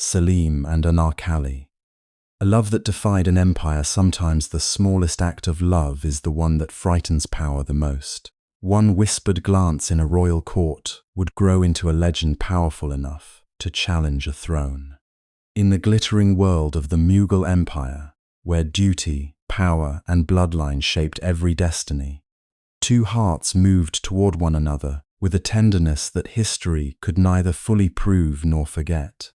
Salim and Anarkali. A love that defied an empire. Sometimes the smallest act of love is the one that frightens power the most. One whispered glance in a royal court would grow into a legend powerful enough to challenge a throne. In the glittering world of the Mughal Empire, where duty, power, and bloodline shaped every destiny, two hearts moved toward one another with a tenderness that history could neither fully prove nor forget.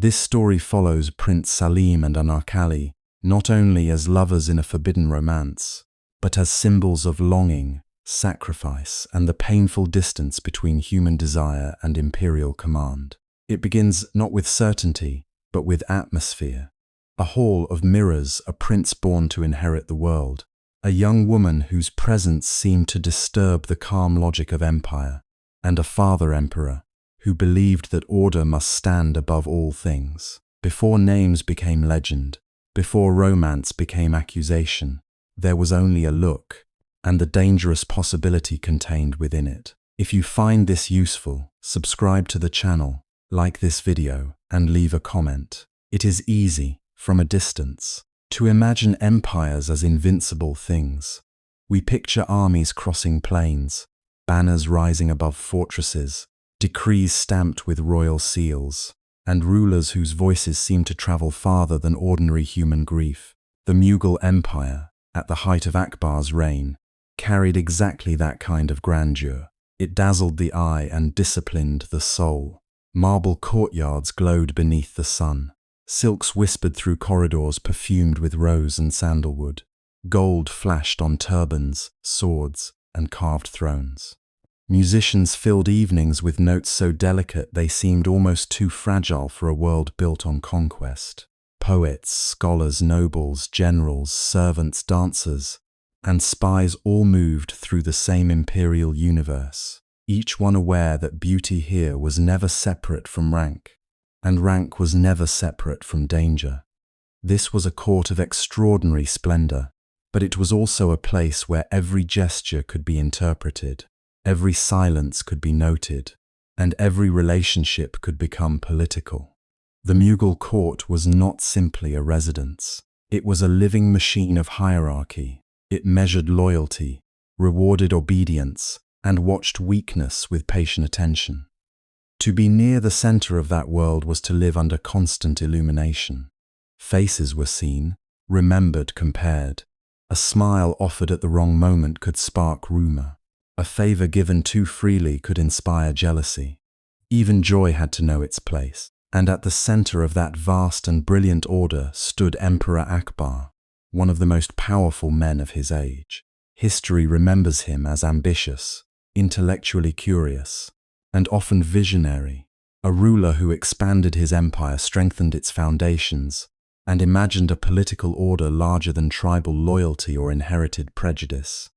This story follows Prince Salim and Anarkali not only as lovers in a forbidden romance, but as symbols of longing, sacrifice, and the painful distance between human desire and imperial command. It begins not with certainty, but with atmosphere. A hall of mirrors, a prince born to inherit the world, a young woman whose presence seemed to disturb the calm logic of empire, and a father emperor who believed that order must stand above all things. Before names became legend, before romance became accusation, there was only a look, and the dangerous possibility contained within it. If you find this useful, subscribe to the channel, like this video, and leave a comment. It is easy, from a distance, to imagine empires as invincible things. We picture armies crossing plains, banners rising above fortresses, decrees stamped with royal seals, and rulers whose voices seem to travel farther than ordinary human grief. The Mughal Empire, at the height of Akbar's reign, carried exactly that kind of grandeur. It dazzled the eye and disciplined the soul. Marble courtyards glowed beneath the sun. Silks whispered through corridors perfumed with rose and sandalwood. Gold flashed on turbans, swords, and carved thrones. Musicians filled evenings with notes so delicate they seemed almost too fragile for a world built on conquest. Poets, scholars, nobles, generals, servants, dancers, and spies all moved through the same imperial universe, each one aware that beauty here was never separate from rank, and rank was never separate from danger. This was a court of extraordinary splendor, but it was also a place where every gesture could be interpreted, every silence could be noted, and every relationship could become political. The Mughal court was not simply a residence. It was a living machine of hierarchy. It measured loyalty, rewarded obedience, and watched weakness with patient attention. To be near the center of that world was to live under constant illumination. Faces were seen, remembered, compared. A smile offered at the wrong moment could spark rumor. A favor given too freely could inspire jealousy. Even joy had to know its place, and at the center of that vast and brilliant order stood Emperor Akbar, one of the most powerful men of his age. History remembers him as ambitious, intellectually curious, and often visionary, a ruler who expanded his empire, strengthened its foundations, and imagined a political order larger than tribal loyalty or inherited prejudice.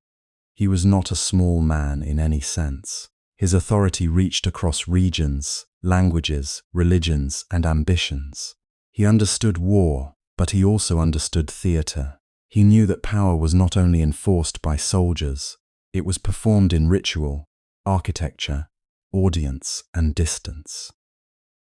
He was not a small man in any sense. His authority reached across regions, languages, religions, and ambitions. He understood war, but he also understood theater. He knew that power was not only enforced by soldiers, it was performed in ritual, architecture, audience, and distance.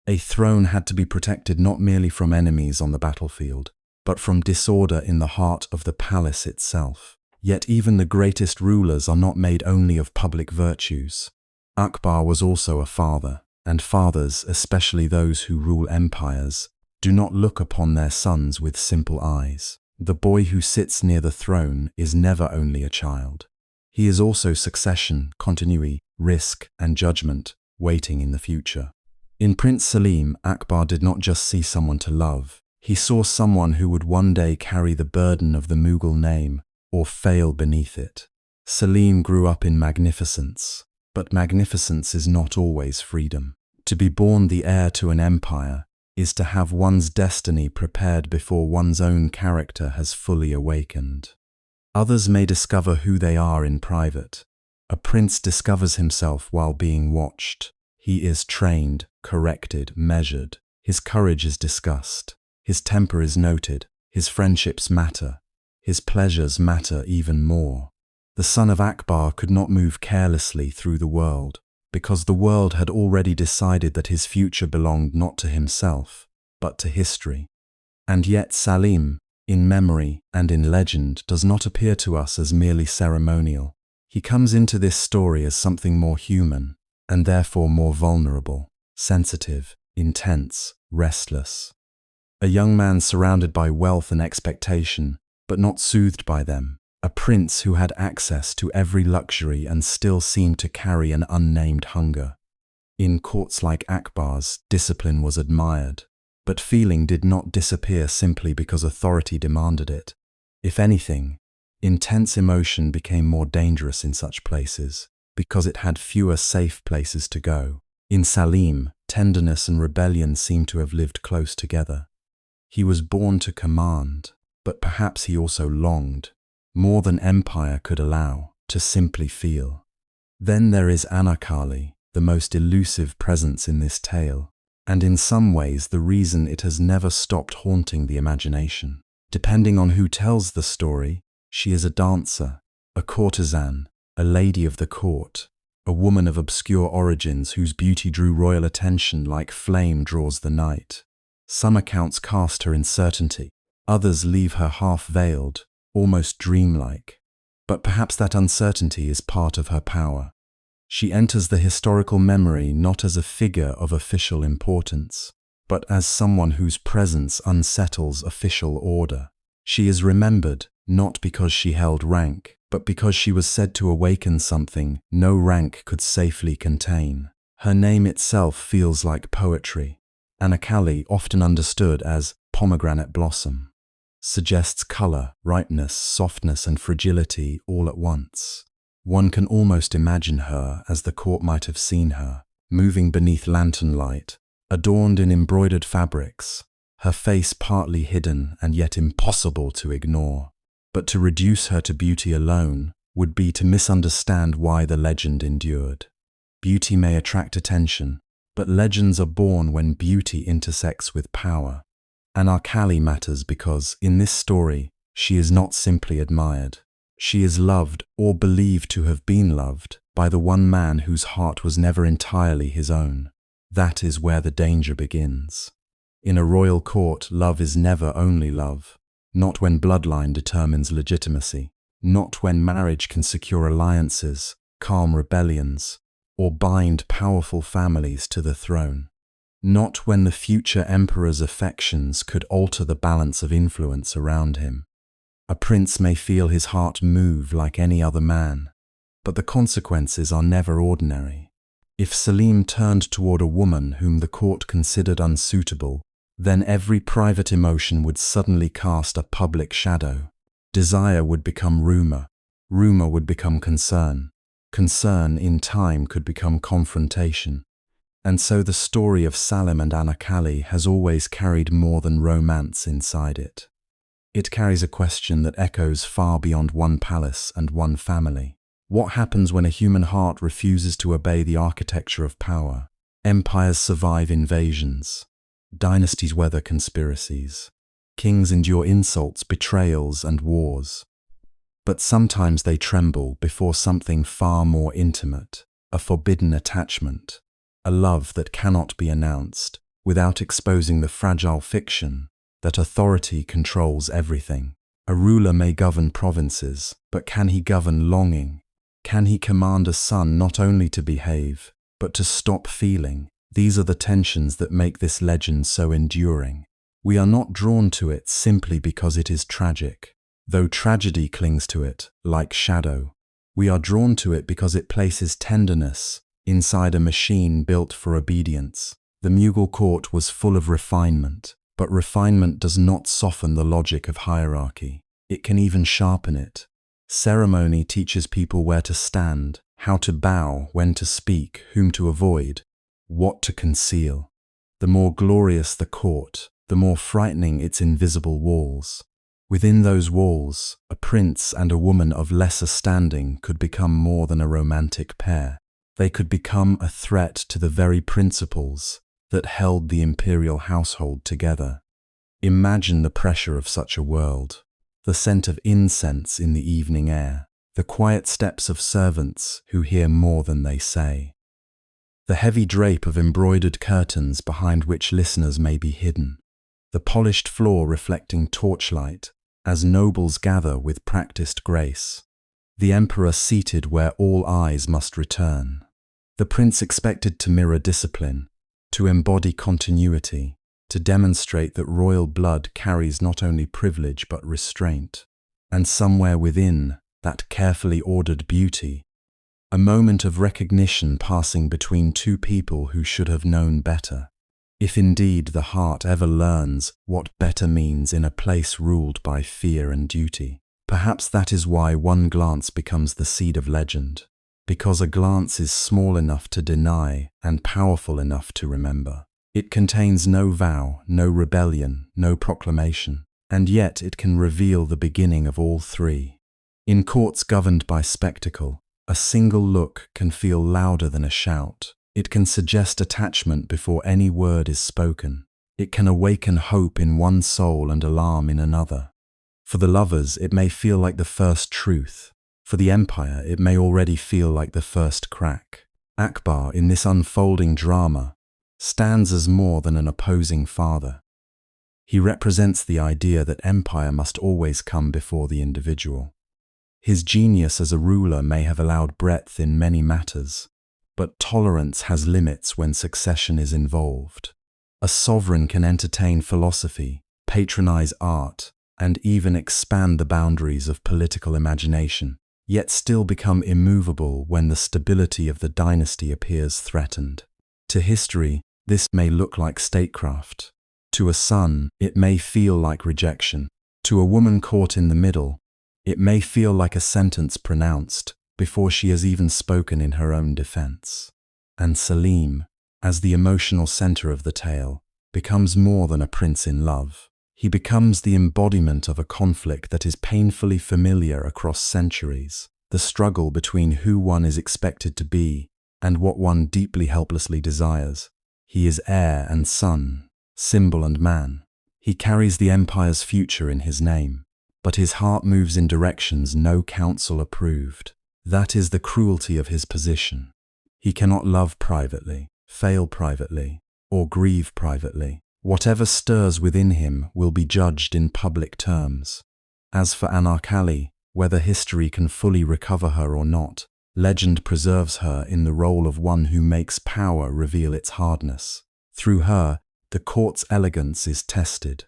A throne had to be protected not merely from enemies on the battlefield, but from disorder in the heart of the palace itself. Yet even the greatest rulers are not made only of public virtues. Akbar was also a father, and fathers, especially those who rule empires, do not look upon their sons with simple eyes. The boy who sits near the throne is never only a child. He is also succession, continuity, risk, and judgment waiting in the future. In Prince Salim, Akbar did not just see someone to love. He saw someone who would one day carry the burden of the Mughal name or fail beneath it. Salim grew up in magnificence, but magnificence is not always freedom. To be born the heir to an empire is to have one's destiny prepared before one's own character has fully awakened. Others may discover who they are in private. A prince discovers himself while being watched. He is trained, corrected, measured. His courage is discussed. His temper is noted. His friendships matter. His pleasures matter even more. The son of Akbar could not move carelessly through the world, because the world had already decided that his future belonged not to himself, but to history. And yet Salim, in memory and in legend, does not appear to us as merely ceremonial. He comes into this story as something more human, and therefore more vulnerable, sensitive, intense, restless. A young man surrounded by wealth and expectation, but not soothed by them. A prince who had access to every luxury and still seemed to carry an unnamed hunger. In courts like Akbar's, discipline was admired, but feeling did not disappear simply because authority demanded it. If anything, intense emotion became more dangerous in such places, because it had fewer safe places to go. In Salim, tenderness and rebellion seemed to have lived close together. He was born to command, but perhaps he also longed, more than empire could allow, to simply feel. Then there is Anarkali, the most elusive presence in this tale, and in some ways the reason it has never stopped haunting the imagination. Depending on who tells the story, she is a dancer, a courtesan, a lady of the court, a woman of obscure origins whose beauty drew royal attention like flame draws the night. Some accounts cast her in certainty, others leave her half-veiled, almost dreamlike. But perhaps that uncertainty is part of her power. She enters the historical memory not as a figure of official importance, but as someone whose presence unsettles official order. She is remembered not because she held rank, but because she was said to awaken something no rank could safely contain. Her name itself feels like poetry. Anarkali, often understood as pomegranate blossom, suggests color, ripeness, softness, and fragility all at once. One can almost imagine her as the court might have seen her, moving beneath lantern light, adorned in embroidered fabrics, her face partly hidden and yet impossible to ignore. But to reduce her to beauty alone would be to misunderstand why the legend endured. Beauty may attract attention, but legends are born when beauty intersects with power. Anarkali matters because, in this story, she is not simply admired. She is loved, or believed to have been loved, by the one man whose heart was never entirely his own. That is where the danger begins. In a royal court, love is never only love. Not when bloodline determines legitimacy, not when marriage can secure alliances, calm rebellions, or bind powerful families to the throne. Not when the future emperor's affections could alter the balance of influence around him. A prince may feel his heart move like any other man, but the consequences are never ordinary. If Salim turned toward a woman whom the court considered unsuitable, then every private emotion would suddenly cast a public shadow. Desire would become rumor, rumor would become concern, concern in time could become confrontation. And so the story of Salim and Anarkali has always carried more than romance inside it. It carries a question that echoes far beyond one palace and one family. What happens when a human heart refuses to obey the architecture of power? Empires survive invasions. Dynasties weather conspiracies. Kings endure insults, betrayals, and wars. But sometimes they tremble before something far more intimate, a forbidden attachment, a love that cannot be announced without exposing the fragile fiction that authority controls everything. A ruler may govern provinces, but can he govern longing? Can he command a son not only to behave, but to stop feeling? These are the tensions that make this legend so enduring. We are not drawn to it simply because it is tragic, though tragedy clings to it like shadow. We are drawn to it because it places tenderness inside a machine built for obedience. The Mughal court was full of refinement, but refinement does not soften the logic of hierarchy. It can even sharpen it. Ceremony teaches people where to stand, how to bow, when to speak, whom to avoid, what to conceal. The more glorious the court, the more frightening its invisible walls. Within those walls, a prince and a woman of lesser standing could become more than a romantic pair. They could become a threat to the very principles that held the imperial household together. Imagine the pressure of such a world. The scent of incense in the evening air, the quiet steps of servants who hear more than they say, the heavy drape of embroidered curtains behind which listeners may be hidden. the polished floor reflecting torchlight, as nobles gather with practiced grace. The emperor seated where all eyes must return. The prince expected to mirror discipline, to embody continuity, to demonstrate that royal blood carries not only privilege but restraint. And somewhere within that carefully ordered beauty, a moment of recognition passing between two people who should have known better. If indeed the heart ever learns what better means in a place ruled by fear and duty, perhaps that is why one glance becomes the seed of legend, because a glance is small enough to deny and powerful enough to remember. It contains no vow, no rebellion, no proclamation, and yet it can reveal the beginning of all three. In courts governed by spectacle, a single look can feel louder than a shout. It can suggest attachment before any word is spoken. It can awaken hope in one soul and alarm in another. For the lovers, it may feel like the first truth. For the empire, it may already feel like the first crack. Akbar, in this unfolding drama, stands as more than an opposing father. He represents the idea that empire must always come before the individual. His genius as a ruler may have allowed breadth in many matters, but tolerance has limits when succession is involved. A sovereign can entertain philosophy, patronize art, and even expand the boundaries of political imagination, yet still become immovable when the stability of the dynasty appears threatened. To history, this may look like statecraft. To a son, it may feel like rejection. To a woman caught in the middle, it may feel like a sentence pronounced before she has even spoken in her own defense. And Salim, as the emotional center of the tale, becomes more than a prince in love. He becomes the embodiment of a conflict that is painfully familiar across centuries, the struggle between who one is expected to be and what one deeply helplessly desires. He is heir and son, symbol and man. He carries the empire's future in his name, but his heart moves in directions no council approved. That is the cruelty of his position. He cannot love privately, fail privately, or grieve privately. Whatever stirs within him will be judged in public terms. As for Anarkali, whether history can fully recover her or not, legend preserves her in the role of one who makes power reveal its hardness. Through her, the court's elegance is tested.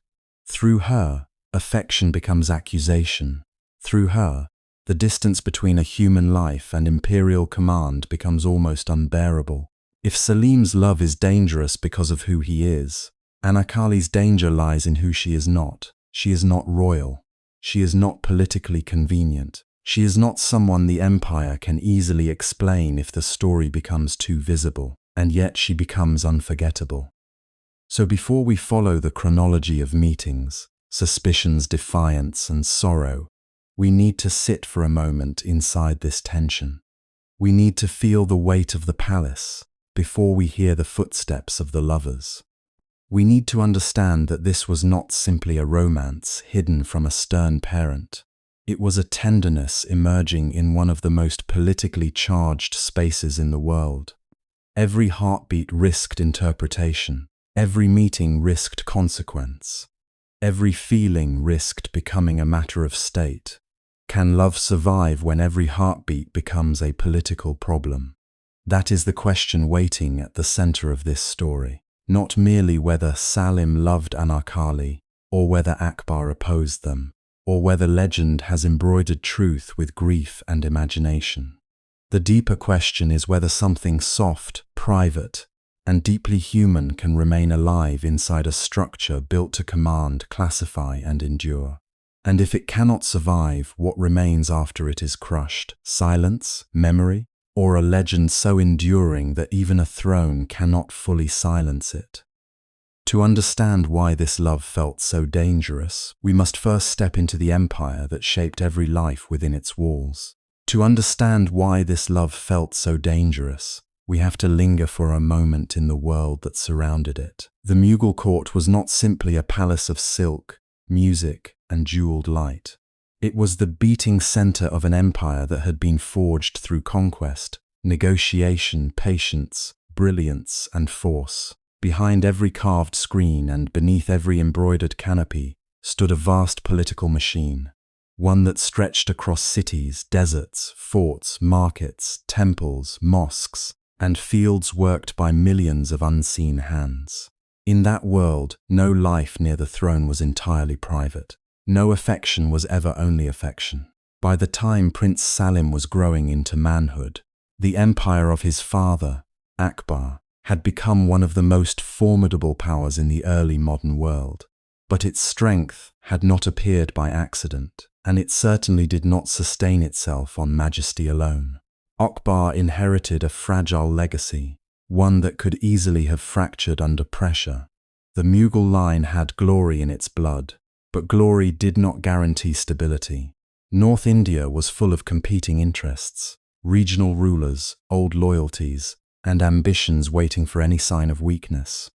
Through her, affection becomes accusation. Through her, the distance between a human life and imperial command becomes almost unbearable. If Salim's love is dangerous because of who he is, Anarkali's danger lies in who she is not. She is not royal. She is not politically convenient. She is not someone the empire can easily explain if the story becomes too visible, and yet she becomes unforgettable. So before we follow the chronology of meetings, suspicions, defiance, and sorrow, we need to sit for a moment inside this tension. We need to feel the weight of the palace before we hear the footsteps of the lovers. We need to understand that this was not simply a romance hidden from a stern parent. It was a tenderness emerging in one of the most politically charged spaces in the world. Every heartbeat risked interpretation. Every meeting risked consequence. Every feeling risked becoming a matter of state. Can love survive when every heartbeat becomes a political problem? That is the question waiting at the center of this story. Not merely whether Salim loved Anarkali, or whether Akbar opposed them, or whether legend has embroidered truth with grief and imagination. The deeper question is whether something soft, private, and deeply human can remain alive inside a structure built to command, classify, and endure. And if it cannot survive, what remains after it is crushed? Silence? Memory? Or a legend so enduring that even a throne cannot fully silence it? To understand why this love felt so dangerous, we must first step into the empire that shaped every life within its walls. To understand why this love felt so dangerous, we have to linger for a moment in the world that surrounded it. The Mughal court was not simply a palace of silk, music, and jeweled light. It was the beating center of an empire that had been forged through conquest, negotiation, patience, brilliance, and force. Behind every carved screen and beneath every embroidered canopy stood a vast political machine, one that stretched across cities, deserts, forts, markets, temples, mosques, and fields worked by millions of unseen hands. In that world, no life near the throne was entirely private. No affection was ever only affection. By the time Prince Salim was growing into manhood, the empire of his father, Akbar, had become one of the most formidable powers in the early modern world. But its strength had not appeared by accident, and it certainly did not sustain itself on majesty alone. Akbar inherited a fragile legacy, one that could easily have fractured under pressure. The Mughal line had glory in its blood, but glory did not guarantee stability. North India was full of competing interests, regional rulers, old loyalties, and ambitions waiting for any sign of weakness.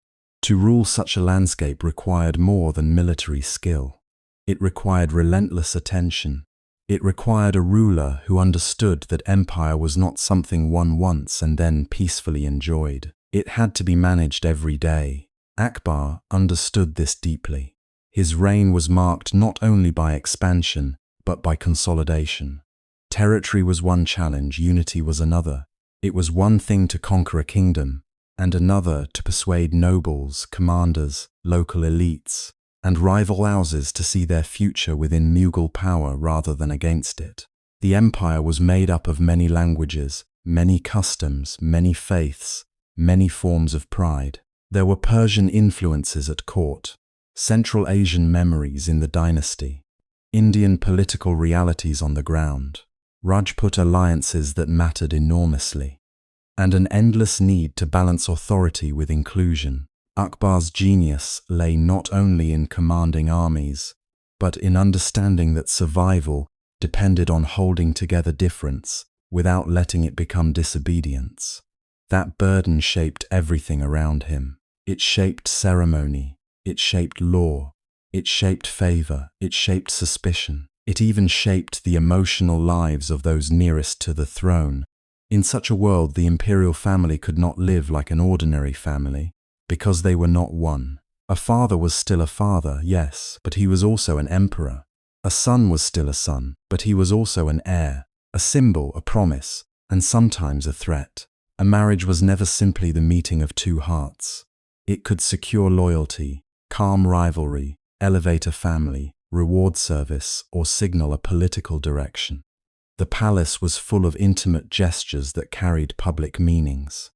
To rule such a landscape required more than military skill. It required relentless attention. It required a ruler who understood that empire was not something won once and then peacefully enjoyed. It had to be managed every day. Akbar understood this deeply. His reign was marked not only by expansion, but by consolidation. Territory was one challenge, unity was another. It was one thing to conquer a kingdom, and another to persuade nobles, commanders, local elites, and rival houses to see their future within Mughal power rather than against it. The empire was made up of many languages, many customs, many faiths, many forms of pride. There were Persian influences at court, Central Asian memories in the dynasty, Indian political realities on the ground, Rajput alliances that mattered enormously, and an endless need to balance authority with inclusion. Akbar's genius lay not only in commanding armies, but in understanding that survival depended on holding together difference without letting it become disobedience. That burden shaped everything around him. It shaped ceremony, it shaped law, it shaped favor, it shaped suspicion. It even shaped the emotional lives of those nearest to the throne. In such a world, the imperial family could not live like an ordinary family, because they were not one. A father was still a father, yes, but he was also an emperor. A son was still a son, but he was also an heir, a symbol, a promise, and sometimes a threat. A marriage was never simply the meeting of two hearts. It could secure loyalty, calm rivalry, elevate a family, reward service, or signal a political direction. The palace was full of intimate gestures that carried public meanings.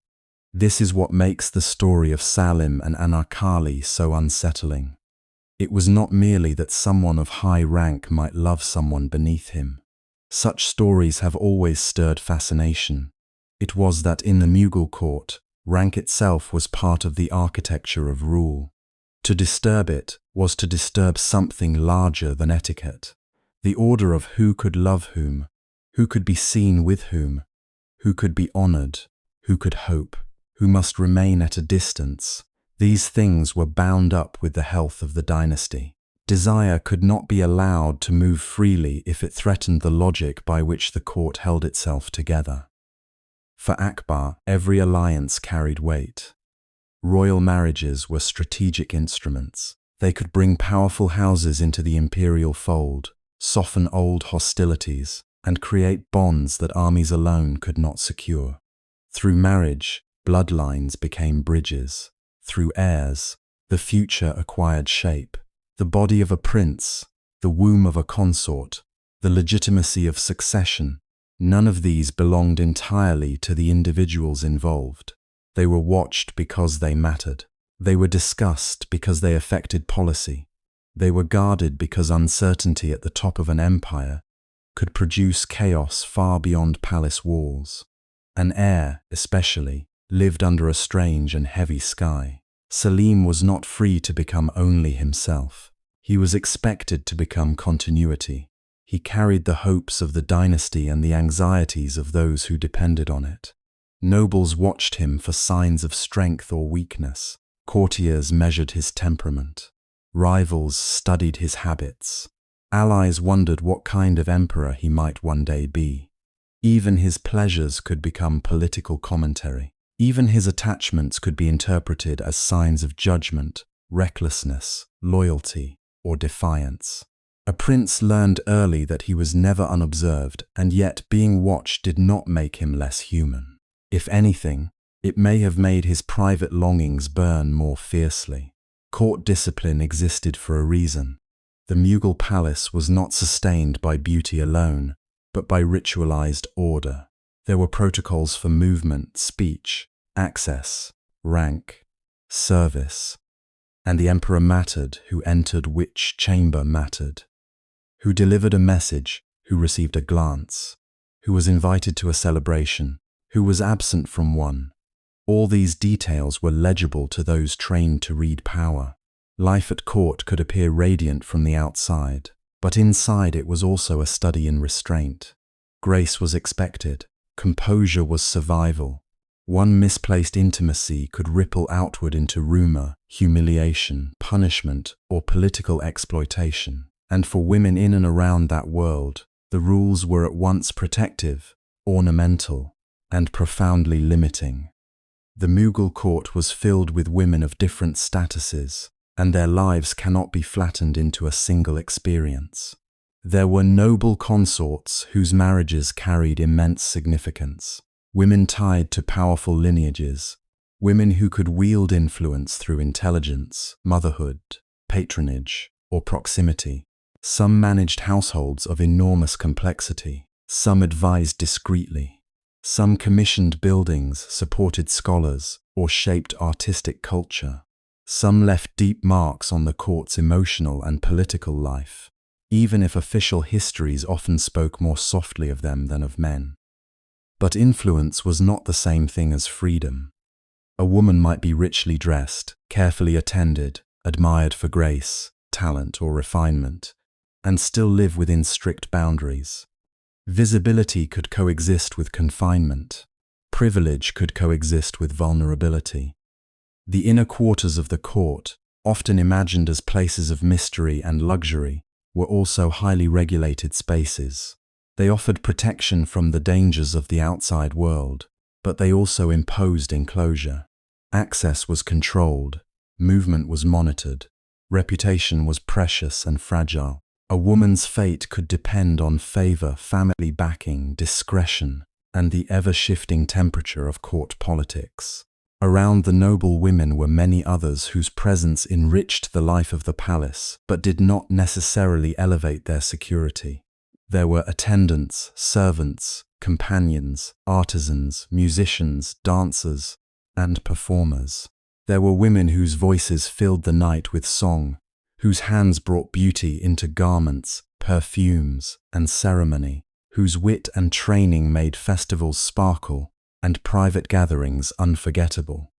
This is what makes the story of Salim and Anarkali so unsettling. It was not merely that someone of high rank might love someone beneath him. Such stories have always stirred fascination. It was that in the Mughal court, rank itself was part of the architecture of rule. To disturb it was to disturb something larger than etiquette. The order of who could love whom, who could be seen with whom, who could be honored, who could hope, who must remain at a distance. These things were bound up with the health of the dynasty. Desire could not be allowed to move freely if it threatened the logic by which the court held itself together. For Akbar, every alliance carried weight. Royal marriages were strategic instruments. They could bring powerful houses into the imperial fold, soften old hostilities, and create bonds that armies alone could not secure. Through marriage, bloodlines became bridges. Through heirs, the future acquired shape. The body of a prince, the womb of a consort, the legitimacy of succession, none of these belonged entirely to the individuals involved. They were watched because they mattered. They were discussed because they affected policy. They were guarded because uncertainty at the top of an empire could produce chaos far beyond palace walls. An heir, especially, lived under a strange and heavy sky. Salim was not free to become only himself. He was expected to become continuity. He carried the hopes of the dynasty and the anxieties of those who depended on it. Nobles watched him for signs of strength or weakness. Courtiers measured his temperament. Rivals studied his habits. Allies wondered what kind of emperor he might one day be. Even his pleasures could become political commentary. Even his attachments could be interpreted as signs of judgment, recklessness, loyalty, or defiance. A prince learned early that he was never unobserved, and yet being watched did not make him less human. If anything, it may have made his private longings burn more fiercely. Court discipline existed for a reason. The Mughal palace was not sustained by beauty alone, but by ritualized order. There were protocols for movement, speech, access, rank, service. And the emperor mattered. Who entered which chamber mattered. Who delivered a message, who received a glance, who was invited to a celebration, who was absent from one. All these details were legible to those trained to read power. Life at court could appear radiant from the outside, but inside it was also a study in restraint. Grace was expected. Composure was survival. One misplaced intimacy could ripple outward into rumor, humiliation, punishment, or political exploitation. And for women in and around that world, the rules were at once protective, ornamental, and profoundly limiting. The Mughal court was filled with women of different statuses, and their lives cannot be flattened into a single experience. There were noble consorts whose marriages carried immense significance, women tied to powerful lineages, women who could wield influence through intelligence, motherhood, patronage, or proximity. Some managed households of enormous complexity. Some advised discreetly. Some commissioned buildings, supported scholars, or shaped artistic culture. Some left deep marks on the court's emotional and political life, even if official histories often spoke more softly of them than of men. But influence was not the same thing as freedom. A woman might be richly dressed, carefully attended, admired for grace, talent, or refinement, and still live within strict boundaries. Visibility could coexist with confinement. Privilege could coexist with vulnerability. The inner quarters of the court, often imagined as places of mystery and luxury, were also highly regulated spaces. They offered protection from the dangers of the outside world, but they also imposed enclosure. Access was controlled, movement was monitored, reputation was precious and fragile. A woman's fate could depend on favor, family backing, discretion, and the ever-shifting temperature of court politics. Around the noble women were many others whose presence enriched the life of the palace, but did not necessarily elevate their security. There were attendants, servants, companions, artisans, musicians, dancers, and performers. There were women whose voices filled the night with song, whose hands brought beauty into garments, perfumes, and ceremony, whose wit and training made festivals sparkle and private gatherings unforgettable.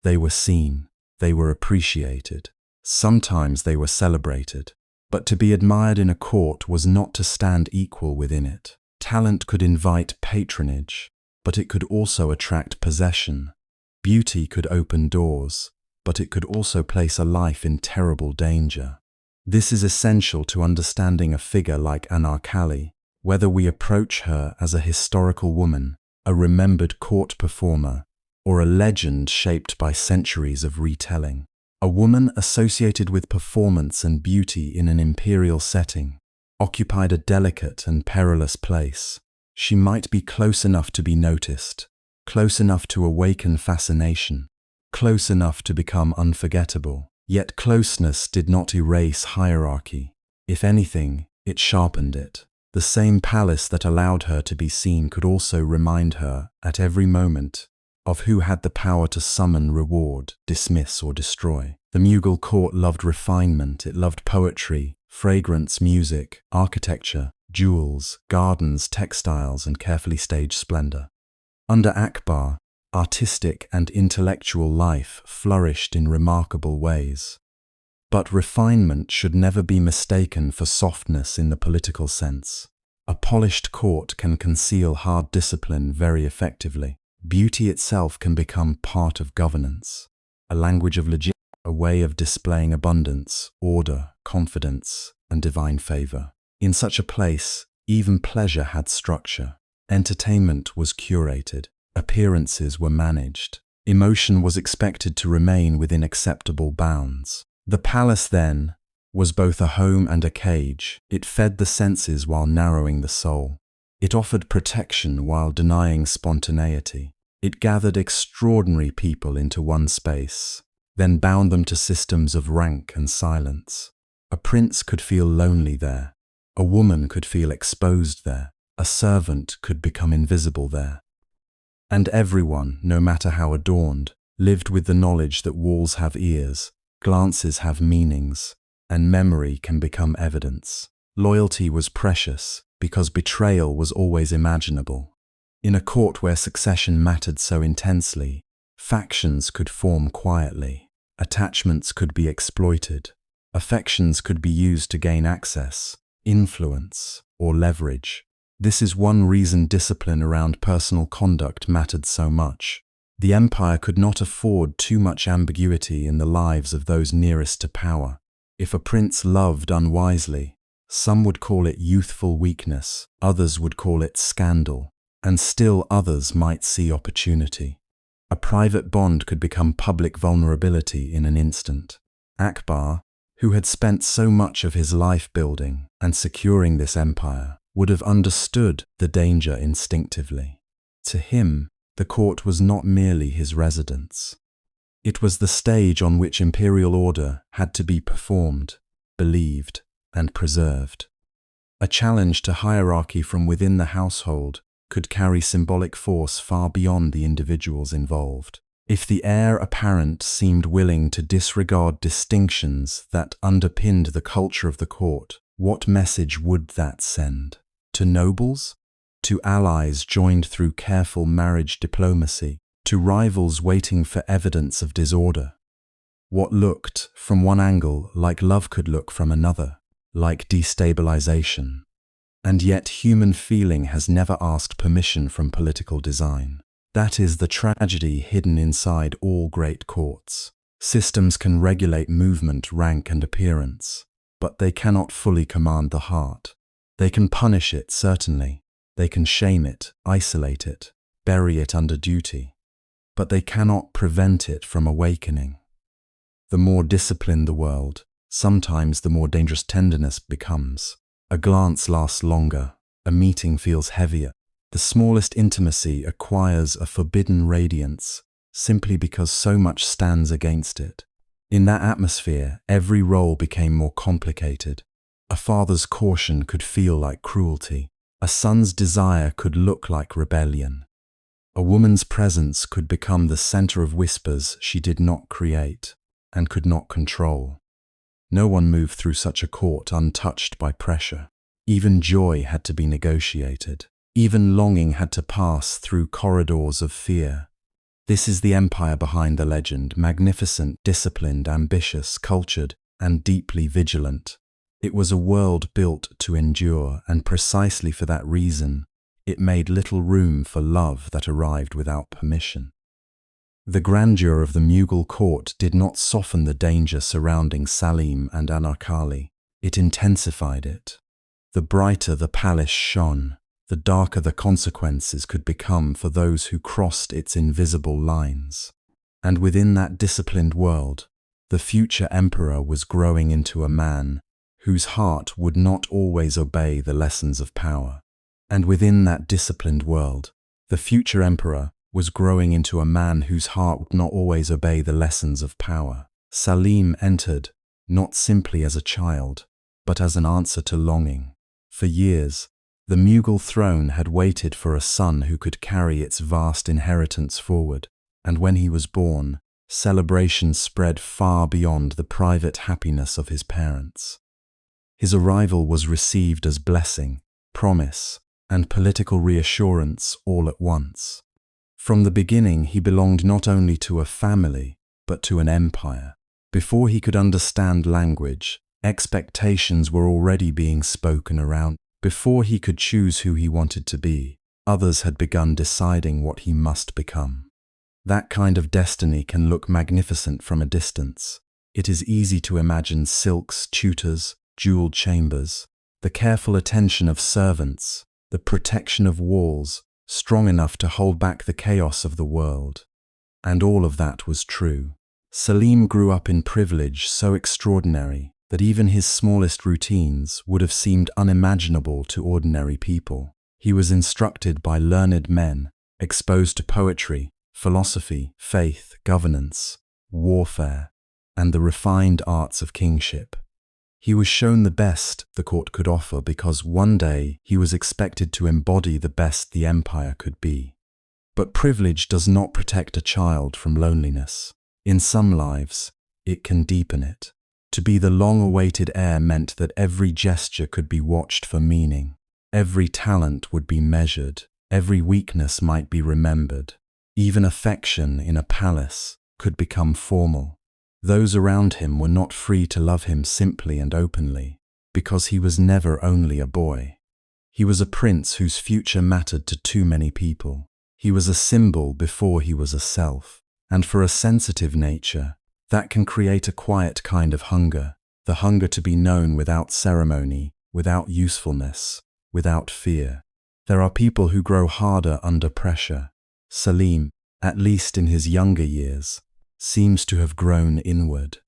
They were seen, they were appreciated, sometimes they were celebrated, but to be admired in a court was not to stand equal within it. Talent could invite patronage, but it could also attract possession. Beauty could open doors, but it could also place a life in terrible danger. This is essential to understanding a figure like Anarkali, whether we approach her as a historical woman, a remembered court performer, or a legend shaped by centuries of retelling. A woman associated with performance and beauty in an imperial setting occupied a delicate and perilous place. She might be close enough to be noticed, close enough to awaken fascination, close enough to become unforgettable. Yet closeness did not erase hierarchy. If anything, it sharpened it. The same palace that allowed her to be seen could also remind her, at every moment, of who had the power to summon, reward, dismiss, or destroy. The Mughal court loved refinement. It loved poetry, fragrance, music, architecture, jewels, gardens, textiles, and carefully staged splendor. Under Akbar, artistic and intellectual life flourished in remarkable ways. But refinement should never be mistaken for softness in the political sense. A polished court can conceal hard discipline very effectively. Beauty itself can become part of governance, a language of legitimacy, a way of displaying abundance, order, confidence, and divine favor. In such a place, even pleasure had structure. Entertainment was curated. Appearances were managed. Emotion was expected to remain within acceptable bounds. The palace, then, was both a home and a cage. It fed the senses while narrowing the soul. It offered protection while denying spontaneity. It gathered extraordinary people into one space, then bound them to systems of rank and silence. A prince could feel lonely there. A woman could feel exposed there. A servant could become invisible there. And everyone, no matter how adorned, lived with the knowledge that walls have ears, glances have meanings, and memory can become evidence. Loyalty was precious because betrayal was always imaginable. In a court where succession mattered so intensely, factions could form quietly, attachments could be exploited, affections could be used to gain access, influence, or leverage. This is one reason discipline around personal conduct mattered so much. The empire could not afford too much ambiguity in the lives of those nearest to power. If a prince loved unwisely, some would call it youthful weakness, others would call it scandal, and still others might see opportunity. A private bond could become public vulnerability in an instant. Akbar, who had spent so much of his life building and securing this empire, would have understood the danger instinctively. To him, the court was not merely his residence. It was the stage on which imperial order had to be performed, believed, and preserved. A challenge to hierarchy from within the household could carry symbolic force far beyond the individuals involved. If the heir apparent seemed willing to disregard distinctions that underpinned the culture of the court, what message would that send? To nobles? To allies joined through careful marriage diplomacy? To rivals waiting for evidence of disorder? What looked, from one angle, like love could look from another, like destabilization. And yet human feeling has never asked permission from political design. That is the tragedy hidden inside all great courts. Systems can regulate movement, rank, and appearance, but they cannot fully command the heart. They can punish it, certainly. They can shame it, isolate it, bury it under duty. But they cannot prevent it from awakening. The more disciplined the world, sometimes the more dangerous tenderness becomes. A glance lasts longer, a meeting feels heavier. The smallest intimacy acquires a forbidden radiance simply because so much stands against it. In that atmosphere, every role became more complicated. A father's caution could feel like cruelty. A son's desire could look like rebellion. A woman's presence could become the center of whispers she did not create and could not control. No one moved through such a court untouched by pressure. Even joy had to be negotiated. Even longing had to pass through corridors of fear. This is the empire behind the legend, magnificent, disciplined, ambitious, cultured, and deeply vigilant. It was a world built to endure, and precisely for that reason, it made little room for love that arrived without permission. The grandeur of the Mughal court did not soften the danger surrounding Salim and Anarkali. It intensified it. The brighter the palace shone, the darker the consequences could become for those who crossed its invisible lines. And within that disciplined world, the future emperor was growing into a man whose heart would not always obey the lessons of power. And within that disciplined world, the future emperor was growing into a man whose heart would not always obey the lessons of power. Salim entered, not simply as a child, but as an answer to longing. For years, the Mughal throne had waited for a son who could carry its vast inheritance forward, and when he was born, celebration spread far beyond the private happiness of his parents. His arrival was received as blessing, promise, and political reassurance all at once. From the beginning, he belonged not only to a family, but to an empire. Before he could understand language, expectations were already being spoken around. Before he could choose who he wanted to be, others had begun deciding what he must become. That kind of destiny can look magnificent from a distance. It is easy to imagine silks, tutors, jeweled chambers, the careful attention of servants, the protection of walls, strong enough to hold back the chaos of the world. And all of that was true. Salim grew up in privilege so extraordinary that even his smallest routines would have seemed unimaginable to ordinary people. He was instructed by learned men, exposed to poetry, philosophy, faith, governance, warfare, and the refined arts of kingship. He was shown the best the court could offer because one day he was expected to embody the best the empire could be. But privilege does not protect a child from loneliness. In some lives, it can deepen it. To be the long-awaited heir meant that every gesture could be watched for meaning. Every talent would be measured. Every weakness might be remembered. Even affection in a palace could become formal. Those around him were not free to love him simply and openly, because he was never only a boy. He was a prince whose future mattered to too many people. He was a symbol before he was a self. And for a sensitive nature, that can create a quiet kind of hunger, the hunger to be known without ceremony, without usefulness, without fear. There are people who grow harder under pressure. Salim, at least in his younger years, seems to have grown inward.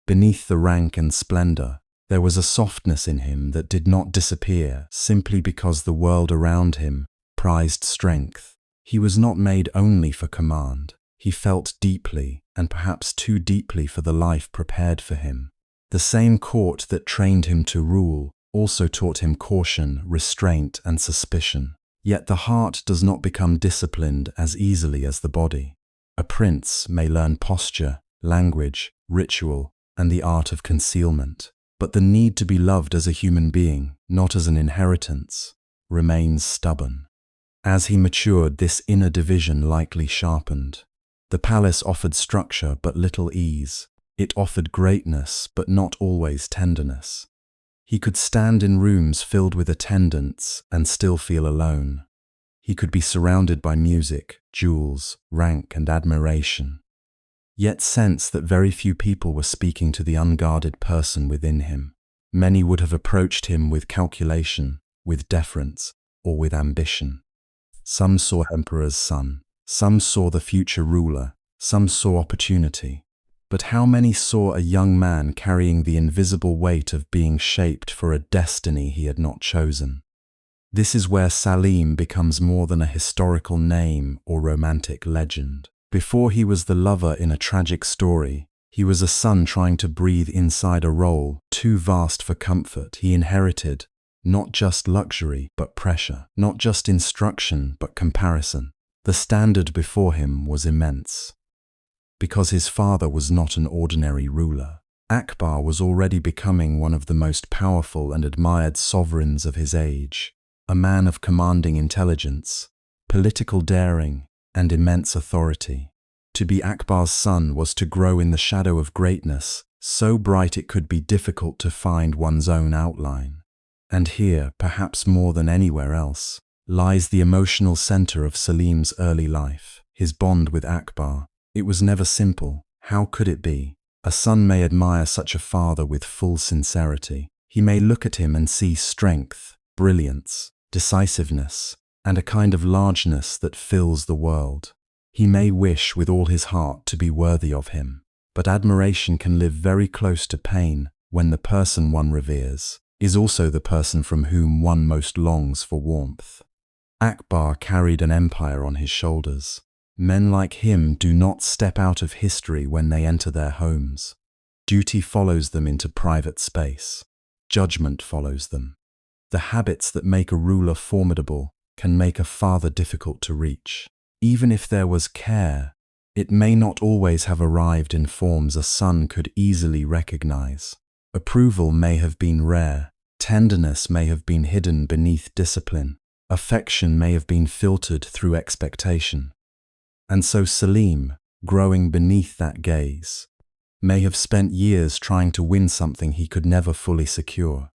Beneath the rank and splendor, there was a softness in him that did not disappear simply because the world around him prized strength. He was not made only for command. He felt deeply, and perhaps too deeply for the life prepared for him. The same court that trained him to rule also taught him caution, restraint, and suspicion. Yet the heart does not become disciplined as easily as the body. A prince may learn posture, language, ritual, and the art of concealment, but the need to be loved as a human being, not as an inheritance, remains stubborn. As he matured, this inner division likely sharpened. The palace offered structure but little ease. It offered greatness but not always tenderness. He could stand in rooms filled with attendants and still feel alone. He could be surrounded by music, jewels, rank, and admiration, yet sense that very few people were speaking to the unguarded person within him. Many would have approached him with calculation, with deference, or with ambition. Some saw emperor's son. Some saw the future ruler, some saw opportunity. But how many saw a young man carrying the invisible weight of being shaped for a destiny he had not chosen? This is where Salim becomes more than a historical name or romantic legend. Before he was the lover in a tragic story, he was a son trying to breathe inside a role too vast for comfort. He inherited not just luxury but pressure, not just instruction but comparison. The standard before him was immense. Because his father was not an ordinary ruler, Akbar was already becoming one of the most powerful and admired sovereigns of his age, a man of commanding intelligence, political daring, and immense authority. To be Akbar's son was to grow in the shadow of greatness, so bright it could be difficult to find one's own outline. And here, perhaps more than anywhere else, lies the emotional center of Salim's early life, his bond with Akbar. It was never simple. How could it be? A son may admire such a father with full sincerity. He may look at him and see strength, brilliance, decisiveness, and a kind of largeness that fills the world. He may wish with all his heart to be worthy of him. But admiration can live very close to pain when the person one reveres is also the person from whom one most longs for warmth. Akbar carried an empire on his shoulders. Men like him do not step out of history when they enter their homes. Duty follows them into private space. Judgment follows them. The habits that make a ruler formidable can make a father difficult to reach. Even if there was care, it may not always have arrived in forms a son could easily recognize. Approval may have been rare. Tenderness may have been hidden beneath discipline. Affection may have been filtered through expectation. And so Salim, growing beneath that gaze, may have spent years trying to win something he could never fully secure.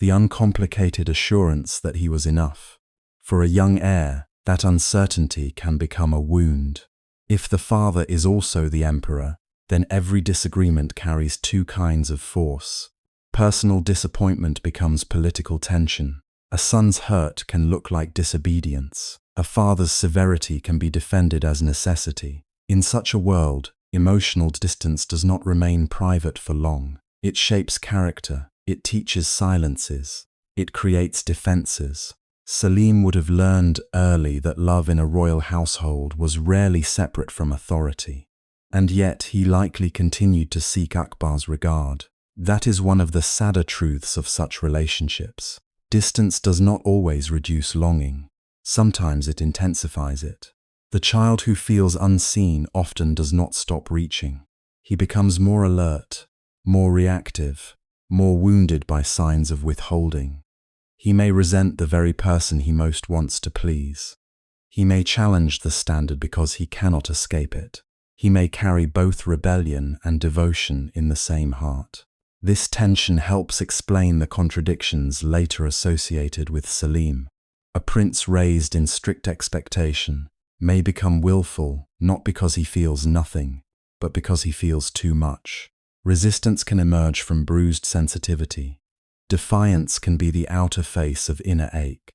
The uncomplicated assurance that he was enough. For a young heir, that uncertainty can become a wound. If the father is also the emperor, then every disagreement carries two kinds of force. Personal disappointment becomes political tension. A son's hurt can look like disobedience. A father's severity can be defended as necessity. In such a world, emotional distance does not remain private for long. It shapes character, it teaches silences, it creates defenses. Salim would have learned early that love in a royal household was rarely separate from authority. And yet he likely continued to seek Akbar's regard. That is one of the sadder truths of such relationships. Distance does not always reduce longing. Sometimes it intensifies it. The child who feels unseen often does not stop reaching. He becomes more alert, more reactive, more wounded by signs of withholding. He may resent the very person he most wants to please. He may challenge the standard because he cannot escape it. He may carry both rebellion and devotion in the same heart. This tension helps explain the contradictions later associated with Salim. A prince raised in strict expectation may become willful not because he feels nothing, but because he feels too much. Resistance can emerge from bruised sensitivity. Defiance can be the outer face of inner ache.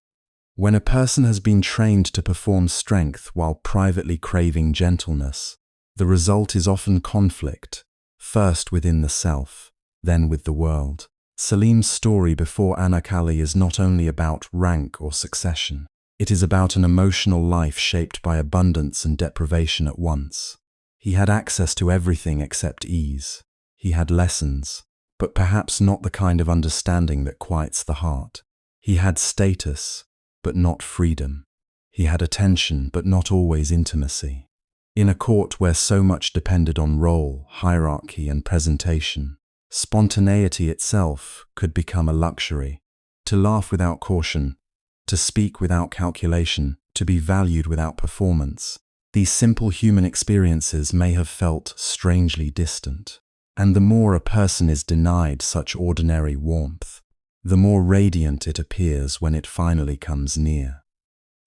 When a person has been trained to perform strength while privately craving gentleness, the result is often conflict, first within the self, then with the world. Salim's story before Anarkali is not only about rank or succession. It is about an emotional life shaped by abundance and deprivation at once. He had access to everything except ease. He had lessons, but perhaps not the kind of understanding that quiets the heart. He had status, but not freedom. He had attention, but not always intimacy. In a court where so much depended on role, hierarchy, and presentation, spontaneity itself could become a luxury. To laugh without caution, to speak without calculation, to be valued without performance. These simple human experiences may have felt strangely distant. And the more a person is denied such ordinary warmth, the more radiant it appears when it finally comes near.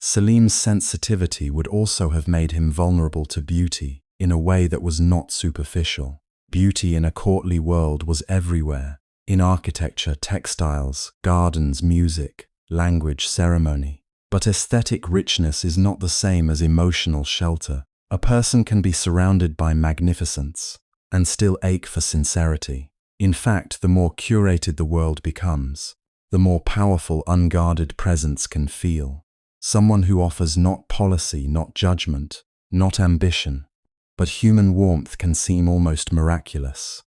Salim's sensitivity would also have made him vulnerable to beauty in a way that was not superficial. Beauty in a courtly world was everywhere, in architecture, textiles, gardens, music, language, ceremony. But aesthetic richness is not the same as emotional shelter. A person can be surrounded by magnificence and still ache for sincerity. In fact, the more curated the world becomes, the more powerful unguarded presence can feel. Someone who offers not policy, not judgment, not ambition, but human warmth can seem almost miraculous.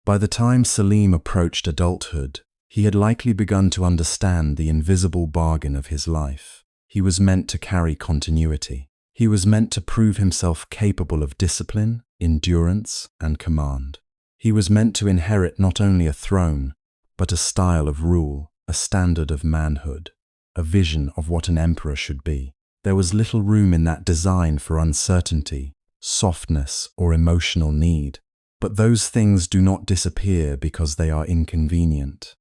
By the time Salim approached adulthood, he had likely begun to understand the invisible bargain of his life. He was meant to carry continuity. He was meant to prove himself capable of discipline, endurance, and command. He was meant to inherit not only a throne, but a style of rule, a standard of manhood, a vision of what an emperor should be. There was little room in that design for uncertainty, softness, or emotional need. But those things do not disappear because they are inconvenient.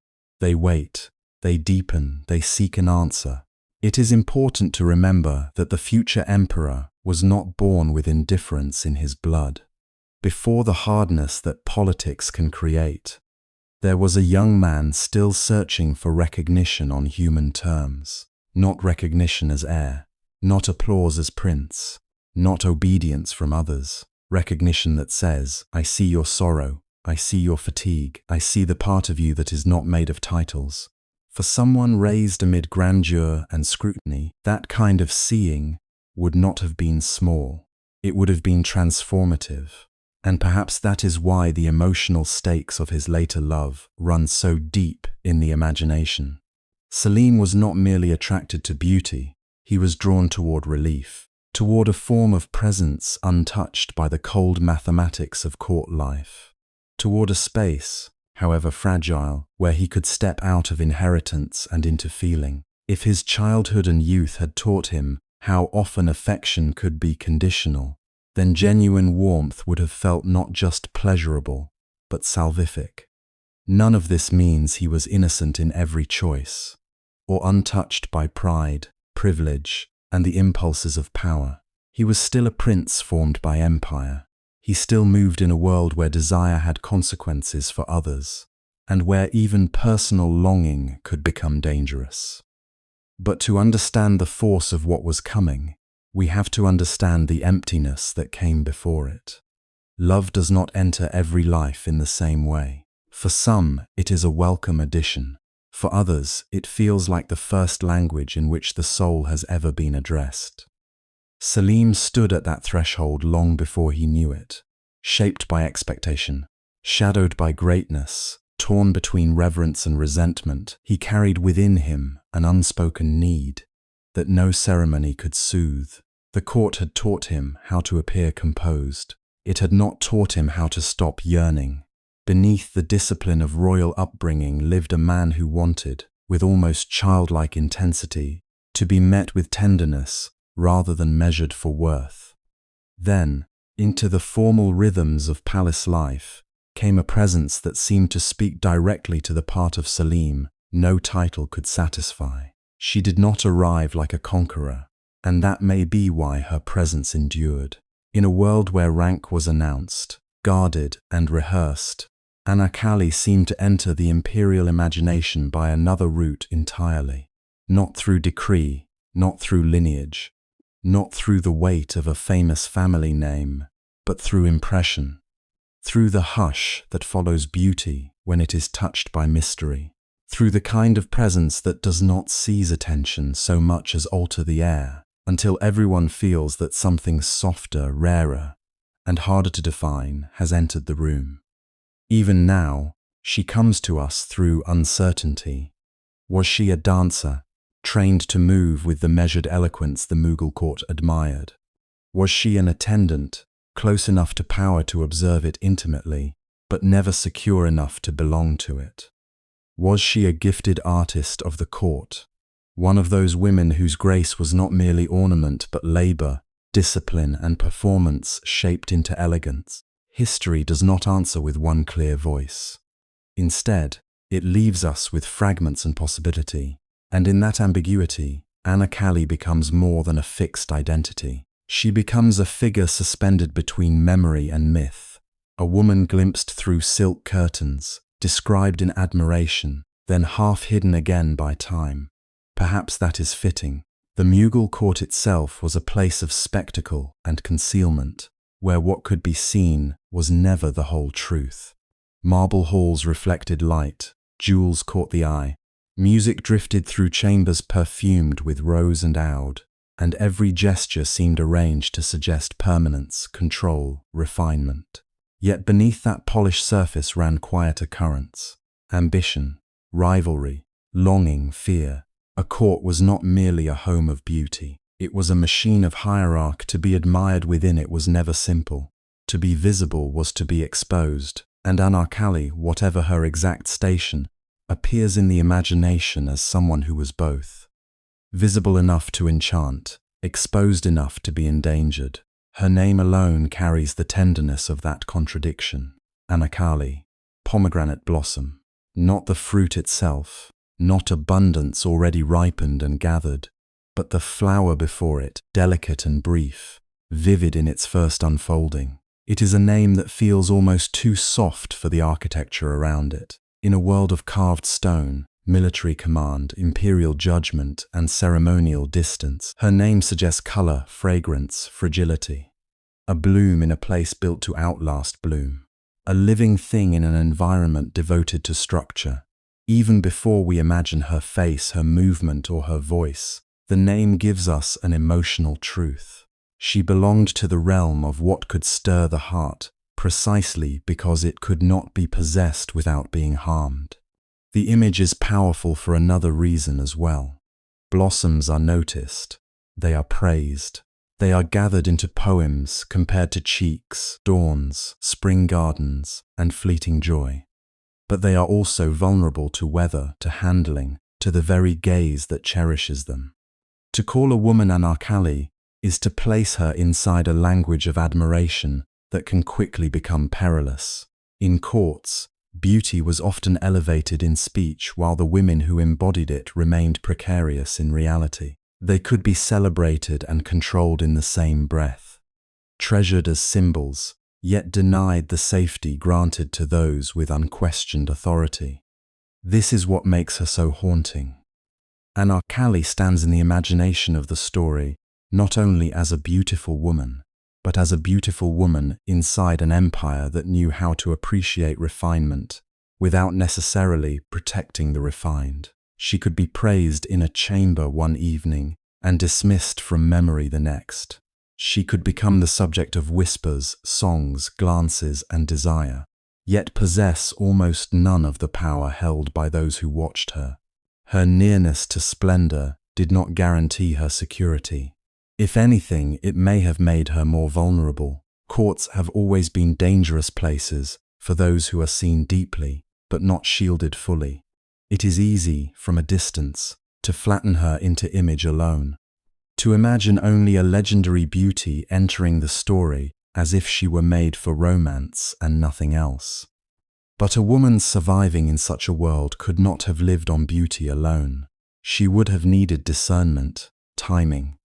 They wait, they deepen, they seek an answer. It is important to remember that the future emperor was not born with indifference in his blood. Before the hardness that politics can create, there was a young man still searching for recognition on human terms. Not recognition as heir, not applause as prince, not obedience from others. Recognition that says, I see your sorrow, I see your fatigue, I see the part of you that is not made of titles. For someone raised amid grandeur and scrutiny, that kind of seeing would not have been small. It would have been transformative. And perhaps that is why the emotional stakes of his later love run so deep in the imagination. Salim was not merely attracted to beauty, he was drawn toward relief, toward a form of presence untouched by the cold mathematics of court life, toward a space, however fragile, where he could step out of inheritance and into feeling. If his childhood and youth had taught him how often affection could be conditional, then genuine warmth would have felt not just pleasurable, but salvific. None of this means he was innocent in every choice, or untouched by pride, privilege, and the impulses of power. He was still a prince formed by empire. He still moved in a world where desire had consequences for others, and where even personal longing could become dangerous. But to understand the force of what was coming, we have to understand the emptiness that came before it. Love does not enter every life in the same way. For some, it is a welcome addition. For others, it feels like the first language in which the soul has ever been addressed. Salim stood at that threshold long before he knew it, shaped by expectation, shadowed by greatness, torn between reverence and resentment. He carried within him an unspoken need that no ceremony could soothe. The court had taught him how to appear composed. It had not taught him how to stop yearning. Beneath the discipline of royal upbringing lived a man who wanted, with almost childlike intensity, to be met with tenderness rather than measured for worth. Then, into the formal rhythms of palace life, came a presence that seemed to speak directly to the part of Salim no title could satisfy. She did not arrive like a conqueror, and that may be why her presence endured. In a world where rank was announced, guarded, and rehearsed, Anarkali seemed to enter the imperial imagination by another route entirely. Not through decree, not through lineage, not through the weight of a famous family name, but through impression. Through the hush that follows beauty when it is touched by mystery. Through the kind of presence that does not seize attention so much as alter the air, until everyone feels that something softer, rarer, and harder to define has entered the room. Even now, she comes to us through uncertainty. Was she a dancer, trained to move with the measured eloquence the Mughal court admired? Was she an attendant, close enough to power to observe it intimately, but never secure enough to belong to it? Was she a gifted artist of the court, one of those women whose grace was not merely ornament but labor, discipline, and performance shaped into elegance? History does not answer with one clear voice. Instead, it leaves us with fragments and possibility, and in that ambiguity, Anarkali becomes more than a fixed identity. She becomes a figure suspended between memory and myth, a woman glimpsed through silk curtains, described in admiration, then half hidden again by time. Perhaps that is fitting. The Mughal court itself was a place of spectacle and concealment, where what could be seen was never the whole truth. Marble halls reflected light, jewels caught the eye, music drifted through chambers perfumed with rose and oud, and every gesture seemed arranged to suggest permanence, control, refinement. Yet beneath that polished surface ran quieter currents. Ambition, rivalry, longing, fear. A court was not merely a home of beauty. It was a machine of hierarchy. To be admired within it was never simple. To be visible was to be exposed, and Anarkali, whatever her exact station, appears in the imagination as someone who was both. Visible enough to enchant, exposed enough to be endangered. Her name alone carries the tenderness of that contradiction. Anarkali, pomegranate blossom. Not the fruit itself, not abundance already ripened and gathered, but the flower before it, delicate and brief, vivid in its first unfolding. It is a name that feels almost too soft for the architecture around it. In a world of carved stone, military command, imperial judgment, and ceremonial distance, her name suggests color, fragrance, fragility. A bloom in a place built to outlast bloom. A living thing in an environment devoted to structure. Even before we imagine her face, her movement, or her voice, the name gives us an emotional truth. She belonged to the realm of what could stir the heart, precisely because it could not be possessed without being harmed. The image is powerful for another reason as well. Blossoms are noticed. They are praised. They are gathered into poems compared to cheeks, dawns, spring gardens, and fleeting joy. But they are also vulnerable to weather, to handling, to the very gaze that cherishes them. To call a woman Anarkali is to place her inside a language of admiration that can quickly become perilous. In courts, beauty was often elevated in speech while the women who embodied it remained precarious in reality. They could be celebrated and controlled in the same breath. Treasured as symbols, yet denied the safety granted to those with unquestioned authority. This is what makes her so haunting. Anarkali stands in the imagination of the story not only as a beautiful woman, but as a beautiful woman inside an empire that knew how to appreciate refinement without necessarily protecting the refined. She could be praised in a chamber one evening and dismissed from memory the next. She could become the subject of whispers, songs, glances, and desire, yet possess almost none of the power held by those who watched her. Her nearness to splendor did not guarantee her security. If anything, it may have made her more vulnerable. Courts have always been dangerous places for those who are seen deeply, but not shielded fully. It is easy, from a distance, to flatten her into image alone, to imagine only a legendary beauty entering the story as if she were made for romance and nothing else. But a woman surviving in such a world could not have lived on beauty alone. She would have needed discernment, timing,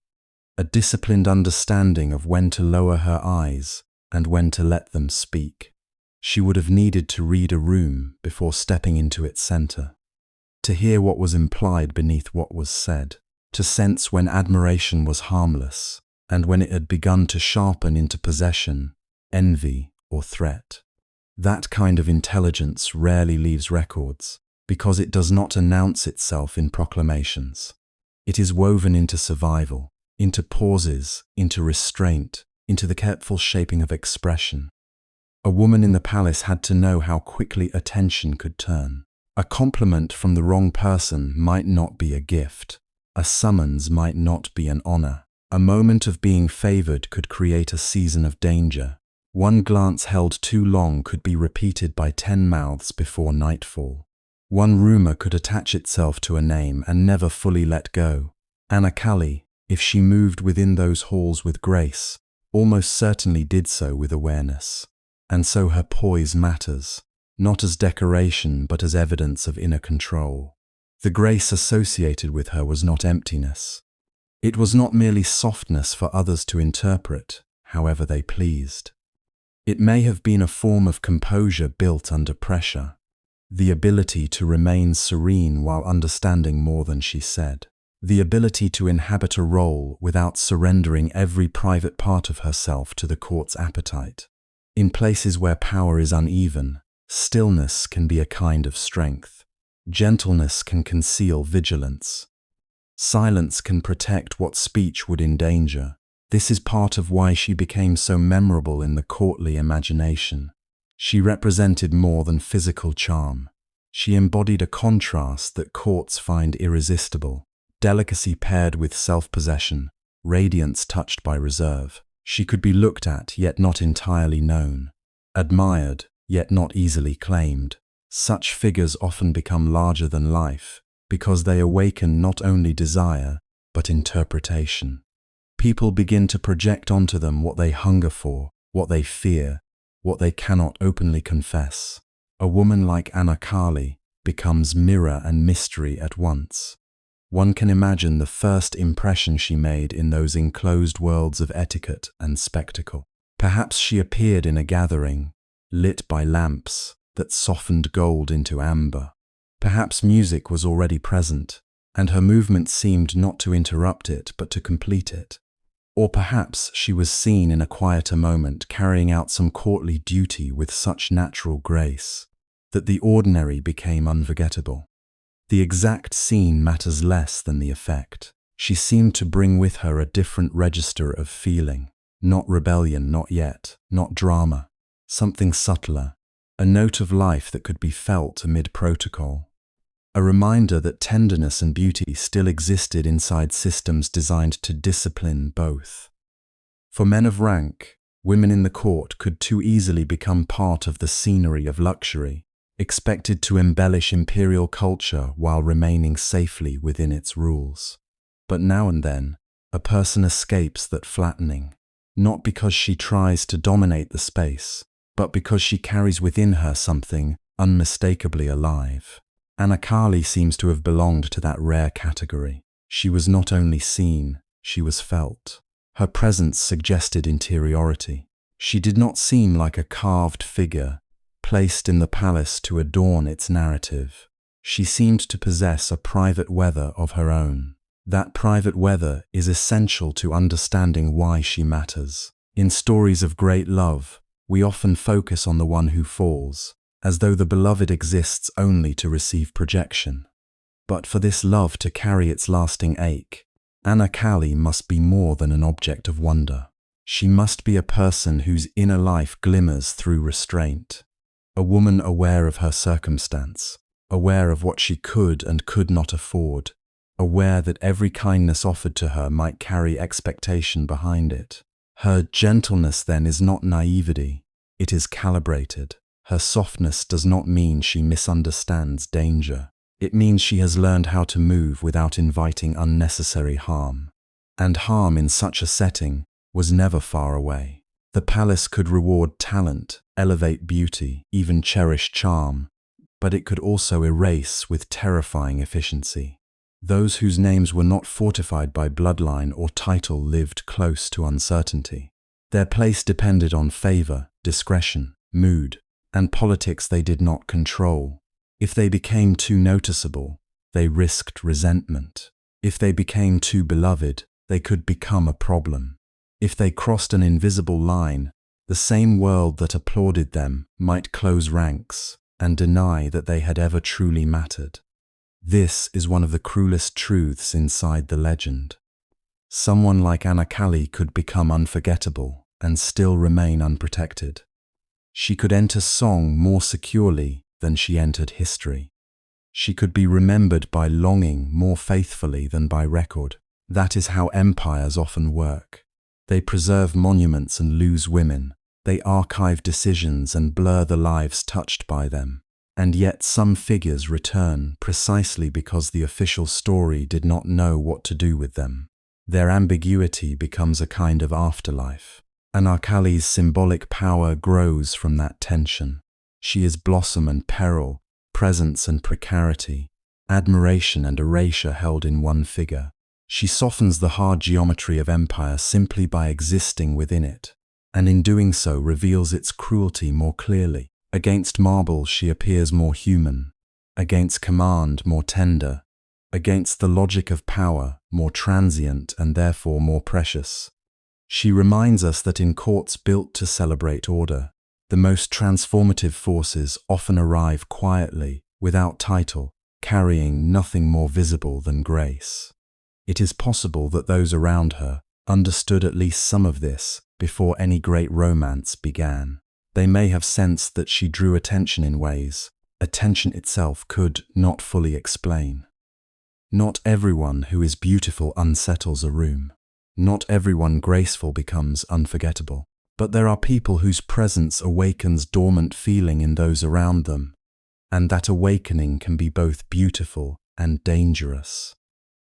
a disciplined understanding of when to lower her eyes and when to let them speak. She would have needed to read a room before stepping into its center, to hear what was implied beneath what was said, to sense when admiration was harmless and when it had begun to sharpen into possession, envy, or threat. That kind of intelligence rarely leaves records because it does not announce itself in proclamations. It is woven into survival, into pauses, into restraint, into the careful shaping of expression. A woman in the palace had to know how quickly attention could turn. A compliment from the wrong person might not be a gift. A summons might not be an honor. A moment of being favored could create a season of danger. One glance held too long could be repeated by 10 mouths before nightfall. One rumor could attach itself to a name and never fully let go. Anarkali, if she moved within those halls with grace, almost certainly did so with awareness. And so her poise matters, not as decoration but as evidence of inner control. The grace associated with her was not emptiness. It was not merely softness for others to interpret, however they pleased. It may have been a form of composure built under pressure, the ability to remain serene while understanding more than she said, the ability to inhabit a role without surrendering every private part of herself to the court's appetite. In places where power is uneven, stillness can be a kind of strength. Gentleness can conceal vigilance. Silence can protect what speech would endanger. This is part of why she became so memorable in the courtly imagination. She represented more than physical charm. She embodied a contrast that courts find irresistible, delicacy paired with self-possession, radiance touched by reserve. She could be looked at yet not entirely known, admired yet not easily claimed. Such figures often become larger than life because they awaken not only desire but interpretation. People begin to project onto them what they hunger for, what they fear, what they cannot openly confess. A woman like Anarkali becomes mirror and mystery at once. One can imagine the first impression she made in those enclosed worlds of etiquette and spectacle. Perhaps she appeared in a gathering, lit by lamps that softened gold into amber. Perhaps music was already present, and her movement seemed not to interrupt it but to complete it. Or perhaps she was seen in a quieter moment carrying out some courtly duty with such natural grace that the ordinary became unforgettable. The exact scene matters less than the effect. She seemed to bring with her a different register of feeling, not rebellion, not yet, not drama, something subtler, a note of life that could be felt amid protocol. A reminder that tenderness and beauty still existed inside systems designed to discipline both. For men of rank, women in the court could too easily become part of the scenery of luxury, expected to embellish imperial culture while remaining safely within its rules. But now and then, a person escapes that flattening, not because she tries to dominate the space, but because she carries within her something unmistakably alive. Anarkali seems to have belonged to that rare category. She was not only seen, she was felt. Her presence suggested interiority. She did not seem like a carved figure, placed in the palace to adorn its narrative. She seemed to possess a private weather of her own. That private weather is essential to understanding why she matters. In stories of great love, we often focus on the one who falls, as though the beloved exists only to receive projection. But for this love to carry its lasting ache, Anarkali must be more than an object of wonder. She must be a person whose inner life glimmers through restraint, a woman aware of her circumstance, aware of what she could and could not afford, aware that every kindness offered to her might carry expectation behind it. Her gentleness then is not naivety, it is calibrated. Her softness does not mean she misunderstands danger. It means she has learned how to move without inviting unnecessary harm. And harm in such a setting was never far away. The palace could reward talent, elevate beauty, even cherish charm, but it could also erase with terrifying efficiency. Those whose names were not fortified by bloodline or title lived close to uncertainty. Their place depended on favor, discretion, mood, and politics they did not control. If they became too noticeable, they risked resentment. If they became too beloved, they could become a problem. If they crossed an invisible line, the same world that applauded them might close ranks and deny that they had ever truly mattered. This is one of the cruelest truths inside the legend. Someone like Anarkali could become unforgettable and still remain unprotected. She could enter song more securely than she entered history. She could be remembered by longing more faithfully than by record. That is how empires often work. They preserve monuments and lose women. They archive decisions and blur the lives touched by them. And yet some figures return precisely because the official story did not know what to do with them. Their ambiguity becomes a kind of afterlife. Anarkali's symbolic power grows from that tension. She is blossom and peril, presence and precarity, admiration and erasure held in one figure. She softens the hard geometry of empire simply by existing within it, and in doing so reveals its cruelty more clearly. Against marble she appears more human, against command more tender, against the logic of power more transient and therefore more precious. She reminds us that in courts built to celebrate order, the most transformative forces often arrive quietly, without title, carrying nothing more visible than grace. It is possible that those around her understood at least some of this before any great romance began. They may have sensed that she drew attention in ways attention itself could not fully explain. Not everyone who is beautiful unsettles a room. Not everyone graceful becomes unforgettable. But there are people whose presence awakens dormant feeling in those around them, and that awakening can be both beautiful and dangerous.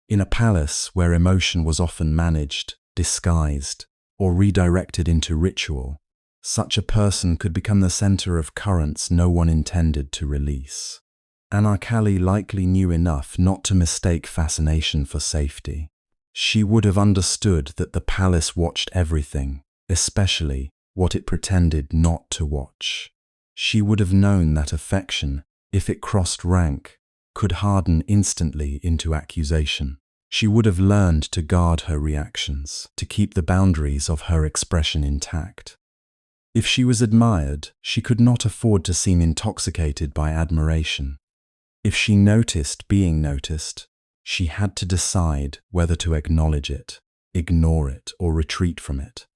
In a palace where emotion was often managed, disguised, or redirected into ritual, such a person could become the center of currents no one intended to release. Anarkali likely knew enough not to mistake fascination for safety. She would have understood that the palace watched everything, especially what it pretended not to watch. She would have known that affection, if it crossed rank, could harden instantly into accusation. She would have learned to guard her reactions, to keep the boundaries of her expression intact. If she was admired, she could not afford to seem intoxicated by admiration. If she noticed being noticed, she had to decide whether to acknowledge it, ignore it, or retreat from it.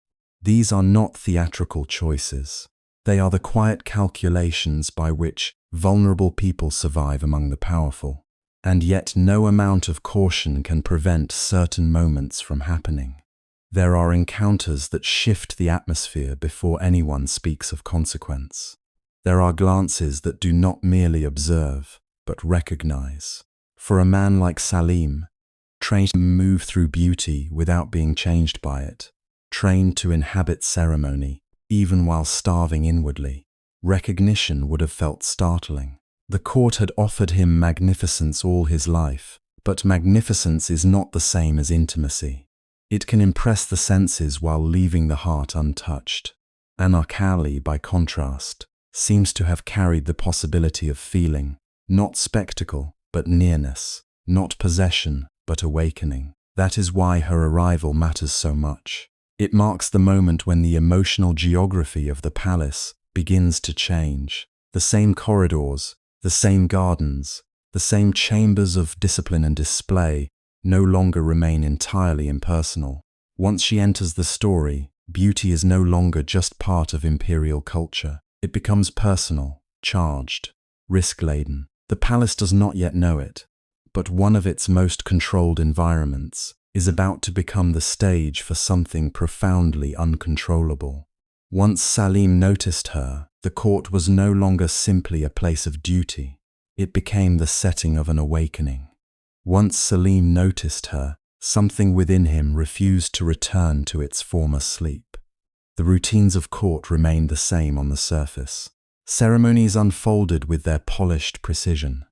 These are not theatrical choices. They are the quiet calculations by which vulnerable people survive among the powerful. And yet no amount of caution can prevent certain moments from happening. There are encounters that shift the atmosphere before anyone speaks of consequence. There are glances that do not merely observe, but recognize. For a man like Salim, trained to move through beauty without being changed by it, trained to inhabit ceremony, even while starving inwardly, recognition would have felt startling. The court had offered him magnificence all his life, but magnificence is not the same as intimacy. It can impress the senses while leaving the heart untouched. Anarkali, by contrast, seems to have carried the possibility of feeling, not spectacle, but nearness, not possession, but awakening. That is why her arrival matters so much. It marks the moment when the emotional geography of the palace begins to change. The same corridors, the same gardens, the same chambers of discipline and display no longer remain entirely impersonal. Once she enters the story, beauty is no longer just part of imperial culture. It becomes personal, charged, risk-laden. The palace does not yet know it, but one of its most controlled environments is about to become the stage for something profoundly uncontrollable. Once Salim noticed her, the court was no longer simply a place of duty. It became the setting of an awakening. Once Salim noticed her, something within him refused to return to its former sleep. The routines of court remained the same on the surface. Ceremonies unfolded with their polished precision.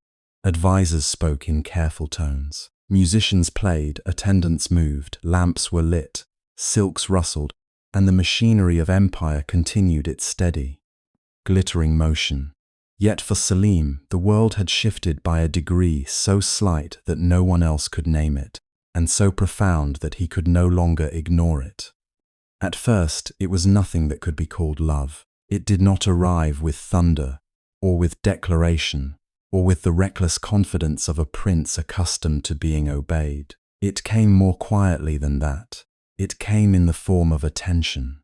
Advisors spoke in careful tones. Musicians played, attendants moved, lamps were lit, silks rustled, and the machinery of empire continued its steady, glittering motion. Yet for Salim, the world had shifted by a degree so slight that no one else could name it, and so profound that he could no longer ignore it. At first, it was nothing that could be called love. It did not arrive with thunder, or with declaration, or with the reckless confidence of a prince accustomed to being obeyed. It came more quietly than that. It came in the form of attention.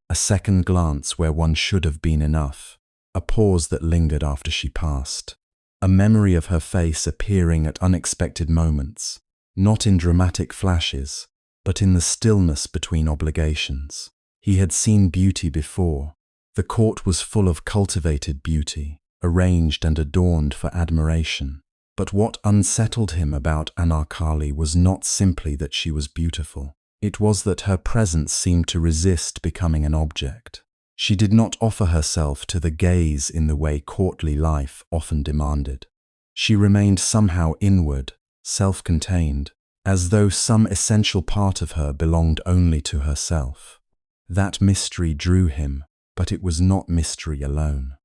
A second glance where one should have been enough. A pause that lingered after she passed. A memory of her face appearing at unexpected moments, not in dramatic flashes, but in the stillness between obligations. He had seen beauty before. The court was full of cultivated beauty, arranged and adorned for admiration. But what unsettled him about Anarkali was not simply that she was beautiful. It was that her presence seemed to resist becoming an object. She did not offer herself to the gaze in the way courtly life often demanded. She remained somehow inward, self-contained, as though some essential part of her belonged only to herself. That mystery drew him, but it was not mystery alone.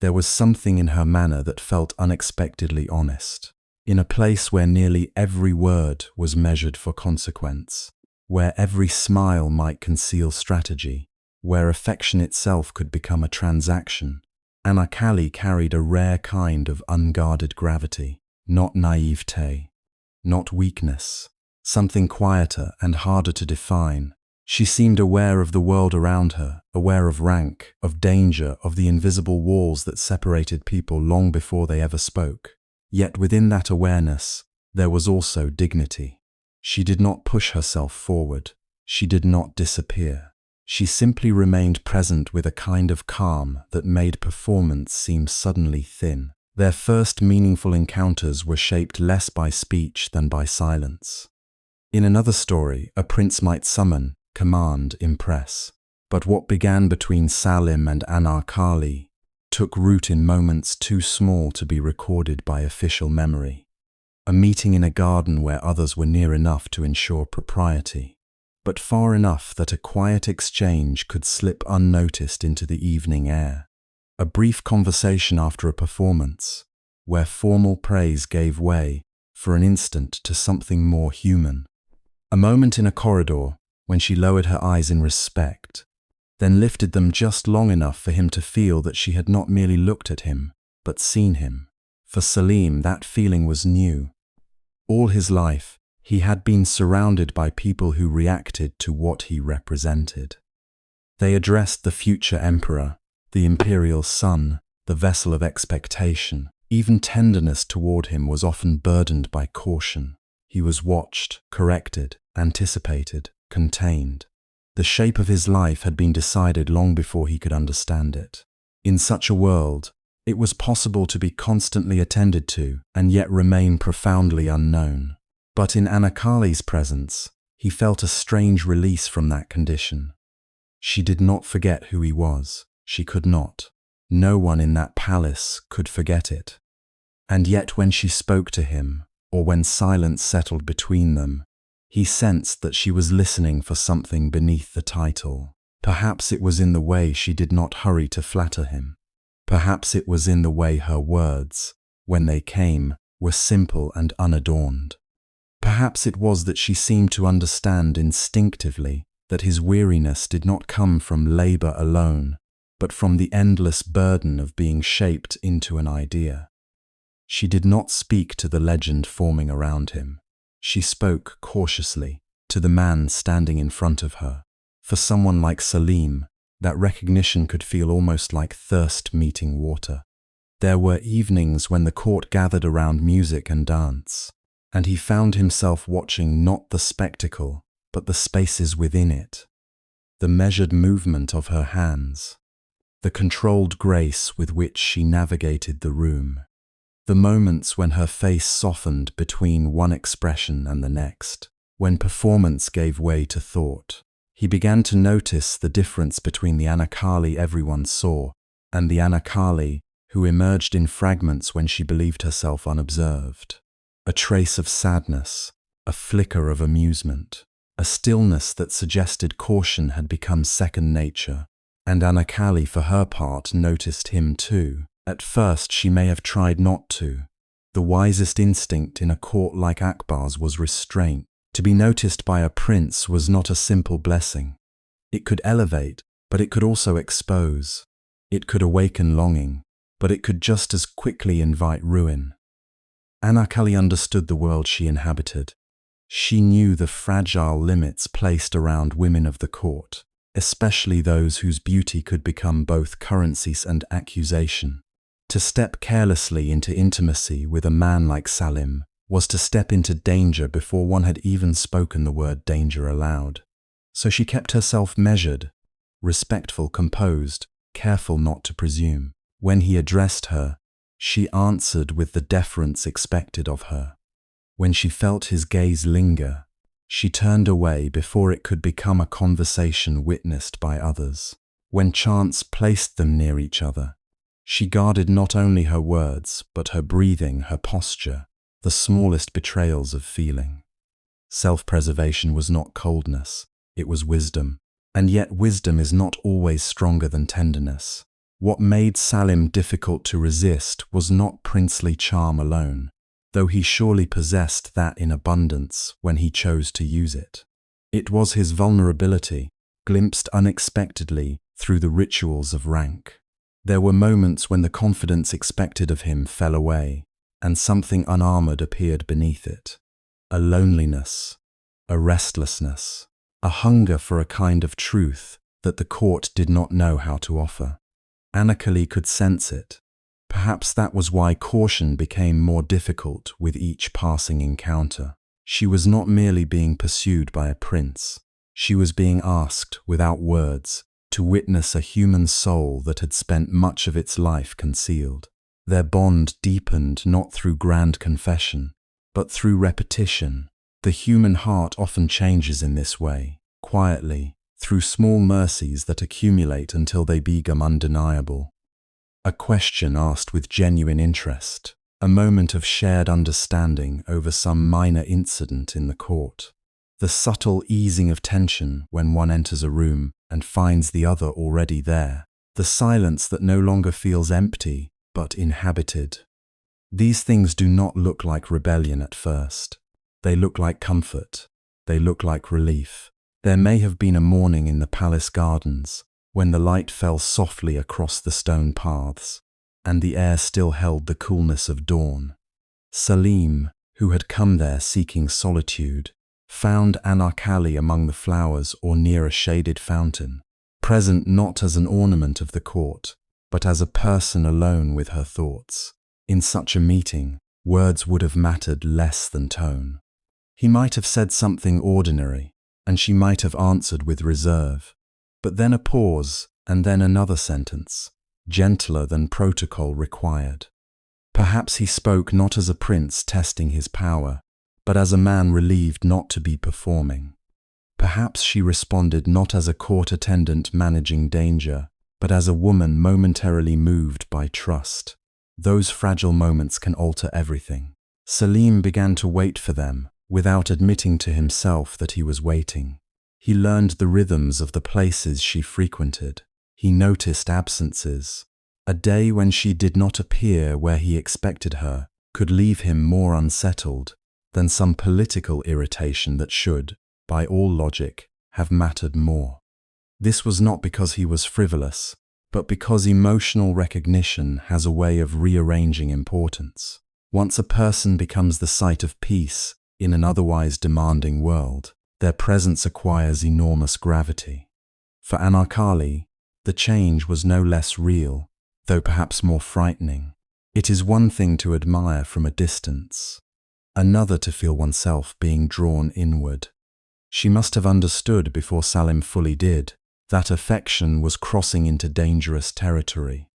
There was something in her manner that felt unexpectedly honest. In a place where nearly every word was measured for consequence, where every smile might conceal strategy, where affection itself could become a transaction, Anarkali carried a rare kind of unguarded gravity, not naivete, not weakness, something quieter and harder to define. She seemed aware of the world around her, aware of rank, of danger, of the invisible walls that separated people long before they ever spoke. Yet within that awareness, there was also dignity. She did not push herself forward. She did not disappear. She simply remained present with a kind of calm that made performance seem suddenly thin. Their first meaningful encounters were shaped less by speech than by silence. In another story, a prince might summon, command, impress. But what began between Salim and Anarkali took root in moments too small to be recorded by official memory. A meeting in a garden where others were near enough to ensure propriety, but far enough that a quiet exchange could slip unnoticed into the evening air. A brief conversation after a performance, where formal praise gave way, for an instant, to something more human. A moment in a corridor, when she lowered her eyes in respect, then lifted them just long enough for him to feel that she had not merely looked at him, but seen him. For Salim, that feeling was new. All his life, he had been surrounded by people who reacted to what he represented. They addressed the future emperor, the imperial son, the vessel of expectation. Even tenderness toward him was often burdened by caution. He was watched, corrected, anticipated, contained. The shape of his life had been decided long before he could understand it. In such a world, it was possible to be constantly attended to and yet remain profoundly unknown. But in Anarkali's presence, he felt a strange release from that condition. She did not forget who he was. She could not. No one in that palace could forget it. And yet when she spoke to him, or when silence settled between them, he sensed that she was listening for something beneath the title. Perhaps it was in the way she did not hurry to flatter him. Perhaps it was in the way her words, when they came, were simple and unadorned. Perhaps Perhaps it was that she seemed to understand instinctively that his weariness did not come from labor alone, but from the endless burden of being shaped into an idea. She did not speak to the legend forming around him. She spoke cautiously to the man standing in front of her. For someone like Salim, that recognition could feel almost like thirst meeting water. There were evenings when the court gathered around music and dance, and he found himself watching not the spectacle, but the spaces within it. The measured movement of her hands, the controlled grace with which she navigated the room, the moments when her face softened between one expression and the next, when performance gave way to thought. He began to notice the difference between the Anarkali everyone saw and the Anarkali who emerged in fragments when she believed herself unobserved. A trace of sadness, a flicker of amusement, a stillness that suggested caution had become second nature. And Anarkali, for her part, noticed him too. At first she may have tried not to. The wisest instinct in a court like Akbar's was restraint. To be noticed by a prince was not a simple blessing. It could elevate, but it could also expose. It could awaken longing, but it could just as quickly invite ruin. Anarkali understood the world she inhabited. She knew the fragile limits placed around women of the court, especially those whose beauty could become both currency and accusation. To step carelessly into intimacy with a man like Salim was to step into danger before one had even spoken the word danger aloud. So she kept herself measured, respectful, composed, careful not to presume. When he addressed her, she answered with the deference expected of her. When she felt his gaze linger, she turned away before it could become a conversation witnessed by others. When chance placed them near each other, she guarded not only her words, but her breathing, her posture, the smallest betrayals of feeling. Self-preservation was not coldness, it was wisdom. And yet wisdom is not always stronger than tenderness. What made Salim difficult to resist was not princely charm alone, though he surely possessed that in abundance when he chose to use it. It was his vulnerability, glimpsed unexpectedly through the rituals of rank. There were moments when the confidence expected of him fell away, and something unarmored appeared beneath it. A loneliness, a restlessness, a hunger for a kind of truth that the court did not know how to offer. Anarkali could sense it. Perhaps that was why caution became more difficult with each passing encounter. She was not merely being pursued by a prince. She was being asked, without words, to witness a human soul that had spent much of its life concealed. Their bond deepened not through grand confession, but through repetition. The human heart often changes in this way, quietly, through small mercies that accumulate until they become undeniable. A question asked with genuine interest, a moment of shared understanding over some minor incident in the court. The subtle easing of tension when one enters a room and finds the other already there. The silence that no longer feels empty, but inhabited. These things do not look like rebellion at first. They look like comfort. They look like relief. There may have been a morning in the palace gardens when the light fell softly across the stone paths, and the air still held the coolness of dawn. Salim, who had come there seeking solitude, found Anarkali among the flowers or near a shaded fountain, present not as an ornament of the court, but as a person alone with her thoughts. In such a meeting, words would have mattered less than tone. He might have said something ordinary, and she might have answered with reserve. But then a pause, and then another sentence, gentler than protocol required. Perhaps he spoke not as a prince testing his power, but as a man relieved not to be performing. Perhaps she responded not as a court attendant managing danger, but as a woman momentarily moved by trust. Those fragile moments can alter everything. Salim began to wait for them, without admitting to himself that he was waiting. He learned the rhythms of the places she frequented. He noticed absences. A day when she did not appear where he expected her could leave him more unsettled than some political irritation that should, by all logic, have mattered more. This was not because he was frivolous, but because emotional recognition has a way of rearranging importance. Once a person becomes the site of peace in an otherwise demanding world, their presence acquires enormous gravity. For Anarkali, the change was no less real, though perhaps more frightening. It is one thing to admire from a distance, another to feel oneself being drawn inward. She must have understood before Salim fully did that affection was crossing into dangerous territory.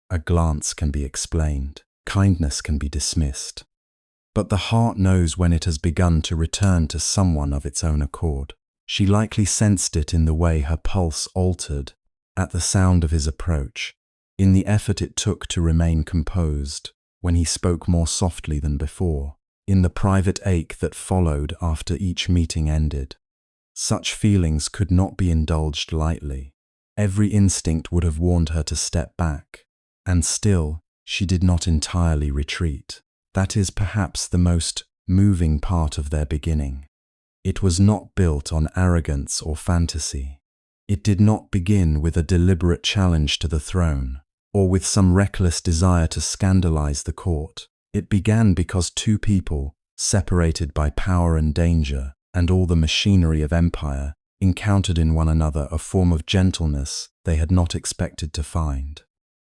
A glance can be explained, kindness can be dismissed, but the heart knows when it has begun to return to someone of its own accord. She likely sensed it in the way her pulse altered at the sound of his approach, in the effort it took to remain composed when he spoke more softly than before, in the private ache that followed after each meeting ended. Such feelings could not be indulged lightly. Every instinct would have warned her to step back, and still she did not entirely retreat. That is perhaps the most moving part of their beginning. It was not built on arrogance or fantasy. It did not begin with a deliberate challenge to the throne, or with some reckless desire to scandalize the court. It began because two people, separated by power and danger, and all the machinery of empire, encountered in one another a form of gentleness they had not expected to find.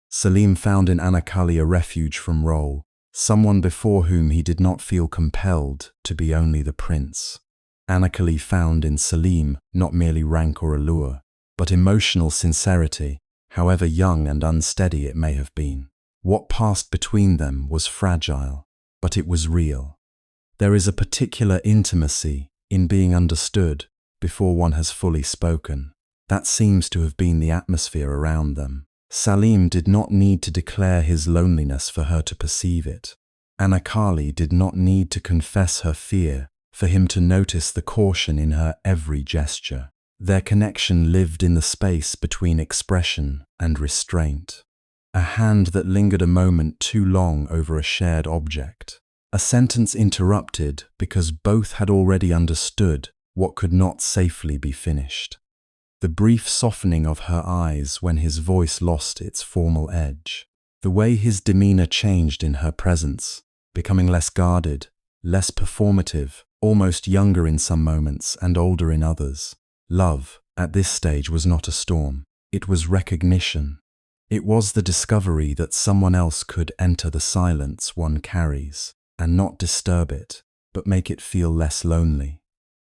Salim found in Anarkali a refuge from role, someone before whom he did not feel compelled to be only the prince. Anarkali found in Salim not merely rank or allure, but emotional sincerity, however young and unsteady it may have been. What passed between them was fragile, but it was real. There is a particular intimacy in being understood before one has fully spoken. That seems to have been the atmosphere around them. Salim did not need to declare his loneliness for her to perceive it. Anarkali did not need to confess her fear for him to notice the caution in her every gesture. Their connection lived in the space between expression and restraint. A hand that lingered a moment too long over a shared object. A sentence interrupted because both had already understood what could not safely be finished. The brief softening of her eyes when his voice lost its formal edge. The way his demeanor changed in her presence, becoming less guarded, less performative, almost younger in some moments and older in others. Love, at this stage, was not a storm. It was recognition. It was the discovery that someone else could enter the silence one carries, and not disturb it, but make it feel less lonely.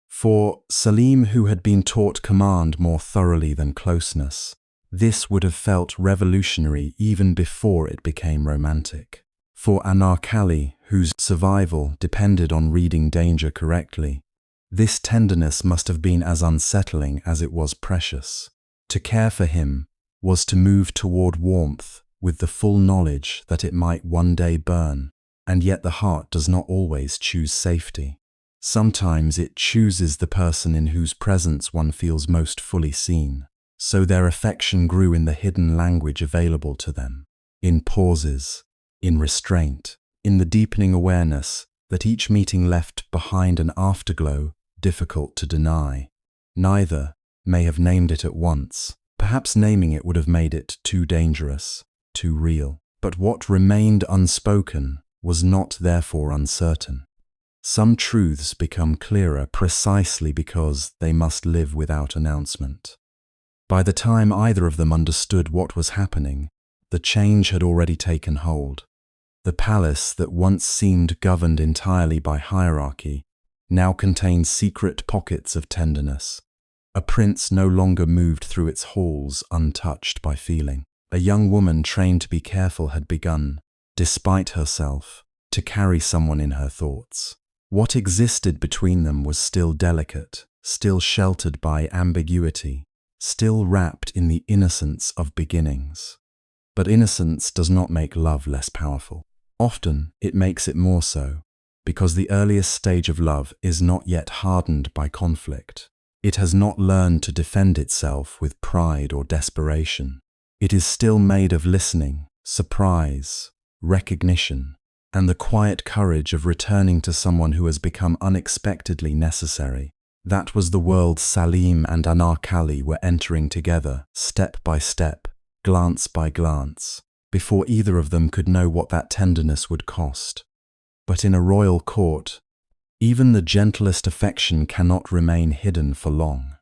For Salim, who had been taught command more thoroughly than closeness, this would have felt revolutionary even before it became romantic. For Anarkali, whose survival depended on reading danger correctly, this tenderness must have been as unsettling as it was precious. To care for him was to move toward warmth with the full knowledge that it might one day burn, and yet the heart does not always choose safety. Sometimes it chooses the person in whose presence one feels most fully seen. So their affection grew in the hidden language available to them, in pauses, in restraint, in the deepening awareness that each meeting left behind an afterglow difficult to deny. Neither may have named it at once. Perhaps naming it would have made it too dangerous, too real. But what remained unspoken was not therefore uncertain. Some truths become clearer precisely because they must live without announcement. By the time either of them understood what was happening, the change had already taken hold. The palace that once seemed governed entirely by hierarchy now contained secret pockets of tenderness. A prince no longer moved through its halls untouched by feeling. A young woman trained to be careful had begun, despite herself, to carry someone in her thoughts. What existed between them was still delicate, still sheltered by ambiguity, still wrapped in the innocence of beginnings. But innocence does not make love less powerful. Often it makes it more so, because the earliest stage of love is not yet hardened by conflict. It has not learned to defend itself with pride or desperation. It is still made of listening, surprise, recognition, and the quiet courage of returning to someone who has become unexpectedly necessary. That was the world Salim and Anarkali were entering together, step by step, glance by glance, before either of them could know what that tenderness would cost. But in a royal court, even the gentlest affection cannot remain hidden for long.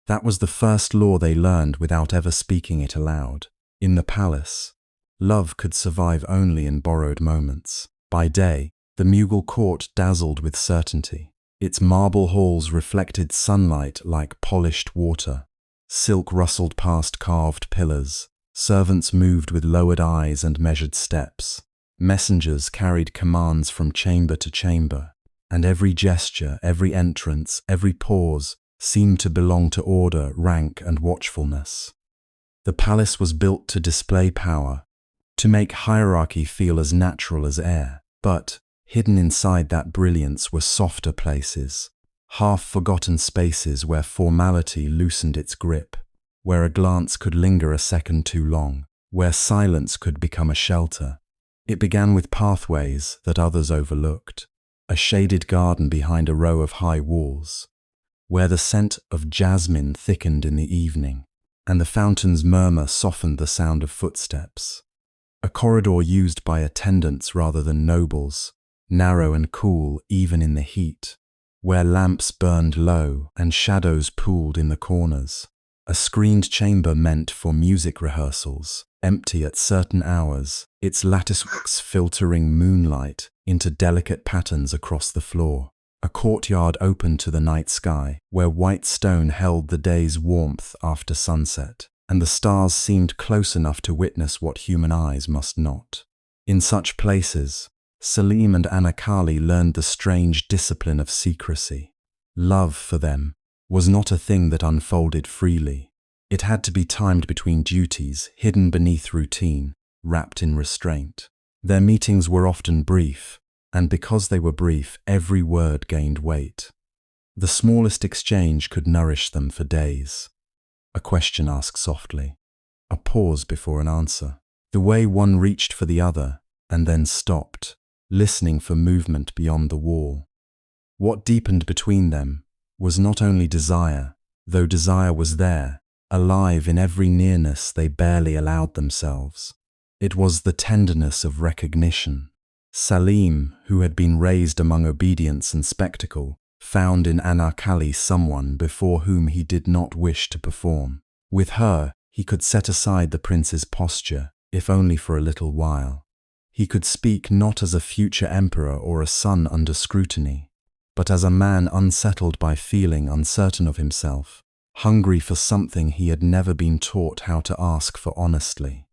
That was the first law they learned without ever speaking it aloud. In the palace, love could survive only in borrowed moments. By day, the Mughal court dazzled with certainty. Its marble halls reflected sunlight like polished water. Silk rustled past carved pillars. Servants moved with lowered eyes and measured steps. Messengers carried commands from chamber to chamber, and every gesture, every entrance, every pause seemed to belong to order, rank, and watchfulness. The palace was built to display power, to make hierarchy feel as natural as air. But hidden inside that brilliance were softer places, half-forgotten spaces where formality loosened its grip, where a glance could linger a second too long, where silence could become a shelter. It began with pathways that others overlooked, a shaded garden behind a row of high walls, where the scent of jasmine thickened in the evening, and the fountain's murmur softened the sound of footsteps. A corridor used by attendants rather than nobles, narrow and cool even in the heat, where lamps burned low and shadows pooled in the corners. A screened chamber meant for music rehearsals, empty at certain hours, its latticeworks filtering moonlight into delicate patterns across the floor. A courtyard open to the night sky, where white stone held the day's warmth after sunset, and the stars seemed close enough to witness what human eyes must not. In such places, Salim and Anarkali learned the strange discipline of secrecy. Love, for them, was not a thing that unfolded freely. It had to be timed between duties, hidden beneath routine, wrapped in restraint. Their meetings were often brief, and because they were brief, every word gained weight. The smallest exchange could nourish them for days. A question asked softly, a pause before an answer, the way one reached for the other and then stopped, listening for movement beyond the wall. What deepened between them was not only desire, though desire was there, alive in every nearness they barely allowed themselves. It was the tenderness of recognition. Salim, who had been raised among obedience and spectacle, found in Anarkali someone before whom he did not wish to perform. With her, he could set aside the prince's posture, if only for a little while. He could speak not as a future emperor or a son under scrutiny, but as a man unsettled by feeling, uncertain of himself, hungry for something he had never been taught how to ask for honestly.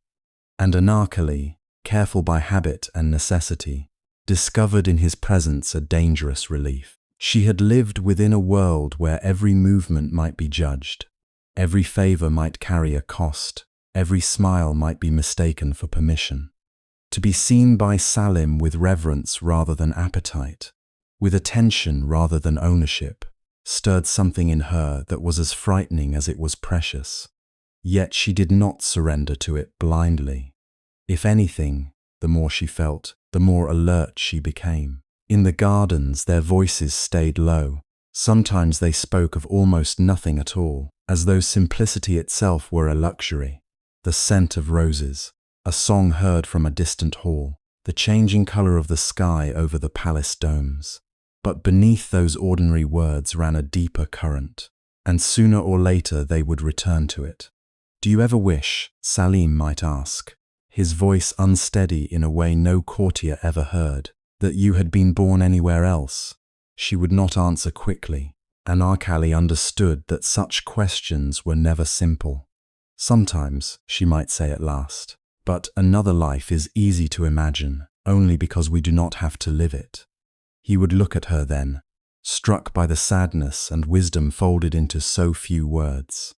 And Anarkali, careful by habit and necessity, discovered in his presence a dangerous relief. She had lived within a world where every movement might be judged, every favor might carry a cost, every smile might be mistaken for permission. To be seen by Salim with reverence rather than appetite, with attention rather than ownership, stirred something in her that was as frightening as it was precious. Yet she did not surrender to it blindly. If anything, the more she felt, the more alert she became. In the gardens, their voices stayed low. Sometimes they spoke of almost nothing at all, as though simplicity itself were a luxury. The scent of roses, a song heard from a distant hall, the changing color of the sky over the palace domes. But beneath those ordinary words ran a deeper current, and sooner or later they would return to it. "Do you ever wish," Salim might ask, his voice unsteady in a way no courtier ever heard, "that you had been born anywhere else?" She would not answer quickly. Anarkali understood that such questions were never simple. "Sometimes," she might say at last, "but another life is easy to imagine, only because we do not have to live it." He would look at her then, struck by the sadness and wisdom folded into so few words.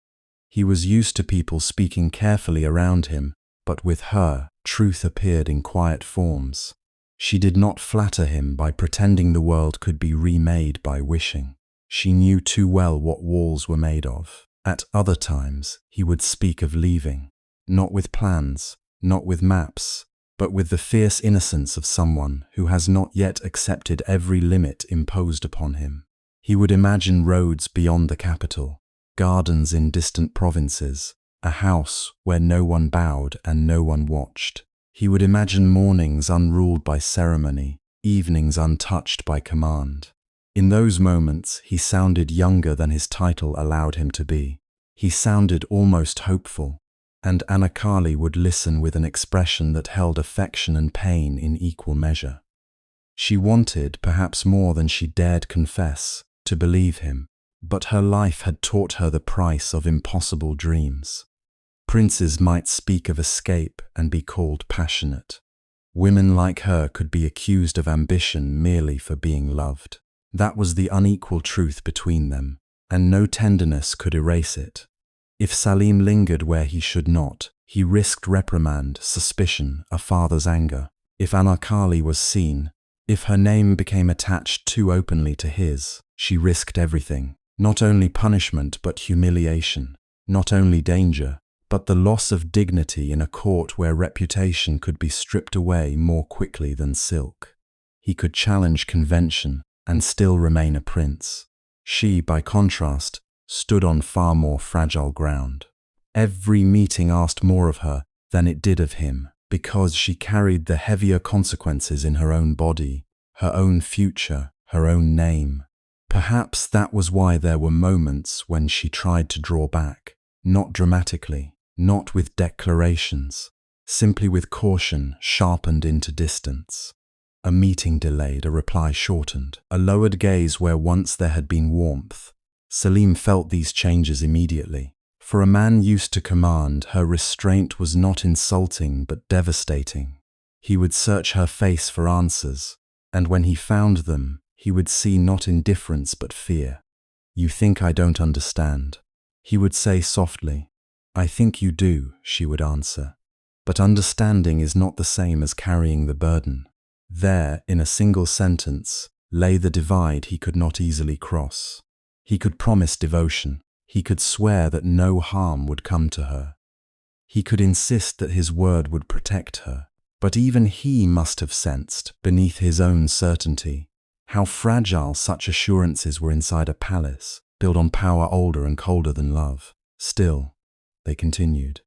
He was used to people speaking carefully around him, but with her, truth appeared in quiet forms. She did not flatter him by pretending the world could be remade by wishing. She knew too well what walls were made of. At other times, he would speak of leaving, not with plans, not with maps, but with the fierce innocence of someone who has not yet accepted every limit imposed upon him. He would imagine roads beyond the capital, gardens in distant provinces, a house where no one bowed and no one watched. He would imagine mornings unruled by ceremony, evenings untouched by command. In those moments, he sounded younger than his title allowed him to be. He sounded almost hopeful, and Anarkali would listen with an expression that held affection and pain in equal measure. She wanted, perhaps more than she dared confess, to believe him, but her life had taught her the price of impossible dreams. Princes might speak of escape and be called passionate. Women like her could be accused of ambition merely for being loved. That was the unequal truth between them, and no tenderness could erase it. If Salim lingered where he should not, he risked reprimand, suspicion, a father's anger. If Anarkali was seen, if her name became attached too openly to his, she risked everything. Not only punishment but humiliation, not only danger, but the loss of dignity in a court where reputation could be stripped away more quickly than silk. He could challenge convention and still remain a prince. She, by contrast, stood on far more fragile ground. Every meeting asked more of her than it did of him, because she carried the heavier consequences in her own body, her own future, her own name. Perhaps that was why there were moments when she tried to draw back, not dramatically, not with declarations, simply with caution sharpened into distance. A meeting delayed, a reply shortened, a lowered gaze where once there had been warmth. Salim felt these changes immediately. For a man used to command, her restraint was not insulting but devastating. He would search her face for answers, and when he found them, he would see not indifference but fear. "You think I don't understand," he would say softly. "I think you do," she would answer. But understanding is not the same as carrying the burden. There, in a single sentence, lay the divide he could not easily cross. He could promise devotion. He could swear that no harm would come to her. He could insist that his word would protect her. But even he must have sensed, beneath his own certainty, how fragile such assurances were inside a palace, built on power older and colder than love. Still, they continued.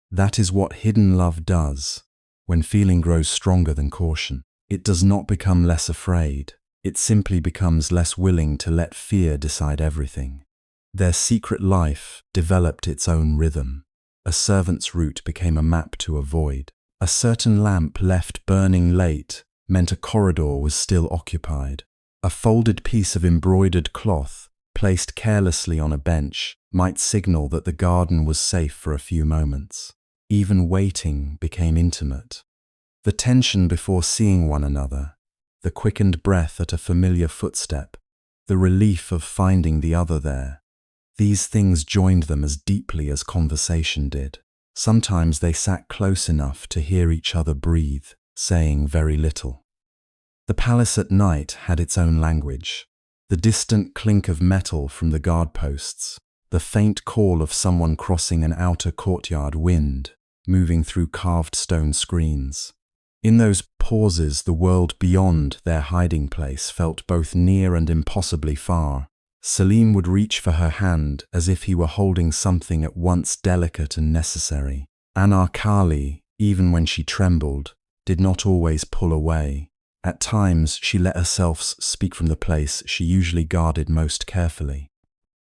That is what hidden love does. When feeling grows stronger than caution, it does not become less afraid. It simply becomes less willing to let fear decide everything. Their secret life developed its own rhythm. A servant's route became a map to avoid. A certain lamp left burning late meant a corridor was still occupied. A folded piece of embroidered cloth, placed carelessly on a bench, might signal that the garden was safe for a few moments. Even waiting became intimate. The tension before seeing one another, the quickened breath at a familiar footstep, the relief of finding the other there. These things joined them as deeply as conversation did. Sometimes they sat close enough to hear each other breathe, saying very little. The palace at night had its own language. The distant clink of metal from the guard posts, the faint call of someone crossing an outer courtyard wind, moving through carved stone screens. In those pauses, the world beyond their hiding place felt both near and impossibly far. Salim would reach for her hand as if he were holding something at once delicate and necessary. Anarkali, even when she trembled, did not always pull away. At times, she let herself speak from the place she usually guarded most carefully.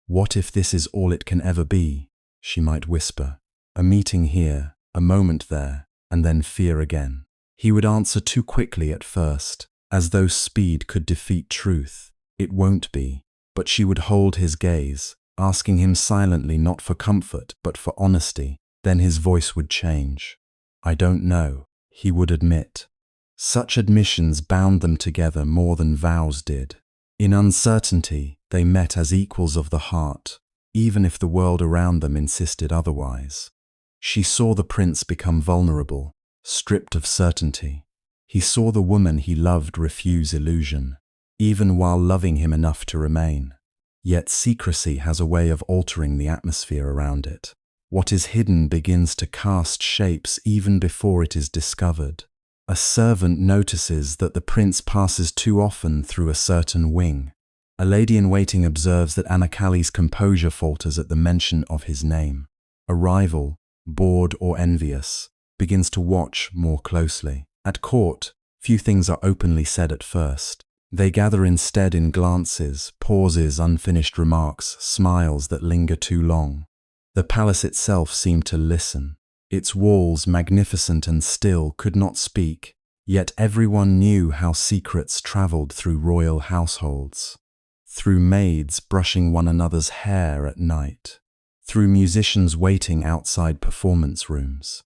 "What if this is all it can ever be?" she might whisper. A meeting here, a moment there, and then fear again. He would answer too quickly at first, as though speed could defeat truth. "It won't be." But she would hold his gaze, asking him silently not for comfort but for honesty. Then his voice would change. "I don't know," he would admit. Such admissions bound them together more than vows did. In uncertainty, they met as equals of the heart, even if the world around them insisted otherwise. She saw the prince become vulnerable, stripped of certainty. He saw the woman he loved refuse illusion, even while loving him enough to remain. Yet secrecy has a way of altering the atmosphere around it. What is hidden begins to cast shapes even before it is discovered. A servant notices that the prince passes too often through a certain wing. A lady-in-waiting observes that Anarkali's composure falters at the mention of his name. A rival, bored or envious, begins to watch more closely. At court, few things are openly said at first. They gather instead in glances, pauses, unfinished remarks, smiles that linger too long. The palace itself seemed to listen. Its walls, magnificent and still, could not speak, yet everyone knew how secrets traveled through royal households. Through maids brushing one another's hair at night, through musicians waiting outside performance rooms,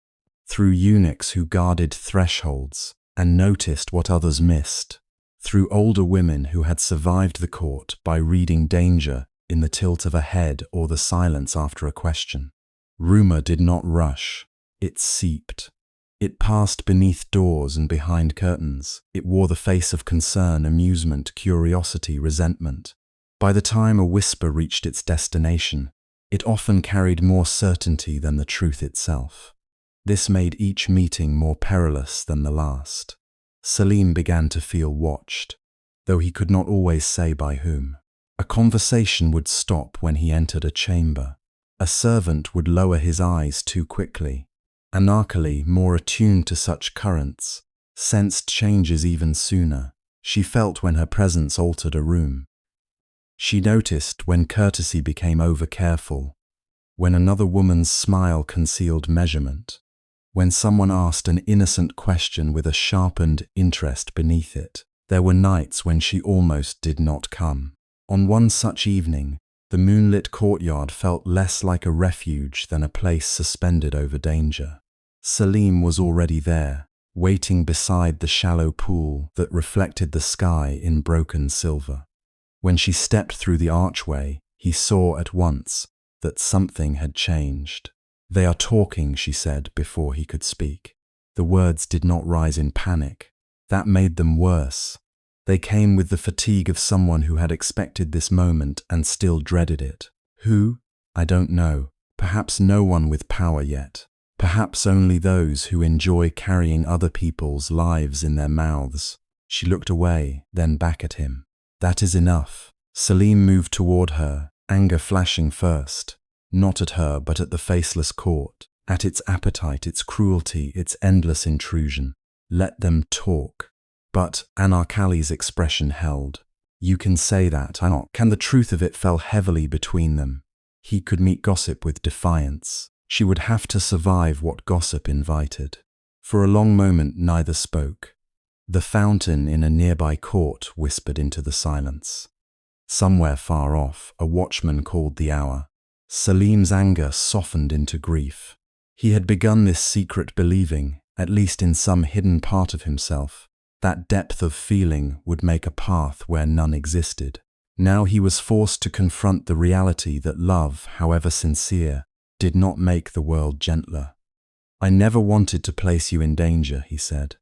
through eunuchs who guarded thresholds and noticed what others missed, through older women who had survived the court by reading danger in the tilt of a head or the silence after a question. Rumor did not rush, it seeped. It passed beneath doors and behind curtains. It wore the face of concern, amusement, curiosity, resentment. By the time a whisper reached its destination, it often carried more certainty than the truth itself. This made each meeting more perilous than the last. Salim began to feel watched, though he could not always say by whom. A conversation would stop when he entered a chamber. A servant would lower his eyes too quickly. Anarkali, more attuned to such currents, sensed changes even sooner. She felt when her presence altered a room. She noticed when courtesy became over-careful, when another woman's smile concealed measurement, when someone asked an innocent question with a sharpened interest beneath it. There were nights when she almost did not come. On one such evening, the moonlit courtyard felt less like a refuge than a place suspended over danger. Salim was already there, waiting beside the shallow pool that reflected the sky in broken silver. When she stepped through the archway, he saw at once that something had changed. "They are talking," she said before he could speak. The words did not rise in panic. That made them worse. They came with the fatigue of someone who had expected this moment and still dreaded it. Who? I don't know. Perhaps no one with power yet. Perhaps only those who enjoy carrying other people's lives in their mouths. She looked away, then back at him. "That is enough." Salim moved toward her, anger flashing first. Not at her, but at the faceless court, at its appetite, its cruelty, its endless intrusion. Let them talk. But Anarkali's expression held. "You can say that, I not." Can the truth of it fell heavily between them. He could meet gossip with defiance. She would have to survive what gossip invited. For a long moment neither spoke. The fountain in a nearby court whispered into the silence. Somewhere far off, a watchman called the hour. Salim's anger softened into grief. He had begun this secret believing, at least in some hidden part of himself, that depth of feeling would make a path where none existed. Now he was forced to confront the reality that love, however sincere, did not make the world gentler. "I never wanted to place you in danger," he said.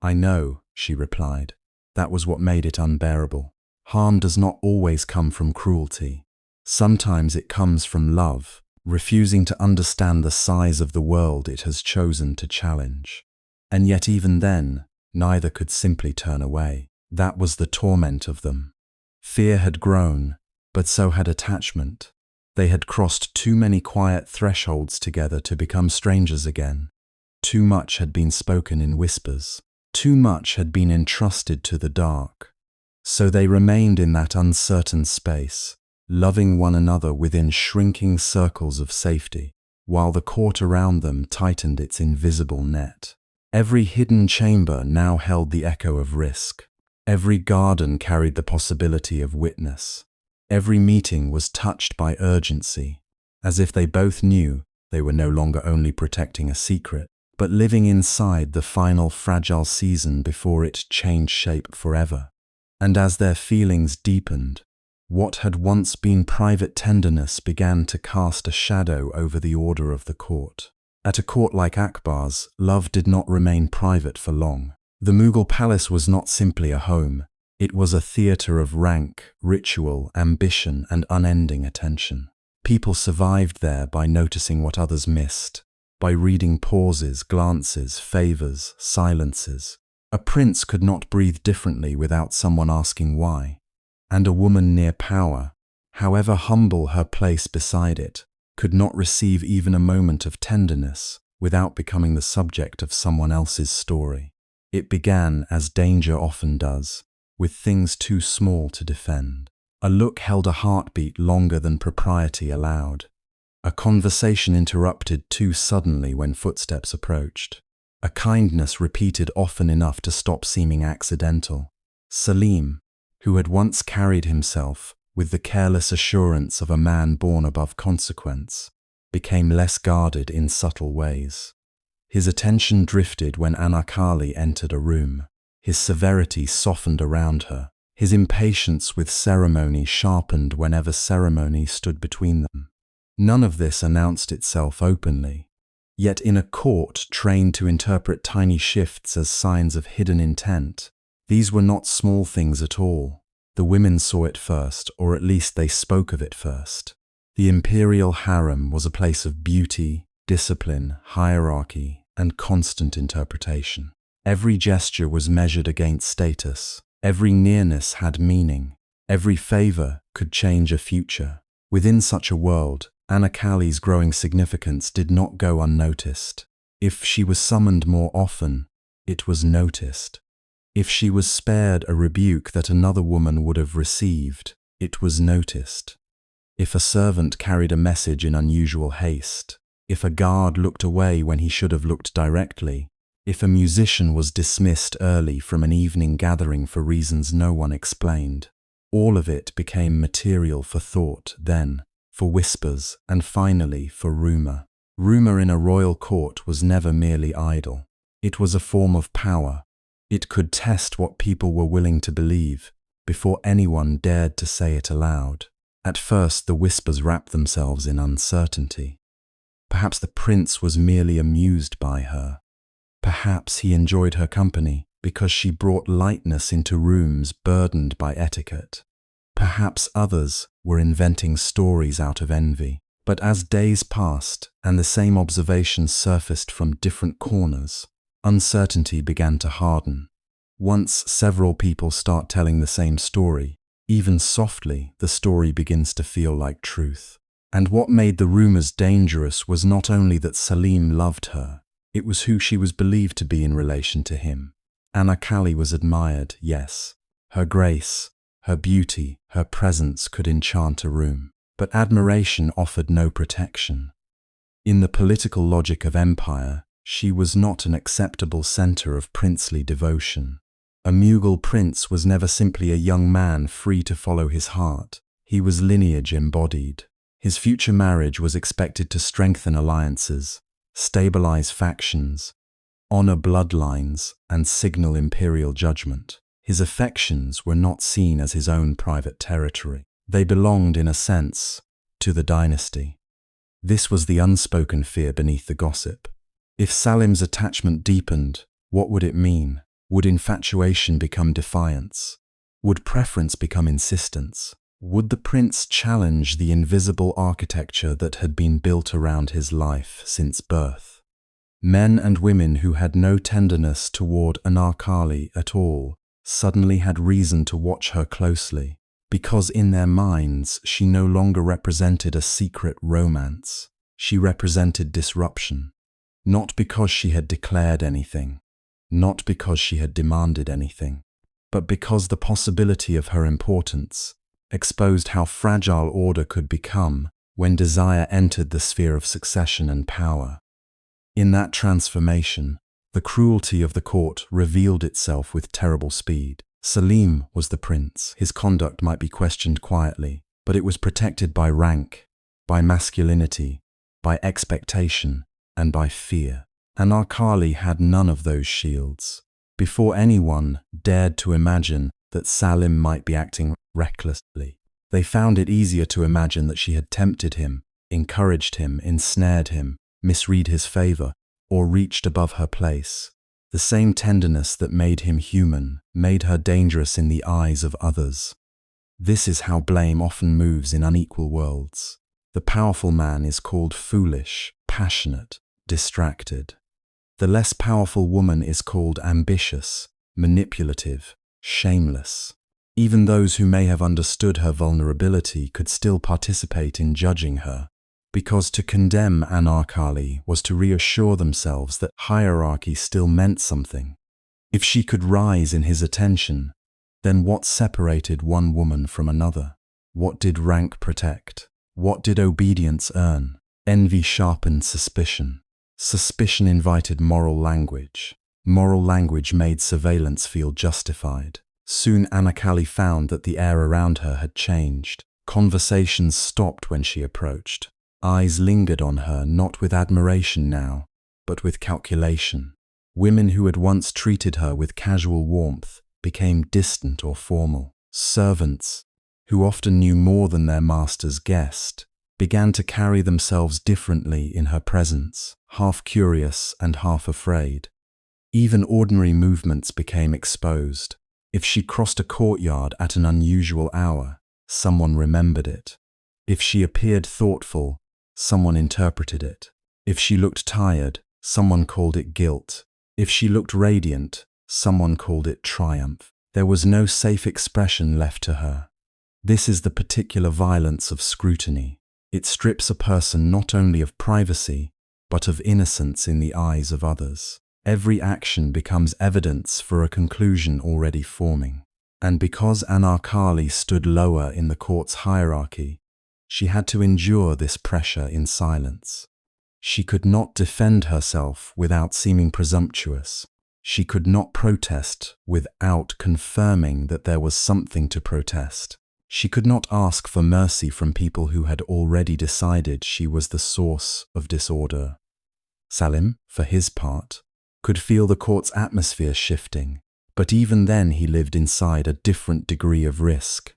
"I know," she replied. That was what made it unbearable. Harm does not always come from cruelty. Sometimes it comes from love, refusing to understand the size of the world it has chosen to challenge. And yet even then, neither could simply turn away. That was the torment of them. Fear had grown, but so had attachment. They had crossed too many quiet thresholds together to become strangers again. Too much had been spoken in whispers. Too much had been entrusted to the dark. So they remained in that uncertain space, loving one another within shrinking circles of safety, while the court around them tightened its invisible net. Every hidden chamber now held the echo of risk. Every garden carried the possibility of witness. Every meeting was touched by urgency, as if they both knew they were no longer only protecting a secret, but living inside the final fragile season before it changed shape forever. And as their feelings deepened, what had once been private tenderness began to cast a shadow over the order of the court. At a court like Akbar's, love did not remain private for long. The Mughal palace was not simply a home. It was a theatre of rank, ritual, ambition, and unending attention. People survived there by noticing what others missed, by reading pauses, glances, favors, silences. A prince could not breathe differently without someone asking why. And a woman near power, however humble her place beside it, could not receive even a moment of tenderness without becoming the subject of someone else's story. It began, as danger often does, with things too small to defend. A look held a heartbeat longer than propriety allowed. A conversation interrupted too suddenly when footsteps approached. A kindness repeated often enough to stop seeming accidental. Salim, who had once carried himself with the careless assurance of a man born above consequence, became less guarded in subtle ways. His attention drifted when Anarkali entered a room. His severity softened around her. His impatience with ceremony sharpened whenever ceremony stood between them. None of this announced itself openly. Yet in a court trained to interpret tiny shifts as signs of hidden intent, these were not small things at all. The women saw it first, or at least they spoke of it first. The imperial harem was a place of beauty, discipline, hierarchy, and constant interpretation. Every gesture was measured against status. Every nearness had meaning. Every favor could change a future. Within such a world, Anarkali's growing significance did not go unnoticed. If she was summoned more often, it was noticed. If she was spared a rebuke that another woman would have received, it was noticed. If a servant carried a message in unusual haste, if a guard looked away when he should have looked directly, if a musician was dismissed early from an evening gathering for reasons no one explained, all of it became material for thought, then for whispers, and finally for rumor. Rumor in a royal court was never merely idle. It was a form of power. It could test what people were willing to believe before anyone dared to say it aloud. At first, the whispers wrapped themselves in uncertainty. Perhaps the prince was merely amused by her. Perhaps he enjoyed her company because she brought lightness into rooms burdened by etiquette. Perhaps others were inventing stories out of envy. But as days passed and the same observations surfaced from different corners, uncertainty began to harden. Once several people start telling the same story, even softly, the story begins to feel like truth. And what made the rumors dangerous was not only that Salim loved her, it was who she was believed to be in relation to him. Anarkali was admired, yes. Her grace, her beauty, her presence could enchant a room. But admiration offered no protection. In the political logic of empire, she was not an acceptable center of princely devotion. A Mughal prince was never simply a young man free to follow his heart. He was lineage embodied. His future marriage was expected to strengthen alliances, stabilize factions, honor bloodlines, and signal imperial judgment. His affections were not seen as his own private territory. They belonged, in a sense, to the dynasty. This was the unspoken fear beneath the gossip. If Salim's attachment deepened, what would it mean? Would infatuation become defiance? Would preference become insistence? Would the prince challenge the invisible architecture that had been built around his life since birth? Men and women who had no tenderness toward Anarkali at all suddenly had reason to watch her closely, because in their minds she no longer represented a secret romance. She represented disruption, not because she had declared anything, not because she had demanded anything, but because the possibility of her importance exposed how fragile order could become when desire entered the sphere of succession and power. In that transformation, the cruelty of the court revealed itself with terrible speed. Salim was the prince. His conduct might be questioned quietly, but it was protected by rank, by masculinity, by expectation, and by fear. Anarkali had none of those shields. Before anyone dared to imagine that Salim might be acting recklessly, they found it easier to imagine that she had tempted him, encouraged him, ensnared him, misread his favor, or reached above her place. The same tenderness that made him human made her dangerous in the eyes of others. This is how blame often moves in unequal worlds. The powerful man is called foolish, passionate, distracted. The less powerful woman is called ambitious, manipulative, shameless. Even those who may have understood her vulnerability could still participate in judging her, because to condemn Anarkali was to reassure themselves that hierarchy still meant something. If she could rise in his attention, then what separated one woman from another? What did rank protect? What did obedience earn? Envy sharpened suspicion. Suspicion invited moral language. Moral language made surveillance feel justified. Soon Anarkali found that the air around her had changed. Conversations stopped when she approached. Eyes lingered on her, not with admiration now, but with calculation. Women who had once treated her with casual warmth became distant or formal. Servants, who often knew more than their master's guest, began to carry themselves differently in her presence, half curious and half afraid. Even ordinary movements became exposed. If she crossed a courtyard at an unusual hour, someone remembered it. If she appeared thoughtful, someone interpreted it. If she looked tired, someone called it guilt. If she looked radiant, someone called it triumph. There was no safe expression left to her. This is the particular violence of scrutiny. It strips a person not only of privacy, but of innocence in the eyes of others. Every action becomes evidence for a conclusion already forming. And because Anarkali stood lower in the court's hierarchy, she had to endure this pressure in silence. She could not defend herself without seeming presumptuous. She could not protest without confirming that there was something to protest. She could not ask for mercy from people who had already decided she was the source of disorder. Salim, for his part, could feel the court's atmosphere shifting, but even then he lived inside a different degree of risk.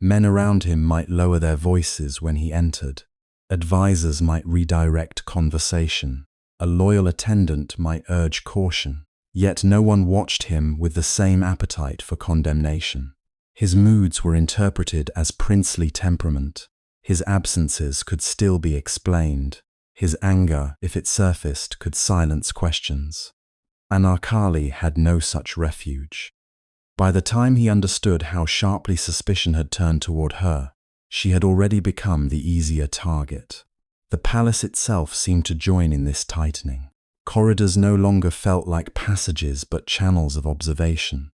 Men around him might lower their voices when he entered. Advisors might redirect conversation. A loyal attendant might urge caution. Yet no one watched him with the same appetite for condemnation. His moods were interpreted as princely temperament. His absences could still be explained. His anger, if it surfaced, could silence questions. Anarkali had no such refuge. By the time he understood how sharply suspicion had turned toward her, she had already become the easier target. The palace itself seemed to join in this tightening. Corridors no longer felt like passages but channels of observation.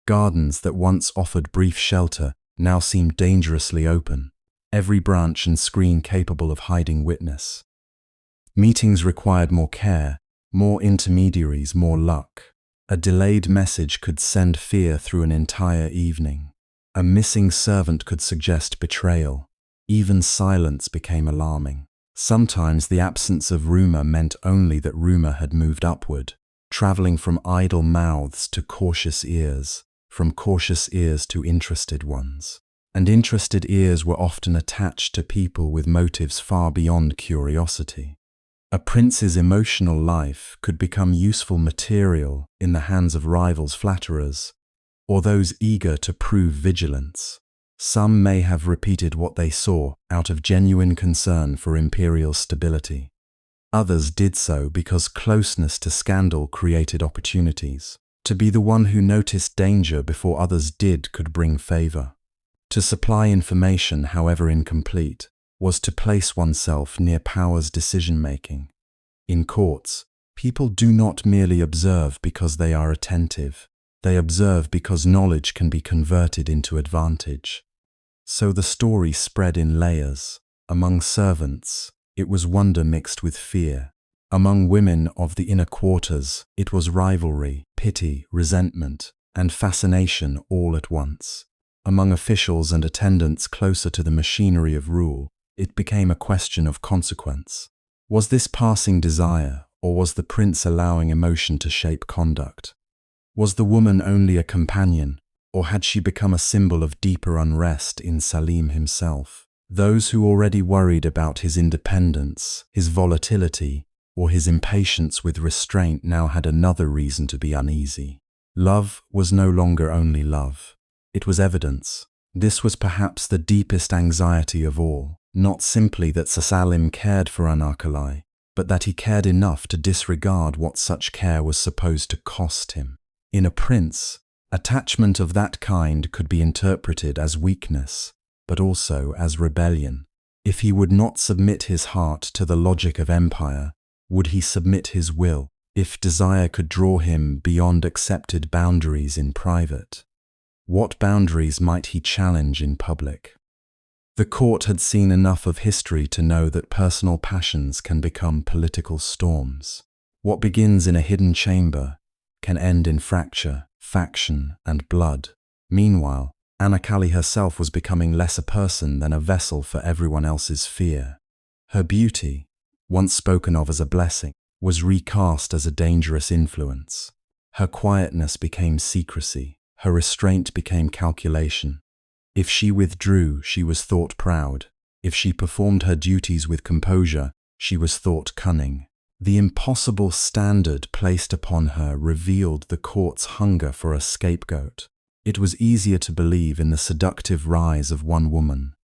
Gardens that once offered brief shelter now seemed dangerously open, every branch and screen capable of hiding witness. Meetings required more care, more intermediaries, more luck. A delayed message could send fear through an entire evening. A missing servant could suggest betrayal. Even silence became alarming. Sometimes the absence of rumor meant only that rumor had moved upward, traveling from idle mouths to cautious ears, from cautious ears to interested ones. And interested ears were often attached to people with motives far beyond curiosity. A prince's emotional life could become useful material in the hands of rivals flatterers, or those eager to prove vigilance. Some may have repeated what they saw out of genuine concern for imperial stability. Others did so because closeness to scandal created opportunities. To be the one who noticed danger before others did could bring favor. To supply information, however incomplete, was to place oneself near power's decision-making. In courts, people do not merely observe because they are attentive. They observe because knowledge can be converted into advantage. So the story spread in layers. Among servants, it was wonder mixed with fear. Among women of the inner quarters, it was rivalry, pity, resentment, and fascination all at once. Among officials and attendants closer to the machinery of rule, it became a question of consequence. Was this passing desire, or was the prince allowing emotion to shape conduct? Was the woman only a companion, or had she become a symbol of deeper unrest in Salim himself? Those who already worried about his independence, his volatility, or his impatience with restraint now had another reason to be uneasy. Love was no longer only love. It was evidence. This was perhaps the deepest anxiety of all, not simply that Salim cared for Anarkali, but that he cared enough to disregard what such care was supposed to cost him. In a prince, attachment of that kind could be interpreted as weakness, but also as rebellion. If he would not submit his heart to the logic of empire, would he submit his will? If desire could draw him beyond accepted boundaries in private, what boundaries might he challenge in public? The court had seen enough of history to know that personal passions can become political storms. What begins in a hidden chamber can end in fracture, faction, and blood. Meanwhile, Anarkali herself was becoming less a person than a vessel for everyone else's fear. Her beauty, once spoken of as a blessing, was recast as a dangerous influence. Her quietness became secrecy. Her restraint became calculation. If she withdrew, she was thought proud. If she performed her duties with composure, she was thought cunning. The impossible standard placed upon her revealed the court's hunger for a scapegoat. It was easier to believe in the seductive rise of one woman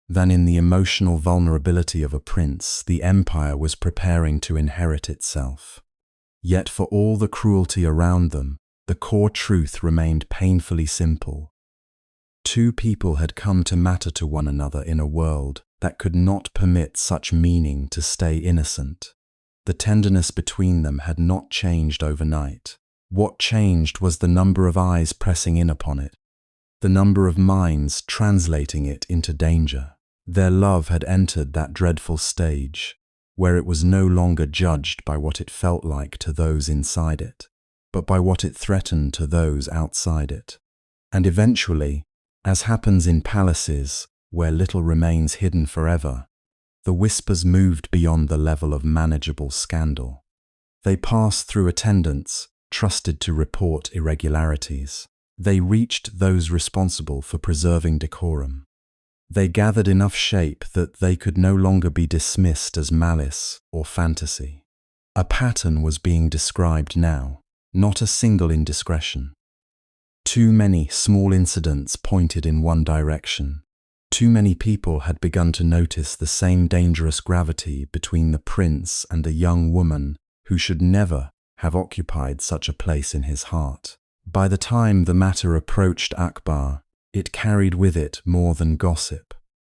than in the emotional vulnerability of a prince the empire was preparing to inherit itself. Yet for all the cruelty around them, the core truth remained painfully simple. Two people had come to matter to one another in a world that could not permit such meaning to stay innocent. The tenderness between them had not changed overnight. What changed was the number of eyes pressing in upon it, the number of minds translating it into danger. Their love had entered that dreadful stage, where it was no longer judged by what it felt like to those inside it, but by what it threatened to those outside it. And eventually, as happens in palaces where little remains hidden forever, the whispers moved beyond the level of manageable scandal. They passed through attendants, trusted to report irregularities. They reached those responsible for preserving decorum. They gathered enough shape that they could no longer be dismissed as malice or fantasy. A pattern was being described now, not a single indiscretion. Too many small incidents pointed in one direction. Too many people had begun to notice the same dangerous gravity between the prince and a young woman who should never have occupied such a place in his heart. By the time the matter approached Akbar, it carried with it more than gossip.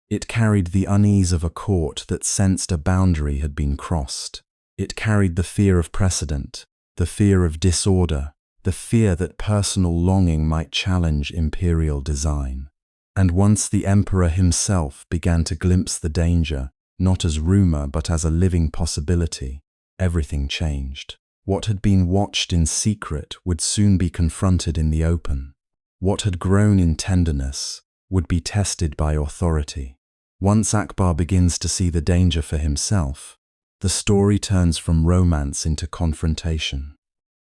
It carried the unease of a court that sensed a boundary had been crossed. It carried the fear of precedent, the fear of disorder, the fear that personal longing might challenge imperial design. And once the emperor himself began to glimpse the danger, not as rumor but as a living possibility, everything changed. What had been watched in secret would soon be confronted in the open. What had grown in tenderness would be tested by authority. Once Akbar begins to see the danger for himself, the story turns from romance into confrontation.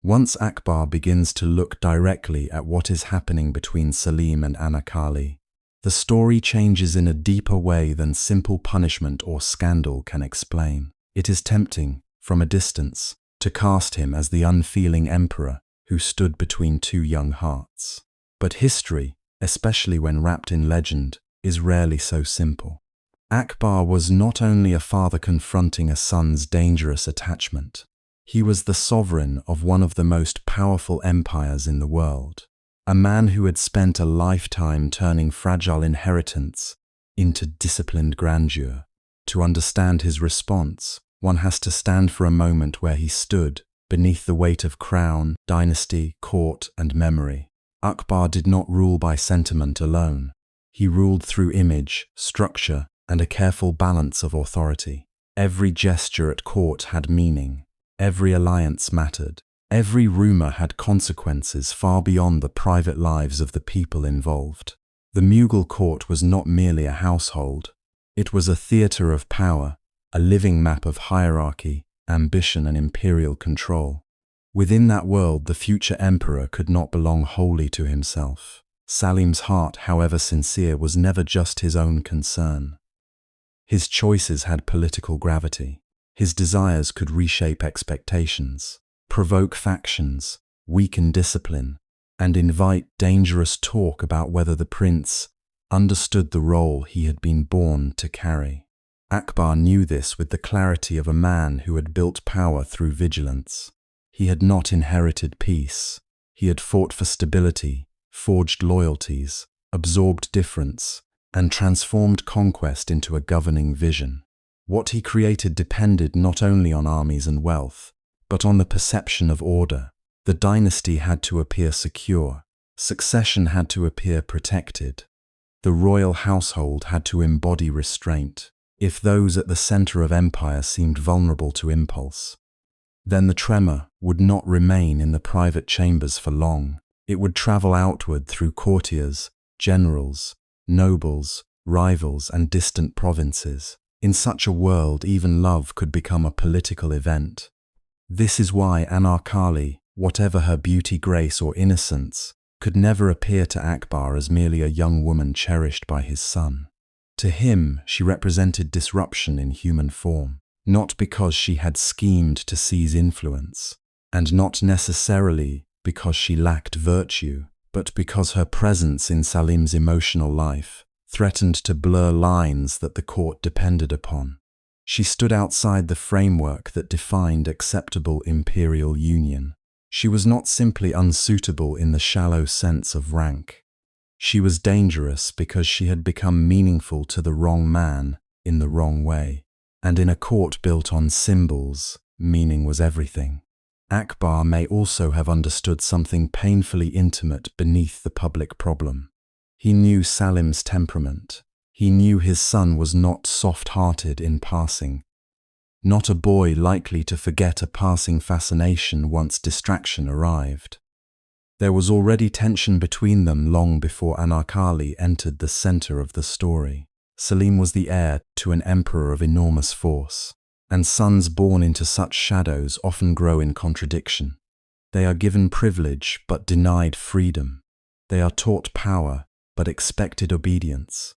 Once Akbar begins to look directly at what is happening between Salim and Anarkali, the story changes in a deeper way than simple punishment or scandal can explain. It is tempting, from a distance, to cast him as the unfeeling emperor who stood between two young hearts. But history, especially when wrapped in legend, is rarely so simple. Akbar was not only a father confronting a son's dangerous attachment, he was the sovereign of one of the most powerful empires in the world, a man who had spent a lifetime turning fragile inheritance into disciplined grandeur. To understand his response, one has to stand for a moment where he stood, beneath the weight of crown, dynasty, court, and memory. Akbar did not rule by sentiment alone. He ruled through image, structure, and a careful balance of authority. Every gesture at court had meaning. Every alliance mattered. Every rumor had consequences far beyond the private lives of the people involved. The Mughal court was not merely a household. It was a theater of power, a living map of hierarchy, ambition, and imperial control. Within that world, the future emperor could not belong wholly to himself. Salim's heart, however sincere, was never just his own concern. His choices had political gravity. His desires could reshape expectations, provoke factions, weaken discipline, and invite dangerous talk about whether the prince understood the role he had been born to carry. Akbar knew this with the clarity of a man who had built power through vigilance. He had not inherited peace. He had fought for stability, forged loyalties, absorbed difference, and transformed conquest into a governing vision. What he created depended not only on armies and wealth, but on the perception of order. The dynasty had to appear secure. Succession had to appear protected. The royal household had to embody restraint. If those at the center of empire seemed vulnerable to impulse, then the tremor would not remain in the private chambers for long. It would travel outward through courtiers, generals, nobles, rivals, and distant provinces. In such a world, even love could become a political event. This is why Anarkali, whatever her beauty, grace, or innocence, could never appear to Akbar as merely a young woman cherished by his son. To him, she represented disruption in human form, not because she had schemed to seize influence, and not necessarily because she lacked virtue, but because her presence in Salim's emotional life threatened to blur lines that the court depended upon. She stood outside the framework that defined acceptable imperial union. She was not simply unsuitable in the shallow sense of rank. She was dangerous because she had become meaningful to the wrong man in the wrong way. And in a court built on symbols, meaning was everything. Akbar may also have understood something painfully intimate beneath the public problem. He knew Salim's temperament. He knew his son was not soft-hearted in passing, not a boy likely to forget a passing fascination once distraction arrived. There was already tension between them long before Anarkali entered the center of the story. Salim was the heir to an emperor of enormous force, and sons born into such shadows often grow in contradiction. They are given privilege but denied freedom. They are taught power but expected obedience.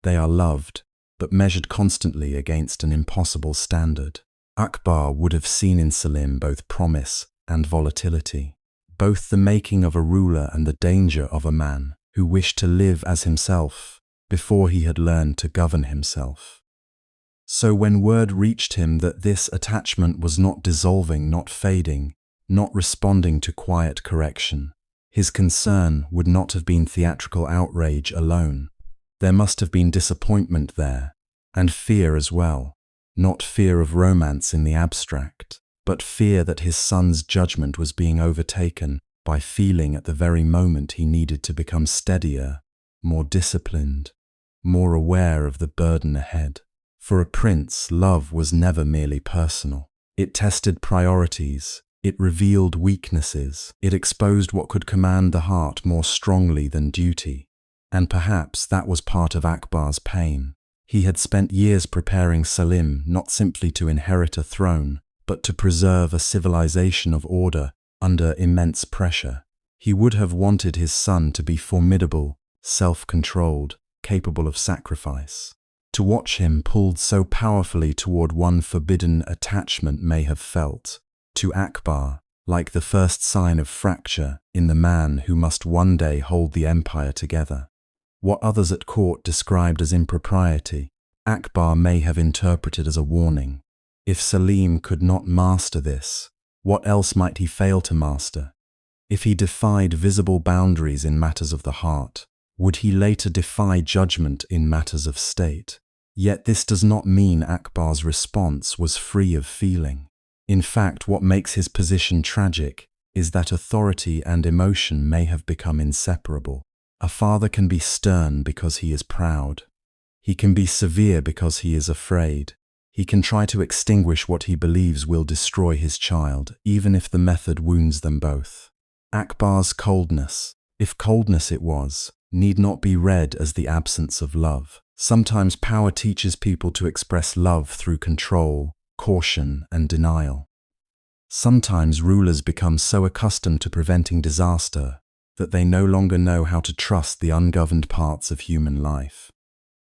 They are loved but measured constantly against an impossible standard. Akbar would have seen in Salim both promise and volatility, both the making of a ruler and the danger of a man who wished to live as himself before he had learned to govern himself. So when word reached him that this attachment was not dissolving, not fading, not responding to quiet correction, his concern would not have been theatrical outrage alone. There must have been disappointment there, and fear as well, not fear of romance in the abstract, but fear that his son's judgment was being overtaken by feeling at the very moment he needed to become steadier, more disciplined, more aware of the burden ahead. For a prince, love was never merely personal. It tested priorities, it revealed weaknesses, it exposed what could command the heart more strongly than duty. And perhaps that was part of Akbar's pain. He had spent years preparing Salim not simply to inherit a throne, but to preserve a civilization of order under immense pressure. He would have wanted his son to be formidable, self-controlled, capable of sacrifice. To watch him pulled so powerfully toward one forbidden attachment may have felt, to Akbar, like the first sign of fracture in the man who must one day hold the empire together. What others at court described as impropriety, Akbar may have interpreted as a warning. If Salim could not master this, what else might he fail to master? If he defied visible boundaries in matters of the heart, would he later defy judgment in matters of state? Yet this does not mean Akbar's response was free of feeling. In fact, what makes his position tragic is that authority and emotion may have become inseparable. A father can be stern because he is proud. He can be severe because he is afraid. He can try to extinguish what he believes will destroy his child, even if the method wounds them both. Akbar's coldness, if coldness it was, need not be read as the absence of love. Sometimes power teaches people to express love through control, caution, and denial. Sometimes rulers become so accustomed to preventing disaster that they no longer know how to trust the ungoverned parts of human life.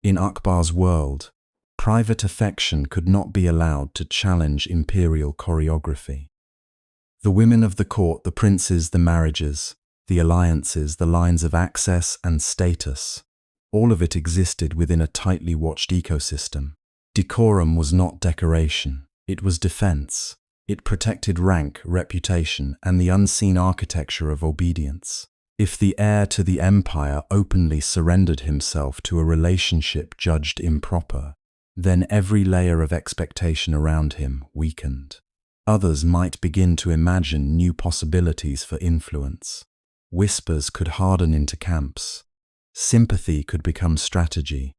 In Akbar's world, private affection could not be allowed to challenge imperial choreography. The women of the court, the princes, the marriages, the alliances, the lines of access and status, all of it existed within a tightly watched ecosystem. Decorum was not decoration, it was defense. It protected rank, reputation, and the unseen architecture of obedience. If the heir to the empire openly surrendered himself to a relationship judged improper, then every layer of expectation around him weakened. Others might begin to imagine new possibilities for influence. Whispers could harden into camps. Sympathy could become strategy.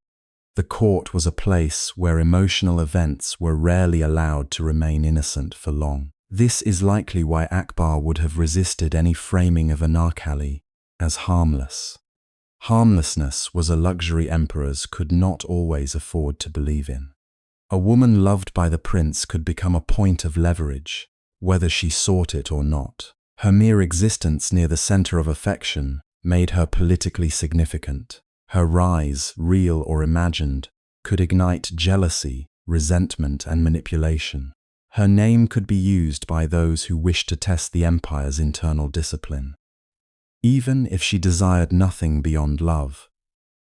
The court was a place where emotional events were rarely allowed to remain innocent for long. This is likely why Akbar would have resisted any framing of Anarkali as harmless. Harmlessness was a luxury emperors could not always afford to believe in. A woman loved by the prince could become a point of leverage, whether she sought it or not. Her mere existence near the center of affection made her politically significant. Her rise, real or imagined, could ignite jealousy, resentment, and manipulation. Her name could be used by those who wished to test the empire's internal discipline. Even if she desired nothing beyond love,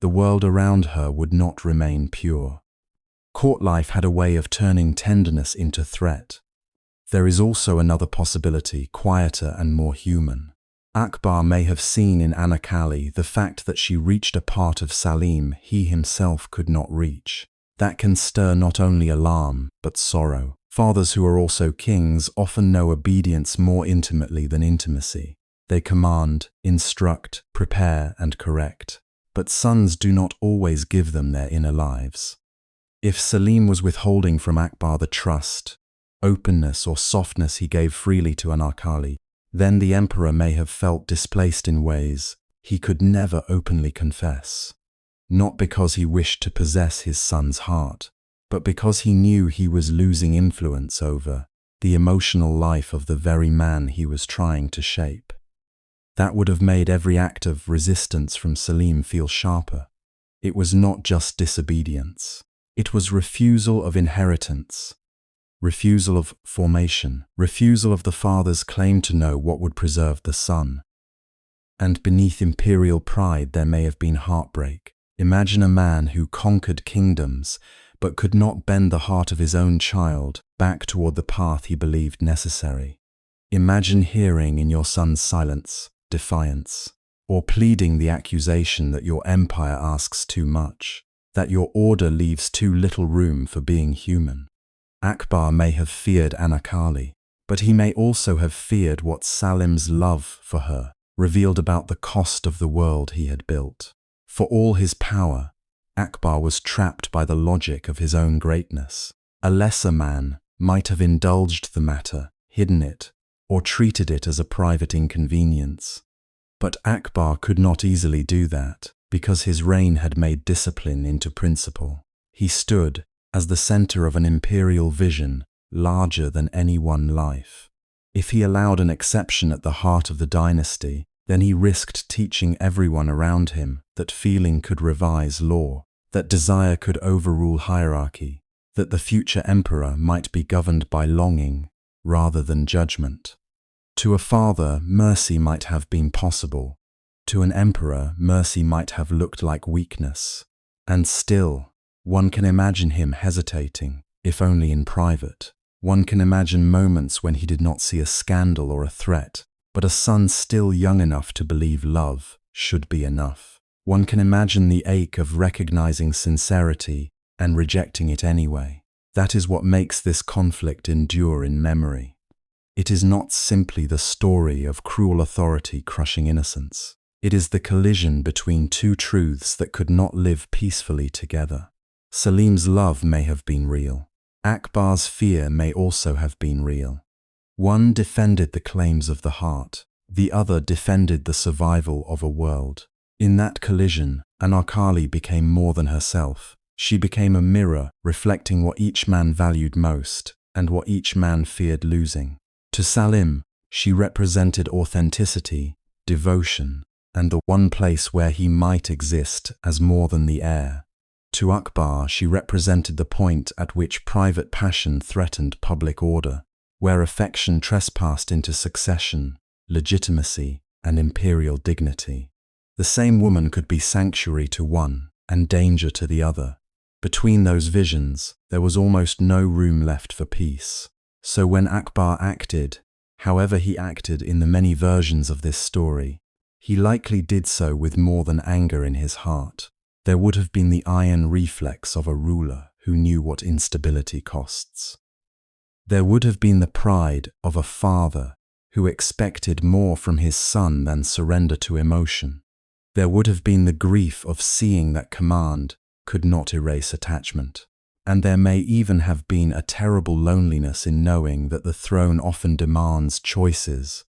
the world around her would not remain pure. Court life had a way of turning tenderness into threat. There is also another possibility, quieter and more human. Akbar may have seen in Anarkali the fact that she reached a part of Salim he himself could not reach. That can stir not only alarm, but sorrow. Fathers who are also kings often know obedience more intimately than intimacy. They command, instruct, prepare, and correct. But sons do not always give them their inner lives. If Salim was withholding from Akbar the trust, openness, or softness he gave freely to Anarkali, then the emperor may have felt displaced in ways he could never openly confess. Not because he wished to possess his son's heart, but because he knew he was losing influence over the emotional life of the very man he was trying to shape. That would have made every act of resistance from Salim feel sharper. It was not just disobedience. It was refusal of inheritance, refusal of formation, refusal of the father's claim to know what would preserve the son. And beneath imperial pride there may have been heartbreak. Imagine a man who conquered kingdoms but could not bend the heart of his own child back toward the path he believed necessary. Imagine hearing in your son's silence defiance, or pleading the accusation that your empire asks too much, that your order leaves too little room for being human. Akbar may have feared Anarkali, but he may also have feared what Salim's love for her revealed about the cost of the world he had built. For all his power, Akbar was trapped by the logic of his own greatness. A lesser man might have indulged the matter, hidden it, or treated it as a private inconvenience. But Akbar could not easily do that, because his reign had made discipline into principle. He stood as the center of an imperial vision larger than any one life. If he allowed an exception at the heart of the dynasty, then he risked teaching everyone around him that feeling could revise law, that desire could overrule hierarchy, that the future emperor might be governed by longing rather than judgment. To a father, mercy might have been possible. To an emperor, mercy might have looked like weakness. And still, one can imagine him hesitating, if only in private. One can imagine moments when he did not see a scandal or a threat, but a son still young enough to believe love should be enough. One can imagine the ache of recognizing sincerity and rejecting it anyway. That is what makes this conflict endure in memory. It is not simply the story of cruel authority crushing innocence. It is the collision between two truths that could not live peacefully together. Salim's love may have been real. Akbar's fear may also have been real. One defended the claims of the heart, the other defended the survival of a world. In that collision, Anarkali became more than herself. She became a mirror reflecting what each man valued most and what each man feared losing. To Salim, she represented authenticity, devotion, and the one place where he might exist as more than the heir. To Akbar, she represented the point at which private passion threatened public order, where affection trespassed into succession, legitimacy, and imperial dignity. The same woman could be sanctuary to one and danger to the other. Between those visions, there was almost no room left for peace. So when Akbar acted, however he acted in the many versions of this story, he likely did so with more than anger in his heart. There would have been the iron reflex of a ruler who knew what instability costs. There would have been the pride of a father who expected more from his son than surrender to emotion. There would have been the grief of seeing that command could not erase attachment. And there may even have been a terrible loneliness in knowing that the throne often demands choices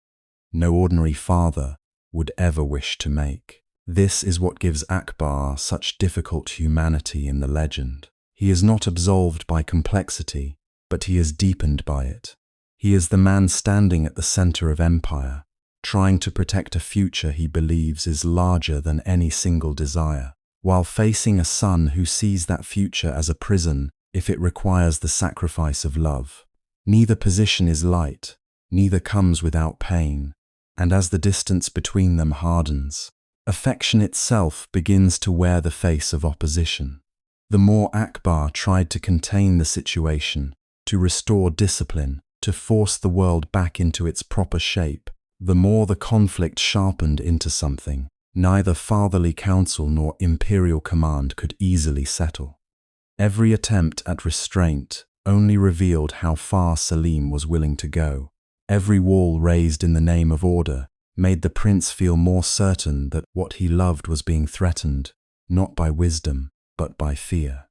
no ordinary father would ever wish to make. This is what gives Akbar such difficult humanity in the legend. He is not absolved by complexity, but he is deepened by it. He is the man standing at the center of empire, trying to protect a future he believes is larger than any single desire, while facing a son who sees that future as a prison if it requires the sacrifice of love. Neither position is light, neither comes without pain, and as the distance between them hardens, affection itself begins to wear the face of opposition. The more Akbar tried to contain the situation, to restore discipline, to force the world back into its proper shape, the more the conflict sharpened into something neither fatherly counsel nor imperial command could easily settle. Every attempt at restraint only revealed how far Salim was willing to go. Every wall raised in the name of order made the prince feel more certain that what he loved was being threatened, not by wisdom, but by fear.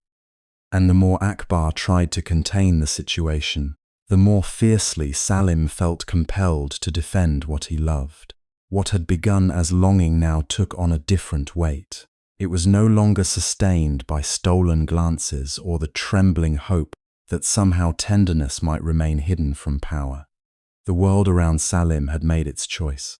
And the more Akbar tried to contain the situation, the more fiercely Salim felt compelled to defend what he loved. What had begun as longing now took on a different weight. It was no longer sustained by stolen glances or the trembling hope that somehow tenderness might remain hidden from power. The world around Salim had made its choice.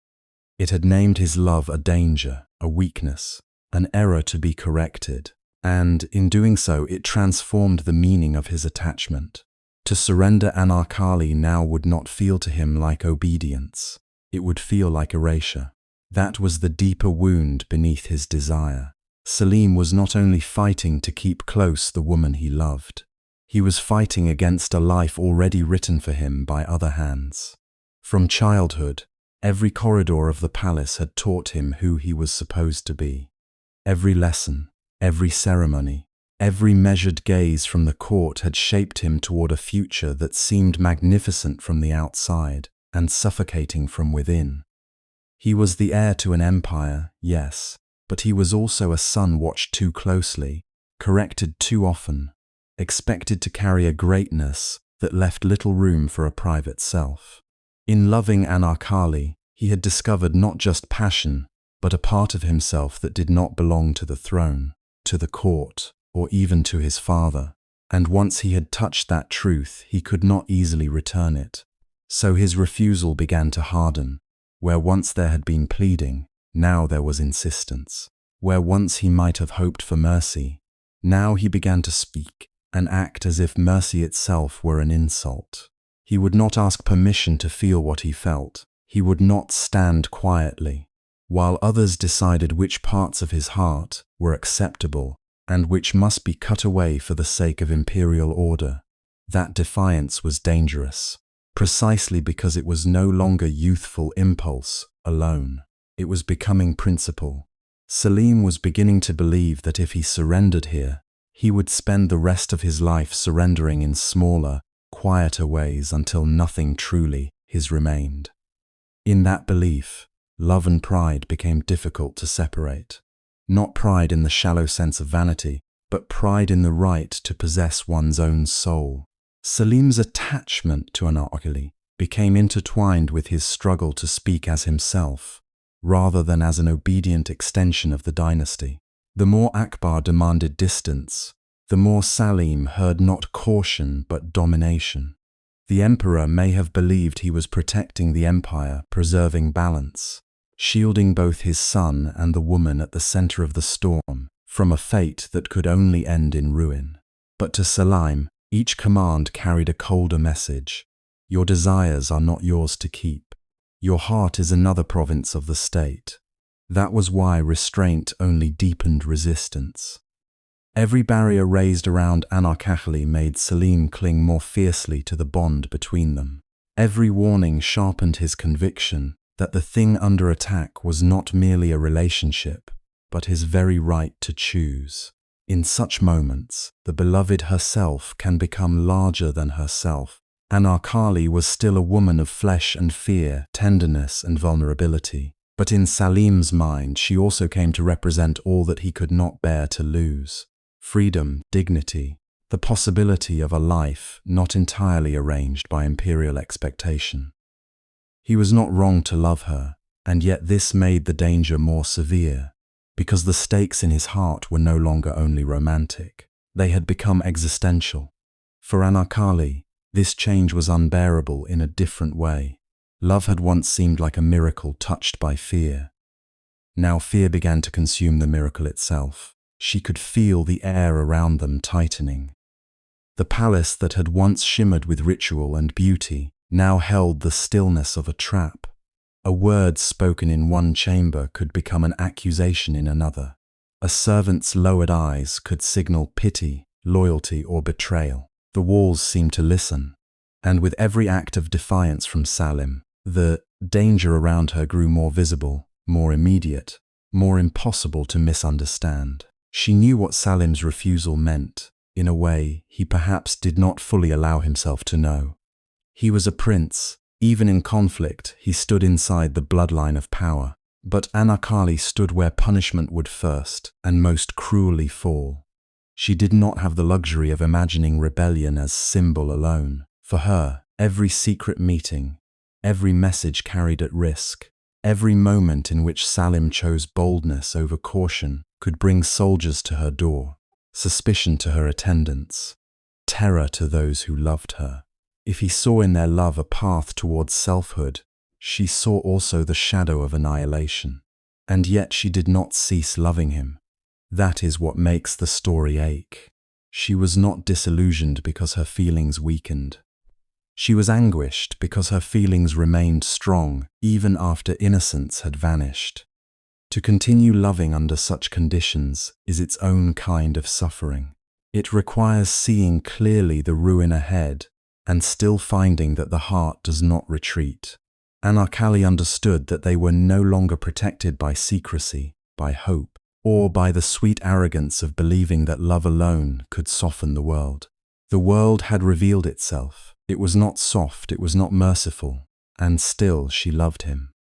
It had named his love a danger, a weakness, an error to be corrected, and in doing so it transformed the meaning of his attachment. To surrender Anarkali now would not feel to him like obedience. It would feel like erasure. That was the deeper wound beneath his desire. Salim was not only fighting to keep close the woman he loved. He was fighting against a life already written for him by other hands. From childhood, every corridor of the palace had taught him who he was supposed to be. Every lesson, every ceremony, every measured gaze from the court had shaped him toward a future that seemed magnificent from the outside and suffocating from within. He was the heir to an empire, yes, but he was also a son watched too closely, corrected too often, expected to carry a greatness that left little room for a private self. In loving Anarkali, he had discovered not just passion, but a part of himself that did not belong to the throne, to the court, or even to his father. And once he had touched that truth, he could not easily return it. So his refusal began to harden. Where once there had been pleading, now there was insistence. Where once he might have hoped for mercy, now he began to speak and act as if mercy itself were an insult. He would not ask permission to feel what he felt. He would not stand quietly, while others decided which parts of his heart were acceptable and which must be cut away for the sake of imperial order. That defiance was dangerous, precisely because it was no longer youthful impulse alone. It was becoming principle. Salim was beginning to believe that if he surrendered here, he would spend the rest of his life surrendering in smaller, quieter ways until nothing truly his remained. In that belief, love and pride became difficult to separate. Not pride in the shallow sense of vanity, but pride in the right to possess one's own soul. Salim's attachment to Anarkali became intertwined with his struggle to speak as himself, rather than as an obedient extension of the dynasty. The more Akbar demanded distance, the more Salim heard not caution but domination. The emperor may have believed he was protecting the empire, preserving balance, shielding both his son and the woman at the center of the storm from a fate that could only end in ruin. But to Salim, each command carried a colder message. Your desires are not yours to keep. Your heart is another province of the state. That was why restraint only deepened resistance. Every barrier raised around Anarkali made Salim cling more fiercely to the bond between them. Every warning sharpened his conviction that the thing under attack was not merely a relationship, but his very right to choose. In such moments, the beloved herself can become larger than herself. Anarkali was still a woman of flesh and fear, tenderness and vulnerability. But in Salim's mind, she also came to represent all that he could not bear to lose. Freedom, dignity, the possibility of a life not entirely arranged by imperial expectation. He was not wrong to love her, and yet this made the danger more severe, because the stakes in his heart were no longer only romantic. They had become existential. For Anarkali, this change was unbearable in a different way. Love had once seemed like a miracle touched by fear. Now fear began to consume the miracle itself. She could feel the air around them tightening. The palace that had once shimmered with ritual and beauty now held the stillness of a trap. A word spoken in one chamber could become an accusation in another. A servant's lowered eyes could signal pity, loyalty, or betrayal. The walls seemed to listen, and with every act of defiance from Salim, the danger around her grew more visible, more immediate, more impossible to misunderstand. She knew what Salim's refusal meant, in a way he perhaps did not fully allow himself to know. He was a prince. Even in conflict, he stood inside the bloodline of power. But Anarkali stood where punishment would first and most cruelly fall. She did not have the luxury of imagining rebellion as symbol alone. For her, every secret meeting, every message carried at risk, every moment in which Salim chose boldness over caution could bring soldiers to her door, suspicion to her attendants, terror to those who loved her. If he saw in their love a path towards selfhood, she saw also the shadow of annihilation. And yet she did not cease loving him. That is what makes the story ache. She was not disillusioned because her feelings weakened. She was anguished because her feelings remained strong even after innocence had vanished. To continue loving under such conditions is its own kind of suffering. It requires seeing clearly the ruin ahead and still finding that the heart does not retreat. Anarkali understood that they were no longer protected by secrecy, by hope, or by the sweet arrogance of believing that love alone could soften the world. The world had revealed itself. It was not soft, it was not merciful, and still she loved him.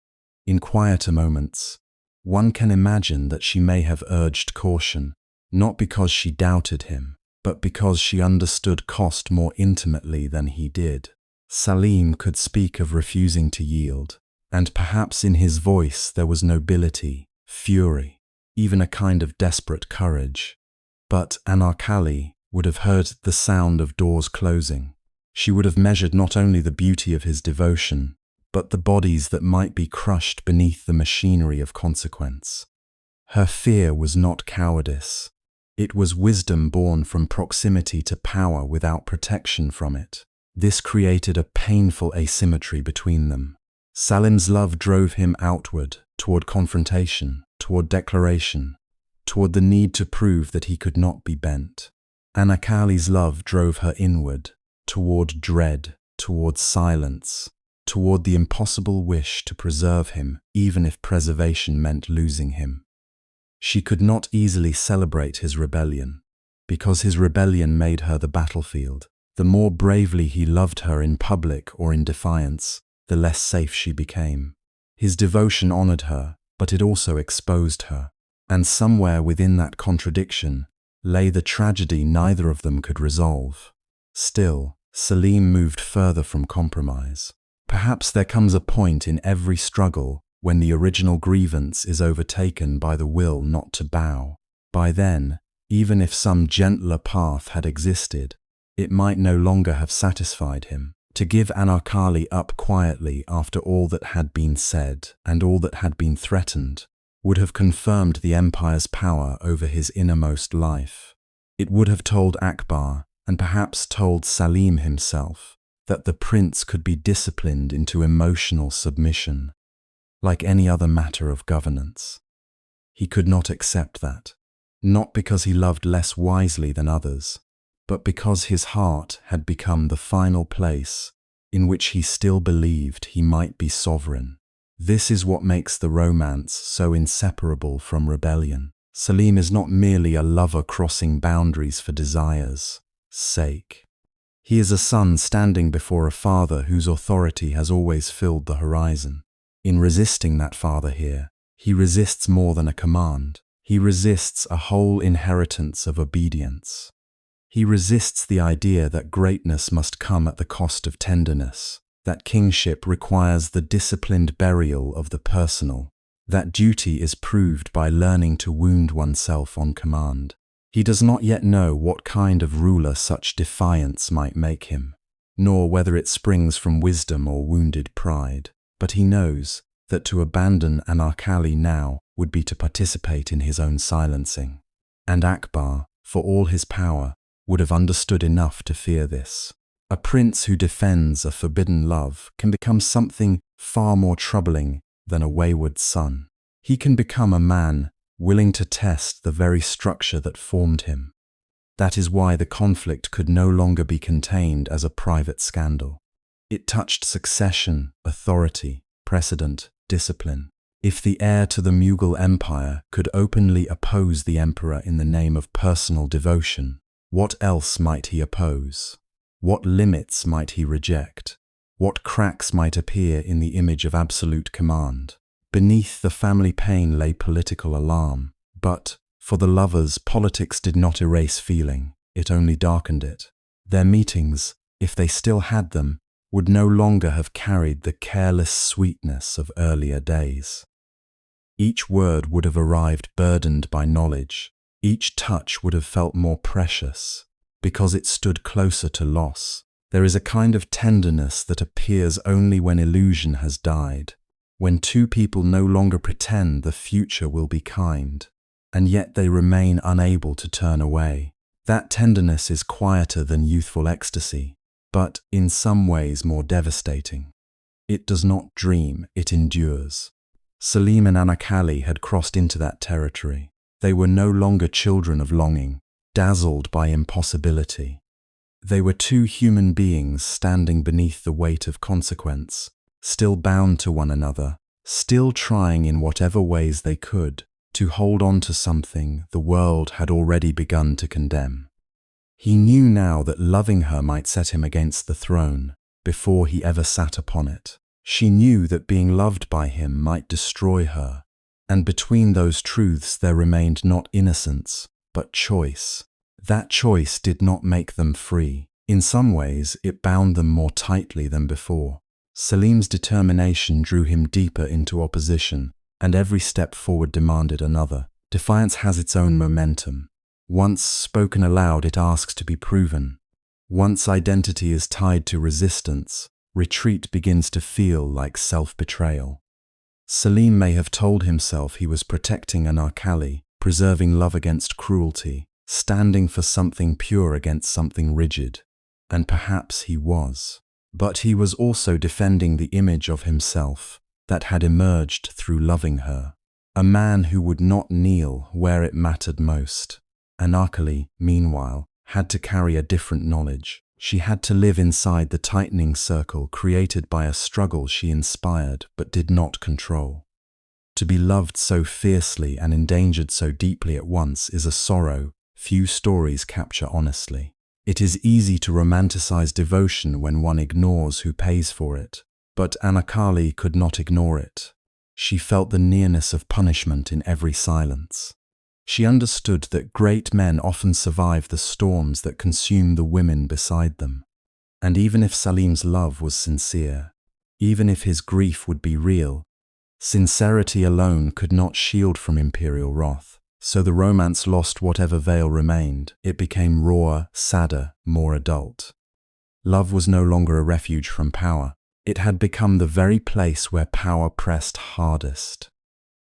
In quieter moments, one can imagine that she may have urged caution, not because she doubted him, but because she understood cost more intimately than he did. Salim could speak of refusing to yield, and perhaps in his voice there was nobility, fury, even a kind of desperate courage. But Anarkali would have heard the sound of doors closing. She would have measured not only the beauty of his devotion, but the bodies that might be crushed beneath the machinery of consequence. Her fear was not cowardice. It was wisdom born from proximity to power without protection from it. This created a painful asymmetry between them. Salim's love drove him outward, toward confrontation, toward declaration, toward the need to prove that he could not be bent. Anarkali's love drove her inward, toward dread, toward silence, toward the impossible wish to preserve him, even if preservation meant losing him. She could not easily celebrate his rebellion, because his rebellion made her the battlefield. The more bravely he loved her in public or in defiance, the less safe she became. His devotion honored her, but it also exposed her. And somewhere within that contradiction lay the tragedy neither of them could resolve. Still, Salim moved further from compromise. Perhaps there comes a point in every struggle when the original grievance is overtaken by the will not to bow. By then, even if some gentler path had existed, it might no longer have satisfied him. To give Anarkali up quietly after all that had been said and all that had been threatened would have confirmed the empire's power over his innermost life. It would have told Akbar, and perhaps told Salim himself, that the prince could be disciplined into emotional submission, like any other matter of governance. He could not accept that. not because he loved less wisely than others, but because his heart had become the final place in which he still believed he might be sovereign. This is what makes the romance so inseparable from rebellion. Salim is not merely a lover crossing boundaries for desire's sake. He is a son standing before a father whose authority has always filled the horizon. In resisting that father here, he resists more than a command. He resists a whole inheritance of obedience. He resists the idea that greatness must come at the cost of tenderness, that kingship requires the disciplined burial of the personal, that duty is proved by learning to wound oneself on command. He does not yet know what kind of ruler such defiance might make him, nor whether it springs from wisdom or wounded pride, but he knows that to abandon Anarkali now would be to participate in his own silencing. And Akbar, for all his power, would have understood enough to fear this. A prince who defends a forbidden love can become something far more troubling than a wayward son. He can become a man willing to test the very structure that formed him. That is why the conflict could no longer be contained as a private scandal. It touched succession, authority, precedent, discipline. If the heir to the Mughal Empire could openly oppose the emperor in the name of personal devotion, what else might he oppose? What limits might he reject? What cracks might appear in the image of absolute command? Beneath the family pain lay political alarm, but, for the lovers, politics did not erase feeling, it only darkened it. Their meetings, if they still had them, would no longer have carried the careless sweetness of earlier days. Each word would have arrived burdened by knowledge. Each touch would have felt more precious, because it stood closer to loss. There is a kind of tenderness that appears only when illusion has died, when two people no longer pretend the future will be kind, and yet they remain unable to turn away. That tenderness is quieter than youthful ecstasy, but in some ways more devastating. It does not dream, it endures. Salim and Anarkali had crossed into that territory. They were no longer children of longing, dazzled by impossibility. They were two human beings standing beneath the weight of consequence, still bound to one another, still trying in whatever ways they could to hold on to something the world had already begun to condemn. He knew now that loving her might set him against the throne before he ever sat upon it. She knew that being loved by him might destroy her, and between those truths there remained not innocence, but choice. That choice did not make them free. In some ways, it bound them more tightly than before. Salim's determination drew him deeper into opposition, and every step forward demanded another. Defiance has its own momentum. Once spoken aloud, it asks to be proven. Once identity is tied to resistance, retreat begins to feel like self-betrayal. Salim may have told himself he was protecting Anarkali, preserving love against cruelty, standing for something pure against something rigid. And perhaps he was. But he was also defending the image of himself that had emerged through loving her. A man who would not kneel where it mattered most. Anarkali, meanwhile, had to carry a different knowledge. She had to live inside the tightening circle created by a struggle she inspired but did not control. To be loved so fiercely and endangered so deeply at once is a sorrow few stories capture honestly. It is easy to romanticize devotion when one ignores who pays for it, but Anarkali could not ignore it. She felt the nearness of punishment in every silence. She understood that great men often survive the storms that consume the women beside them. And even if Salim's love was sincere, even if his grief would be real, sincerity alone could not shield from imperial wrath. So the romance lost whatever veil remained. It became rawer, sadder, more adult. Love was no longer a refuge from power. It had become the very place where power pressed hardest.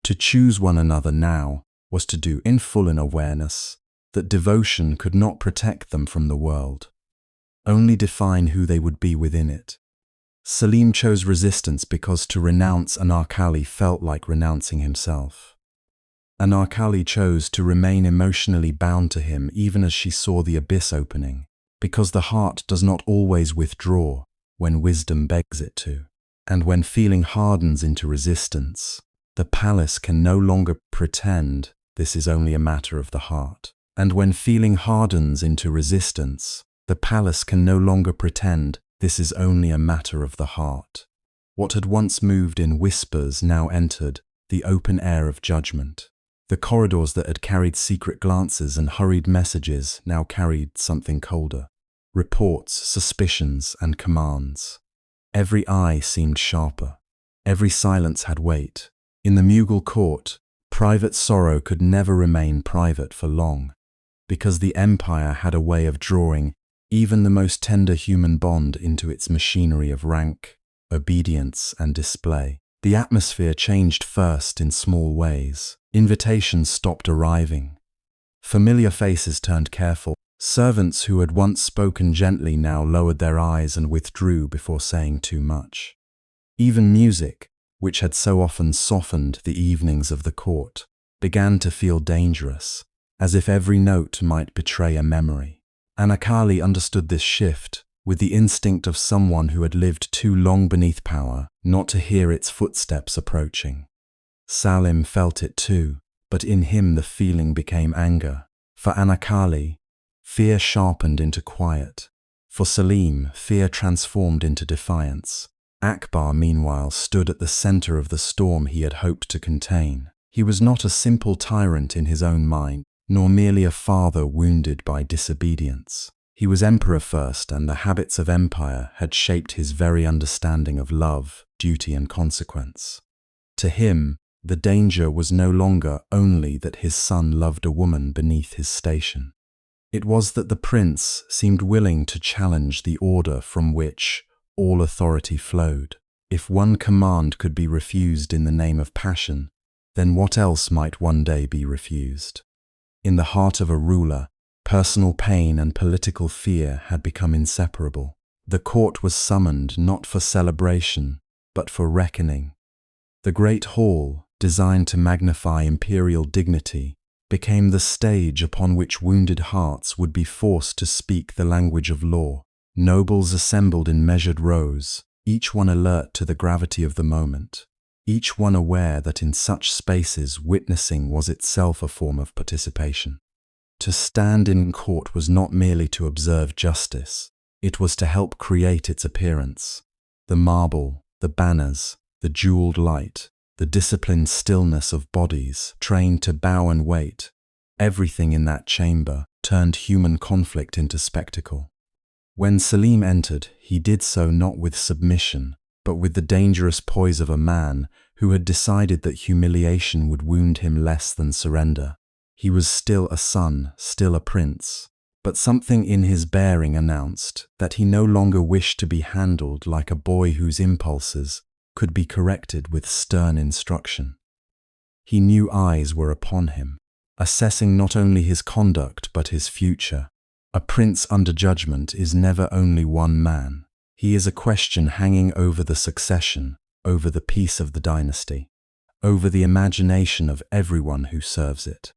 To choose one another now was to do in full in awareness that devotion could not protect them from the world, only define who they would be within it. Salim chose resistance because to renounce Anarkali felt like renouncing himself. Anarkali chose to remain emotionally bound to him even as she saw the abyss opening, because the heart does not always withdraw when wisdom begs it to. And when feeling hardens into resistance, the palace can no longer pretend this is only a matter of the heart. And when feeling hardens into resistance, the palace can no longer pretend this is only a matter of the heart. What had once moved in whispers now entered the open air of judgment. The corridors that had carried secret glances and hurried messages now carried something colder. Reports, suspicions, and commands. Every eye seemed sharper. Every silence had weight. In the Mughal court, private sorrow could never remain private for long, because the empire had a way of drawing even the most tender human bond into its machinery of rank, obedience, and display. The atmosphere changed first in small ways. Invitations stopped arriving. Familiar faces turned careful. Servants who had once spoken gently now lowered their eyes and withdrew before saying too much. Even music, which had so often softened the evenings of the court, began to feel dangerous, as if every note might betray a memory. Anarkali understood this shift with the instinct of someone who had lived too long beneath power not to hear its footsteps approaching. Salim felt it too, but in him the feeling became anger. For Anarkali, fear sharpened into quiet. For Salim, fear transformed into defiance. Akbar, meanwhile, stood at the center of the storm he had hoped to contain. He was not a simple tyrant in his own mind, nor merely a father wounded by disobedience. He was emperor first, and the habits of empire had shaped his very understanding of love, duty, and consequence. To him, the danger was no longer only that his son loved a woman beneath his station. It was that the prince seemed willing to challenge the order from which all authority flowed. If one command could be refused in the name of passion, then what else might one day be refused? In the heart of a ruler, personal pain and political fear had become inseparable. The court was summoned not for celebration, but for reckoning. The great hall, designed to magnify imperial dignity, became the stage upon which wounded hearts would be forced to speak the language of law. Nobles assembled in measured rows, each one alert to the gravity of the moment, each one aware that in such spaces witnessing was itself a form of participation. To stand in court was not merely to observe justice, it was to help create its appearance. The marble, the banners, the jeweled light, the disciplined stillness of bodies trained to bow and wait, everything in that chamber turned human conflict into spectacle. When Salim entered, he did so not with submission, but with the dangerous poise of a man who had decided that humiliation would wound him less than surrender. He was still a son, still a prince, but something in his bearing announced that he no longer wished to be handled like a boy whose impulses could be corrected with stern instruction. He knew eyes were upon him, assessing not only his conduct but his future. A prince under judgment is never only one man. He is a question hanging over the succession, over the peace of the dynasty, over the imagination of everyone who serves it.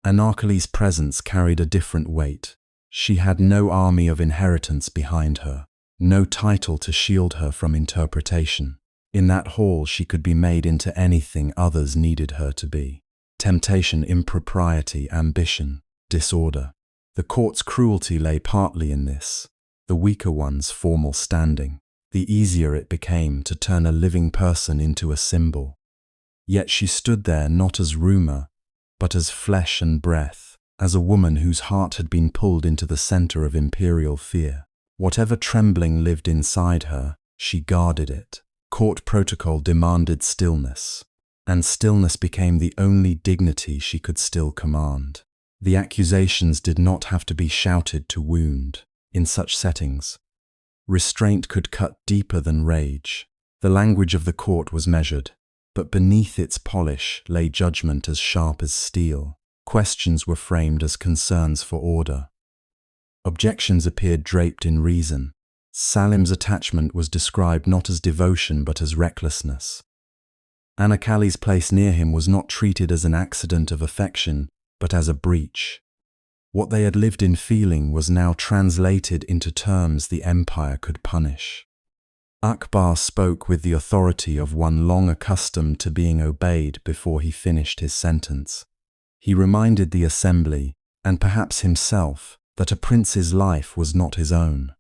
Anarkali's presence carried a different weight. She had no army of inheritance behind her, no title to shield her from interpretation. In that hall she could be made into anything others needed her to be. Temptation, impropriety, ambition, disorder. The court's cruelty lay partly in this, the weaker one's formal standing. The easier it became to turn a living person into a symbol. Yet she stood there not as rumor, but as flesh and breath, as a woman whose heart had been pulled into the center of imperial fear. Whatever trembling lived inside her, she guarded it. Court protocol demanded stillness, and stillness became the only dignity she could still command. The accusations did not have to be shouted to wound. In such settings, restraint could cut deeper than rage. The language of the court was measured, but beneath its polish lay judgment as sharp as steel. Questions were framed as concerns for order. Objections appeared draped in reason. Salim's attachment was described not as devotion but as recklessness. Anarkali's place near him was not treated as an accident of affection, but as a breach. What they had lived in feeling was now translated into terms the empire could punish. Akbar spoke with the authority of one long accustomed to being obeyed before he finished his sentence. He reminded the assembly, and perhaps himself, that a prince's life was not his own.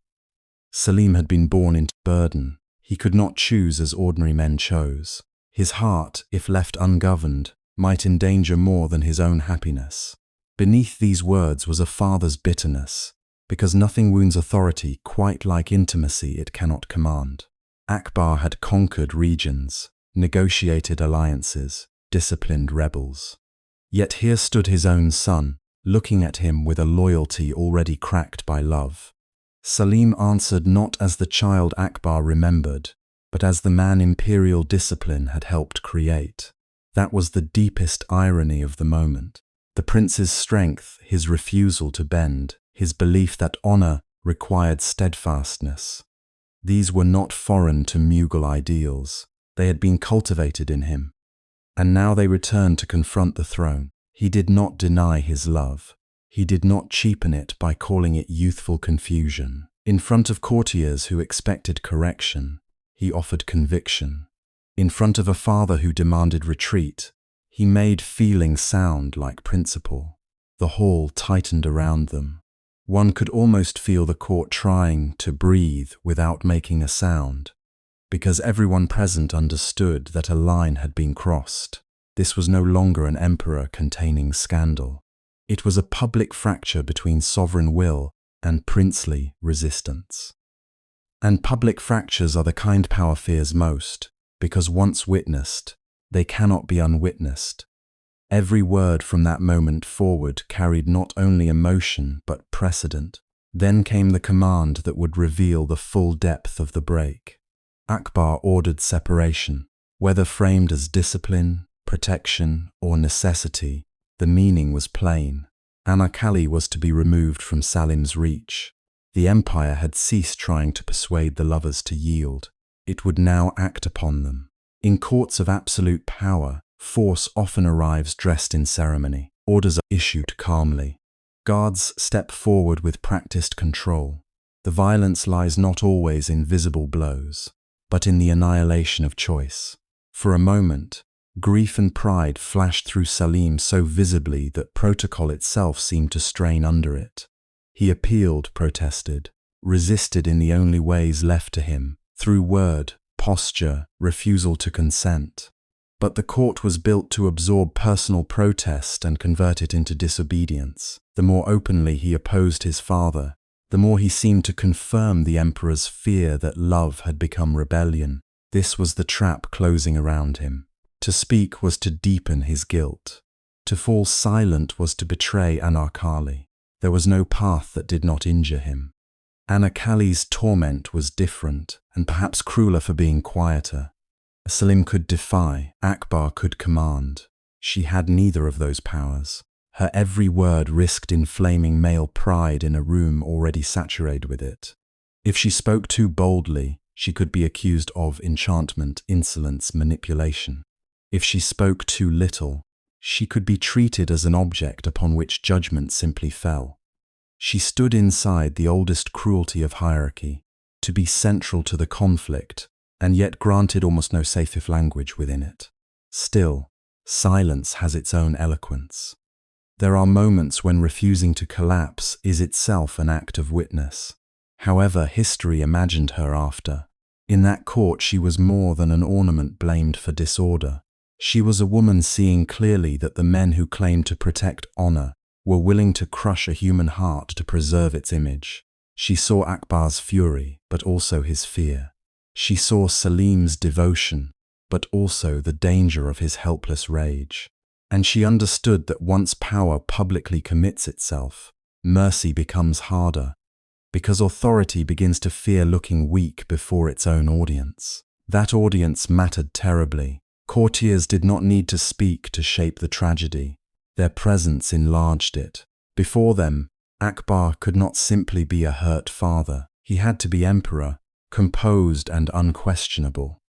Salim had been born into burden. He could not choose as ordinary men chose. His heart, if left ungoverned, might endanger more than his own happiness. Beneath these words was a father's bitterness, because nothing wounds authority quite like intimacy it cannot command. Akbar had conquered regions, negotiated alliances, disciplined rebels. Yet here stood his own son, looking at him with a loyalty already cracked by love. Salim answered not as the child Akbar remembered, but as the man imperial discipline had helped create. That was the deepest irony of the moment. The prince's strength, his refusal to bend, his belief that honor required steadfastness. These were not foreign to Mughal ideals. They had been cultivated in him. And now they returned to confront the throne. He did not deny his love. He did not cheapen it by calling it youthful confusion. In front of courtiers who expected correction, he offered conviction. In front of a father who demanded retreat, he made feeling sound like principle. The hall tightened around them. One could almost feel the court trying to breathe without making a sound, because everyone present understood that a line had been crossed. This was no longer an emperor containing scandal. It was a public fracture between sovereign will and princely resistance. And public fractures are the kind power fears most, because once witnessed, they cannot be unwitnessed. Every word from that moment forward carried not only emotion but precedent. Then came the command that would reveal the full depth of the break. Akbar ordered separation. Whether framed as discipline, protection, or necessity, the meaning was plain. Anarkali was to be removed from Salim's reach. The empire had ceased trying to persuade the lovers to yield. It would now act upon them. In courts of absolute power, force often arrives dressed in ceremony. Orders are issued calmly. Guards step forward with practiced control. The violence lies not always in visible blows, but in the annihilation of choice. For a moment, grief and pride flashed through Salim so visibly that protocol itself seemed to strain under it. He appealed, protested, resisted in the only ways left to him, through word, posture, refusal to consent. But the court was built to absorb personal protest and convert it into disobedience. The more openly he opposed his father, the more he seemed to confirm the emperor's fear that love had become rebellion. This was the trap closing around him. To speak was to deepen his guilt. To fall silent was to betray Anarkali. There was no path that did not injure him. Anarkali's torment was different, and perhaps crueler for being quieter. Salim could defy, Akbar could command. She had neither of those powers. Her every word risked inflaming male pride in a room already saturated with it. If she spoke too boldly, she could be accused of enchantment, insolence, manipulation. If she spoke too little, she could be treated as an object upon which judgment simply fell. She stood inside the oldest cruelty of hierarchy, to be central to the conflict, and yet granted almost no safe language within it. Still, silence has its own eloquence. There are moments when refusing to collapse is itself an act of witness. However, history imagined her after. In that court she was more than an ornament blamed for disorder. She was a woman seeing clearly that the men who claimed to protect honor were willing to crush a human heart to preserve its image. She saw Akbar's fury, but also his fear. She saw Salim's devotion, but also the danger of his helpless rage. And she understood that once power publicly commits itself, mercy becomes harder, because authority begins to fear looking weak before its own audience. That audience mattered terribly. Courtiers did not need to speak to shape the tragedy. Their presence enlarged it. Before them, Akbar could not simply be a hurt father. He had to be emperor, composed and unquestionable.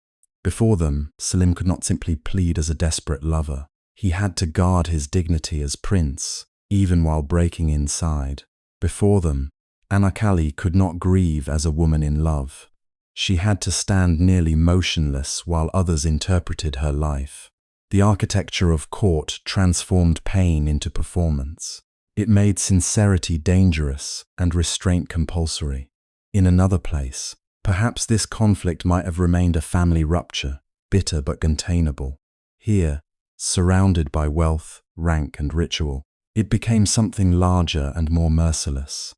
Before them, Salim could not simply plead as a desperate lover. He had to guard his dignity as prince, even while breaking inside. Before them, Anarkali could not grieve as a woman in love. She had to stand nearly motionless while others interpreted her life. The architecture of court transformed pain into performance. It made sincerity dangerous and restraint compulsory. In another place, perhaps this conflict might have remained a family rupture, bitter but containable. Here, surrounded by wealth, rank, and ritual, it became something larger and more merciless.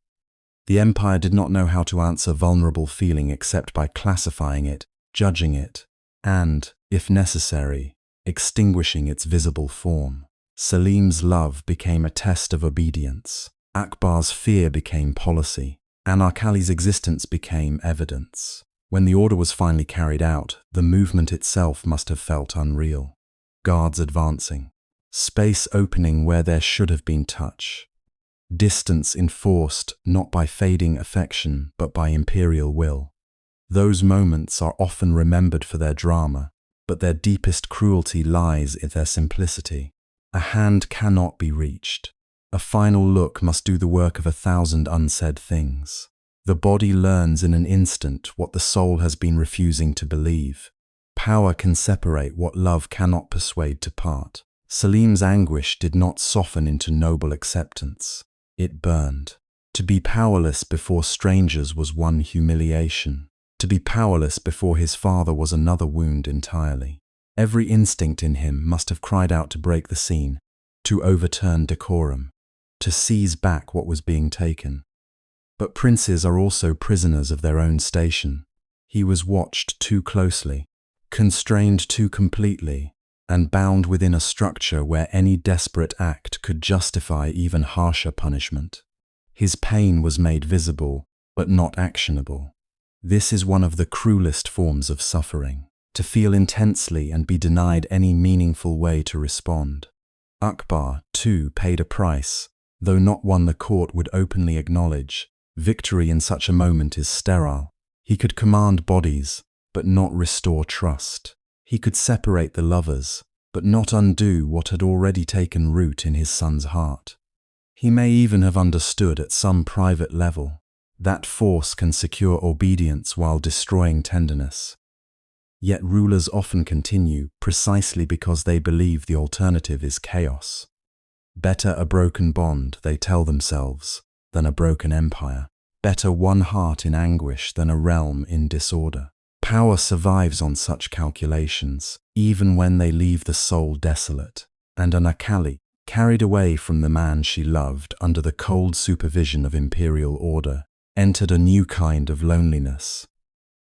The empire did not know how to answer vulnerable feeling except by classifying it, judging it, and, if necessary, extinguishing its visible form. Salim's love became a test of obedience. Akbar's fear became policy. Anarkali's existence became evidence. When the order was finally carried out, the movement itself must have felt unreal. Guards advancing, space opening where there should have been touch. Distance enforced not by fading affection but by imperial will. Those moments are often remembered for their drama, but their deepest cruelty lies in their simplicity. A hand cannot be reached. A final look must do the work of 1,000 unsaid things. The body learns in an instant what the soul has been refusing to believe. Power can separate what love cannot persuade to part. Salim's anguish did not soften into noble acceptance. It burned. To be powerless before strangers was one humiliation. To be powerless before his father was another wound entirely. Every instinct in him must have cried out to break the scene, to overturn decorum, to seize back what was being taken. But princes are also prisoners of their own station. He was watched too closely, constrained too completely, and bound within a structure where any desperate act could justify even harsher punishment. His pain was made visible, but not actionable. This is one of the cruelest forms of suffering, to feel intensely and be denied any meaningful way to respond. Akbar, too, paid a price, though not one the court would openly acknowledge. Victory in such a moment is sterile. He could command bodies, but not restore trust. He could separate the lovers, but not undo what had already taken root in his son's heart. He may even have understood at some private level that force can secure obedience while destroying tenderness. Yet rulers often continue precisely because they believe the alternative is chaos. Better a broken bond, they tell themselves, than a broken empire. Better one heart in anguish than a realm in disorder. Power survives on such calculations, even when they leave the soul desolate. And Anarkali, carried away from the man she loved under the cold supervision of imperial order, entered a new kind of loneliness.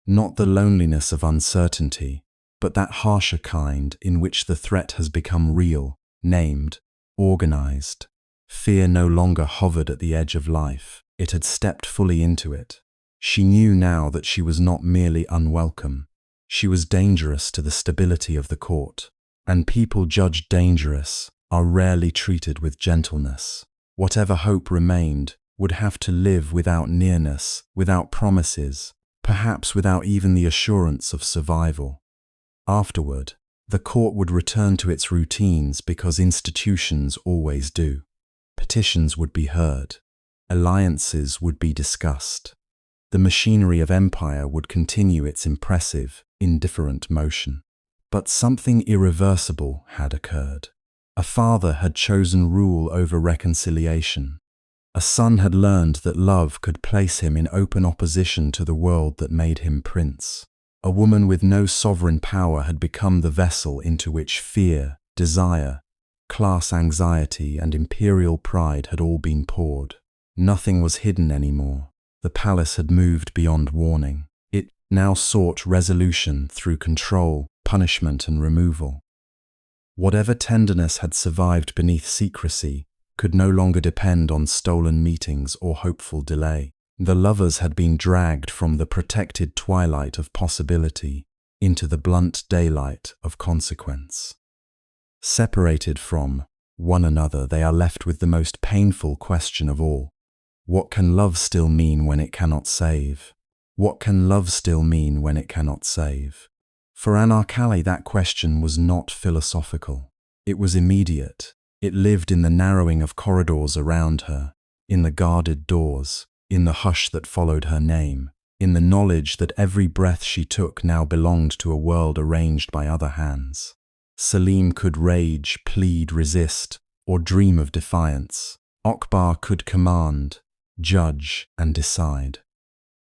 Not the loneliness of uncertainty, but that harsher kind in which the threat has become real, named, organized. Fear no longer hovered at the edge of life. It had stepped fully into it. She knew now that she was not merely unwelcome. She was dangerous to the stability of the court. And people judged dangerous are rarely treated with gentleness. Whatever hope remained would have to live without nearness, without promises, perhaps without even the assurance of survival. Afterward, the court would return to its routines because institutions always do. Petitions would be heard. Alliances would be discussed. The machinery of empire would continue its impressive, indifferent motion. But something irreversible had occurred. A father had chosen rule over reconciliation. A son had learned that love could place him in open opposition to the world that made him prince. A woman with no sovereign power had become the vessel into which fear, desire, class anxiety, and imperial pride had all been poured. Nothing was hidden anymore. The palace had moved beyond warning. It now sought resolution through control, punishment, and removal. Whatever tenderness had survived beneath secrecy could no longer depend on stolen meetings or hopeful delay. The lovers had been dragged from the protected twilight of possibility into the blunt daylight of consequence. Separated from one another, they are left with the most painful question of all. What can love still mean when it cannot save? What can love still mean when it cannot save? For Anarkali, that question was not philosophical. It was immediate. It lived in the narrowing of corridors around her, in the guarded doors, in the hush that followed her name, in the knowledge that every breath she took now belonged to a world arranged by other hands. Salim could rage, plead, resist, or dream of defiance. Akbar could command, judge, and decide.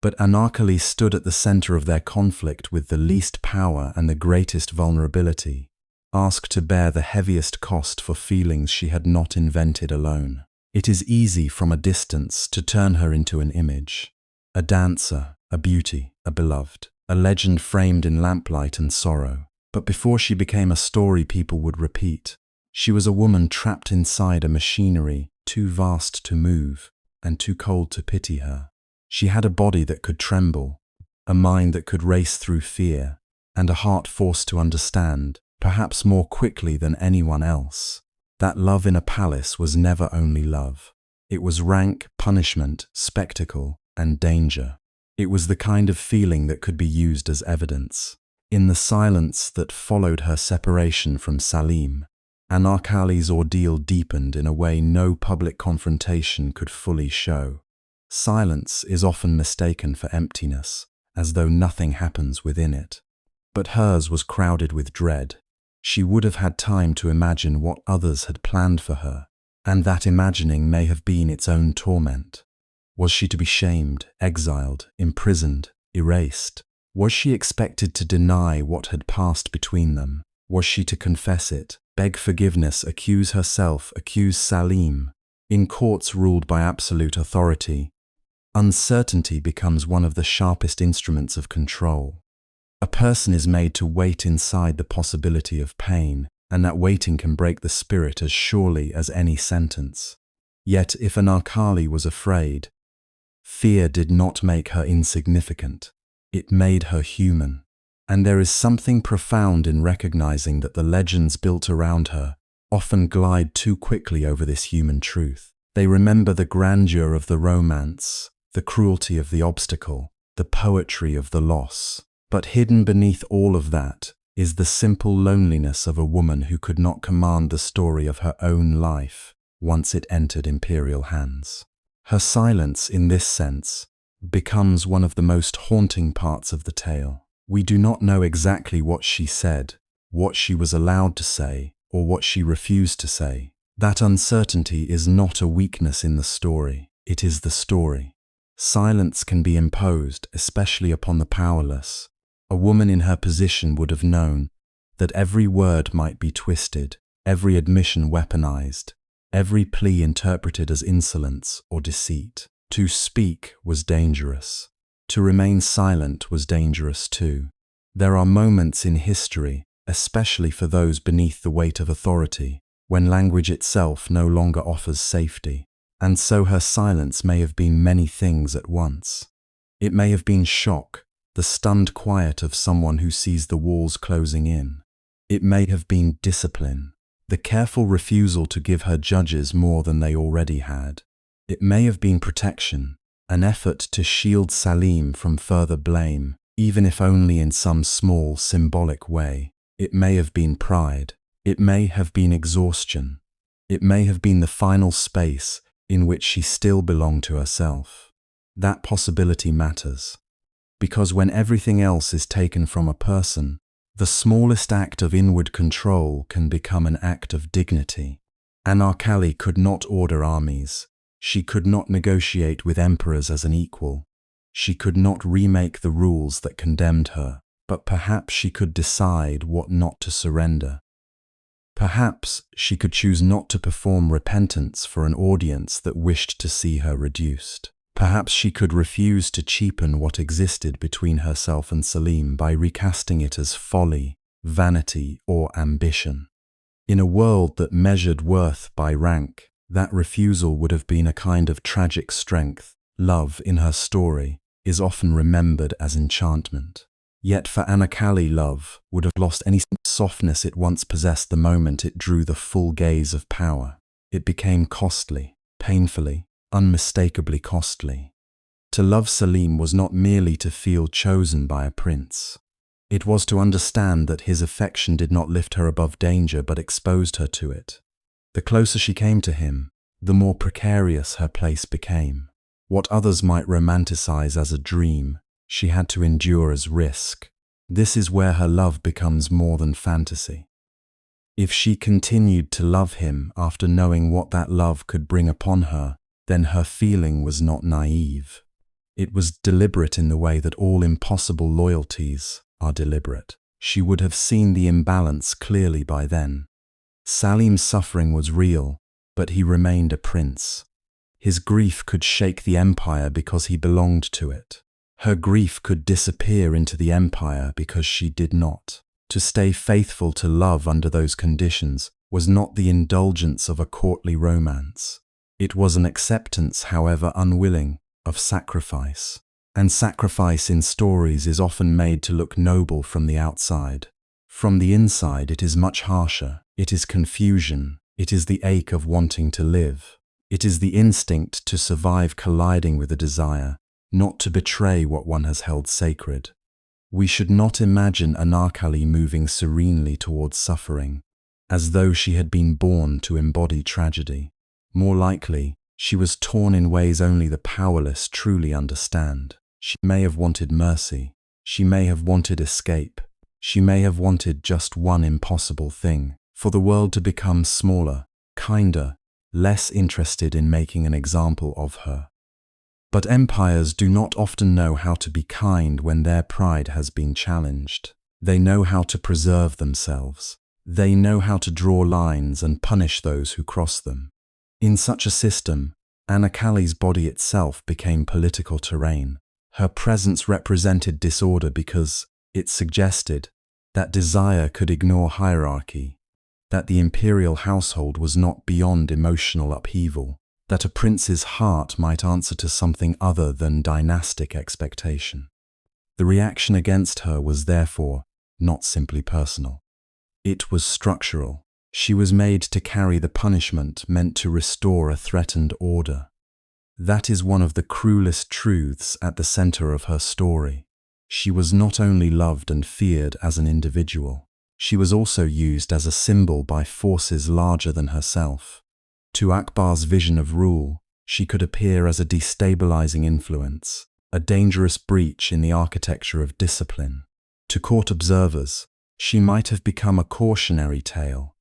But Anarkali stood at the center of their conflict with the least power and the greatest vulnerability, asked to bear the heaviest cost for feelings she had not invented alone. It is easy from a distance to turn her into an image, a dancer, a beauty, a beloved, a legend framed in lamplight and sorrow. But before she became a story people would repeat, she was a woman trapped inside a machinery too vast to move and too cold to pity her. She had a body that could tremble, a mind that could race through fear, and a heart forced to understand, perhaps more quickly than anyone else, that love in a palace was never only love. It was rank, punishment, spectacle, and danger. It was the kind of feeling that could be used as evidence. In the silence that followed her separation from Salim, Anarkali's ordeal deepened in a way no public confrontation could fully show. Silence is often mistaken for emptiness, as though nothing happens within it. But hers was crowded with dread. She would have had time to imagine what others had planned for her, and that imagining may have been its own torment. Was she to be shamed, exiled, imprisoned, erased? Was she expected to deny what had passed between them? Was she to confess it, beg forgiveness, accuse herself, accuse Salim? In courts ruled by absolute authority, uncertainty becomes one of the sharpest instruments of control. A person is made to wait inside the possibility of pain, and that waiting can break the spirit as surely as any sentence. Yet if Anarkali was afraid, fear did not make her insignificant. It made her human. And there is something profound in recognizing that the legends built around her often glide too quickly over this human truth. They remember the grandeur of the romance, the cruelty of the obstacle, the poetry of the loss. But hidden beneath all of that is the simple loneliness of a woman who could not command the story of her own life once it entered imperial hands. Her silence, in this sense, becomes one of the most haunting parts of the tale. We do not know exactly what she said, what she was allowed to say, or what she refused to say. That uncertainty is not a weakness in the story, it is the story. Silence can be imposed, especially upon the powerless. A woman in her position would have known that every word might be twisted, every admission weaponized, every plea interpreted as insolence or deceit. To speak was dangerous. To remain silent was dangerous too. There are moments in history, especially for those beneath the weight of authority, when language itself no longer offers safety. And so her silence may have been many things at once. It may have been shock, the stunned quiet of someone who sees the walls closing in. It may have been discipline, the careful refusal to give her judges more than they already had. It may have been protection, an effort to shield Salim from further blame, even if only in some small, symbolic way. It may have been pride. It may have been exhaustion. It may have been the final space in which she still belonged to herself. That possibility matters, because when everything else is taken from a person, the smallest act of inward control can become an act of dignity. Anarkali could not order armies. She could not negotiate with emperors as an equal. She could not remake the rules that condemned her, but perhaps she could decide what not to surrender. Perhaps she could choose not to perform repentance for an audience that wished to see her reduced. Perhaps she could refuse to cheapen what existed between herself and Salim by recasting it as folly, vanity, or ambition. In a world that measured worth by rank, that refusal would have been a kind of tragic strength. Love, in her story, is often remembered as enchantment. Yet for Anarkali, love would have lost any softness it once possessed the moment it drew the full gaze of power. It became costly, painfully, unmistakably costly. To love Salim was not merely to feel chosen by a prince. It was to understand that his affection did not lift her above danger but exposed her to it. The closer she came to him, the more precarious her place became. What others might romanticize as a dream, she had to endure as risk. This is where her love becomes more than fantasy. If she continued to love him after knowing what that love could bring upon her, then her feeling was not naive. It was deliberate in the way that all impossible loyalties are deliberate. She would have seen the imbalance clearly by then. Salim's suffering was real, but he remained a prince. His grief could shake the empire because he belonged to it. Her grief could disappear into the empire because she did not. To stay faithful to love under those conditions was not the indulgence of a courtly romance. It was an acceptance, however unwilling, of sacrifice. And sacrifice in stories is often made to look noble from the outside. From the inside it is much harsher. It is confusion. It is the ache of wanting to live. It is the instinct to survive colliding with a desire, not to betray what one has held sacred. We should not imagine Anarkali moving serenely towards suffering, as though she had been born to embody tragedy. More likely, she was torn in ways only the powerless truly understand. She may have wanted mercy. She may have wanted escape. She may have wanted just one impossible thing: for the world to become smaller, kinder, less interested in making an example of her. But empires do not often know how to be kind when their pride has been challenged. They know how to preserve themselves. They know how to draw lines and punish those who cross them. In such a system, Anarkali's body itself became political terrain. Her presence represented disorder because it suggested that desire could ignore hierarchy, that the imperial household was not beyond emotional upheaval, that a prince's heart might answer to something other than dynastic expectation. The reaction against her was therefore not simply personal. It was structural. She was made to carry the punishment meant to restore a threatened order. That is one of the cruelest truths at the center of her story. She was not only loved and feared as an individual, she was also used as a symbol by forces larger than herself. To Akbar's vision of rule, she could appear as a destabilizing influence, a dangerous breach in the architecture of discipline. To court observers, she might have become a cautionary tale,